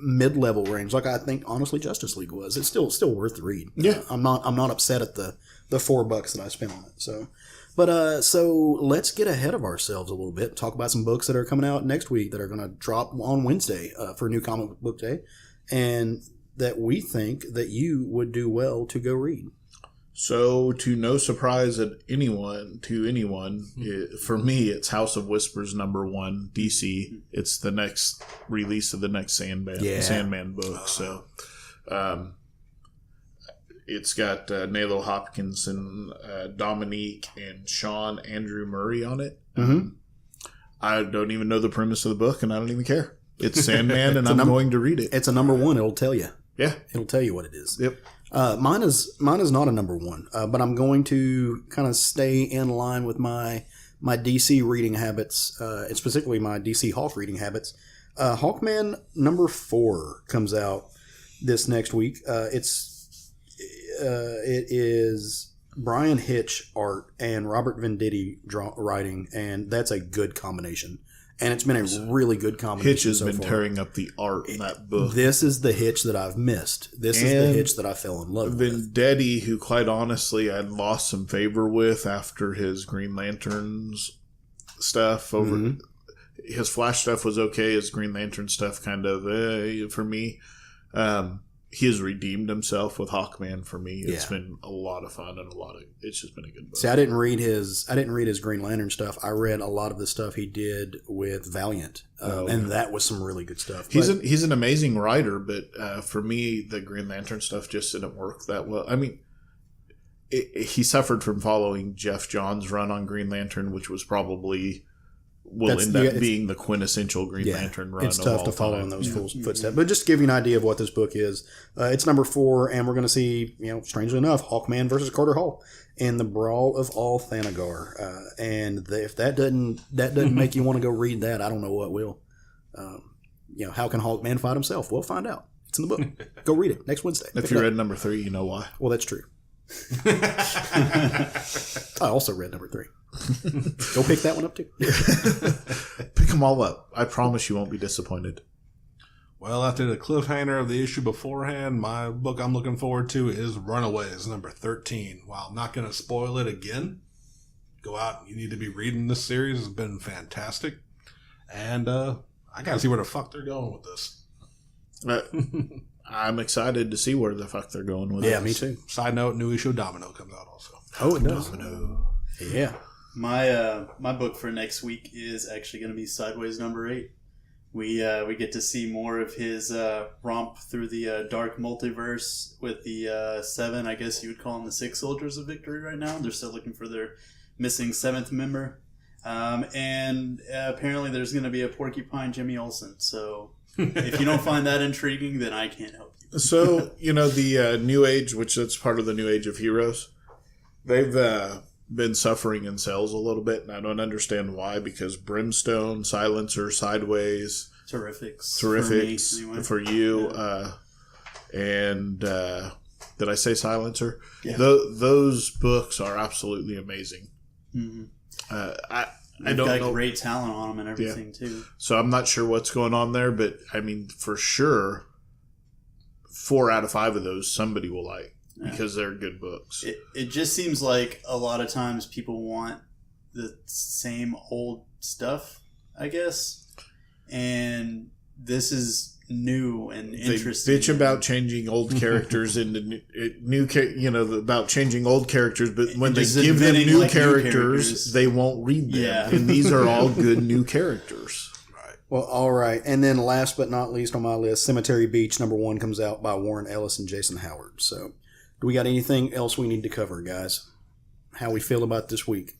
mid-level range, like I think honestly Justice League was, it's still worth the read.
Yeah,
I'm not upset at the $4 that I spent on it. So let's get ahead of ourselves a little bit. Talk about some books that are coming out next week that are going to drop on Wednesday for New Comic Book Day, and that we think that you would do well to go read.
So, to no surprise at anyone, for me, it's House of Whispers #1, DC. It's the next release of the next Sandman book. So, it's got Nalo Hopkins and Dominique and Sean Andrew Murray on it. I don't even know the premise of the book, and I don't even care. It's Sandman, and I'm going to read it.
It's a #1. It'll tell you.
Yeah,
it'll tell you what it is.
Yep.
Mine is not a #1, but I'm going to kind of stay in line with my DC reading habits, and specifically my DC Hawk reading habits. Hawkman #4 comes out this next week. It is Brian Hitch art and Robert Venditti writing, and that's a good combination. And it's been a really good combination.
Hitch has been tearing up the art in that book.
This is the Hitch that I've missed. This is the Hitch that I fell in love with.
Venditti, who quite honestly I'd lost some favor with after his Green Lanterns stuff. His Flash stuff was okay. His Green Lantern stuff kind of for me. He has redeemed himself with Hawkman for me. It's been a lot of fun and it's just been a good book.
See, I didn't read his Green Lantern stuff. I read a lot of the stuff he did with Valiant, and that was some really good stuff.
He's an amazing writer, but for me, the Green Lantern stuff just didn't work that well. I mean, he suffered from following Jeff Johns' run on Green Lantern, which was probably will end up being the quintessential Green Lantern run.
It's tough to follow in those footsteps. But just to give you an idea of what this book is, it's number 4, and we're going to see, strangely enough, Hawkman versus Carter Hall in the Brawl of all Thanagar. And if that doesn't make you want to go read that, I don't know what will. How can Hawkman fight himself? We'll find out. It's in the book. Go read it next Wednesday.
If you read number 3, you know why.
Well, that's true. I also read number 3. Go pick that one up too.
Pick them all up. I promise you won't be disappointed.
Well, after the cliffhanger of the issue beforehand, my book I'm looking forward to is Runaways, number 13. While I'm not going to spoil it again, go out. You need to be reading this series. It's been fantastic. And I got to see where the fuck they're going with this.
I'm excited to see where the fuck they're going with it.
Yeah, me too.
Side note, new issue Domino comes out also.
Oh, it does.
Domino.
Yeah.
My book for next week is actually going to be Sideways number 8. We get to see more of his romp through the dark multiverse with the 7, I guess you would call them the 6 Soldiers of Victory right now. They're still looking for their missing 7th member. And apparently there's going to be a Porcupine Jimmy Olsen. So if you don't find that intriguing, then I can't help you.
So, the New Age, which that's part of the New Age of Heroes, they've been suffering in sales a little bit, and I don't understand why, because Brimstone, Silencer, Sideways,
Terrifics
for you, and did I say Silencer?
Yeah.
Those books are absolutely amazing.
Mm-hmm.
I don't
got
know.
Great talent on them and everything too.
So I'm not sure what's going on there, but I mean, for sure, 4 out of 5 of those somebody will like. Because they're good books.
It just seems like a lot of times people want the same old stuff, I guess. And this is new and interesting.
They bitch about changing old characters into about changing old characters, but when they give them new characters, they won't read them. Yeah. And these are all good new characters.
Well, all right. And then last but not least on my list, Cemetery Beach, number 1 comes out by Warren Ellis and Jason Howard. So, do we got anything else we need to cover, guys? How we feel about this week?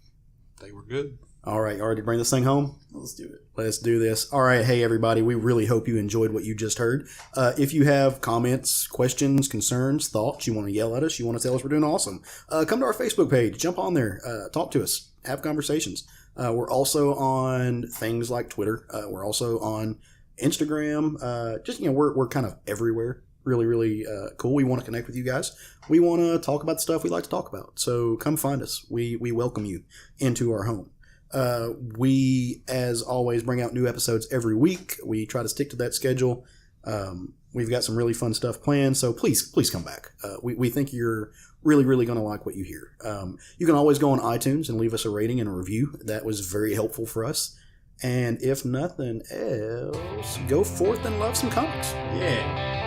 I think we're good.
All right. You ready to bring this thing home?
Let's do it.
Let's do this. All right. Hey, everybody. We really hope you enjoyed what you just heard. If you have comments, questions, concerns, thoughts, you want to yell at us, you want to tell us we're doing awesome, come to our Facebook page. Jump on there. Talk to us. Have conversations. We're also on things like Twitter. We're also on Instagram. We're kind of everywhere. Really, really cool. We want to connect with you guys. We want to talk about the stuff we like to talk about. So come find us. We welcome you into our home. We, as always, bring out new episodes every week. We try to stick to that schedule. We've got some really fun stuff planned. So please come back. We think you're really, really going to like what you hear. You can always go on iTunes and leave us a rating and a review. That was very helpful for us. And if nothing else, go forth and love some comics.
Yeah.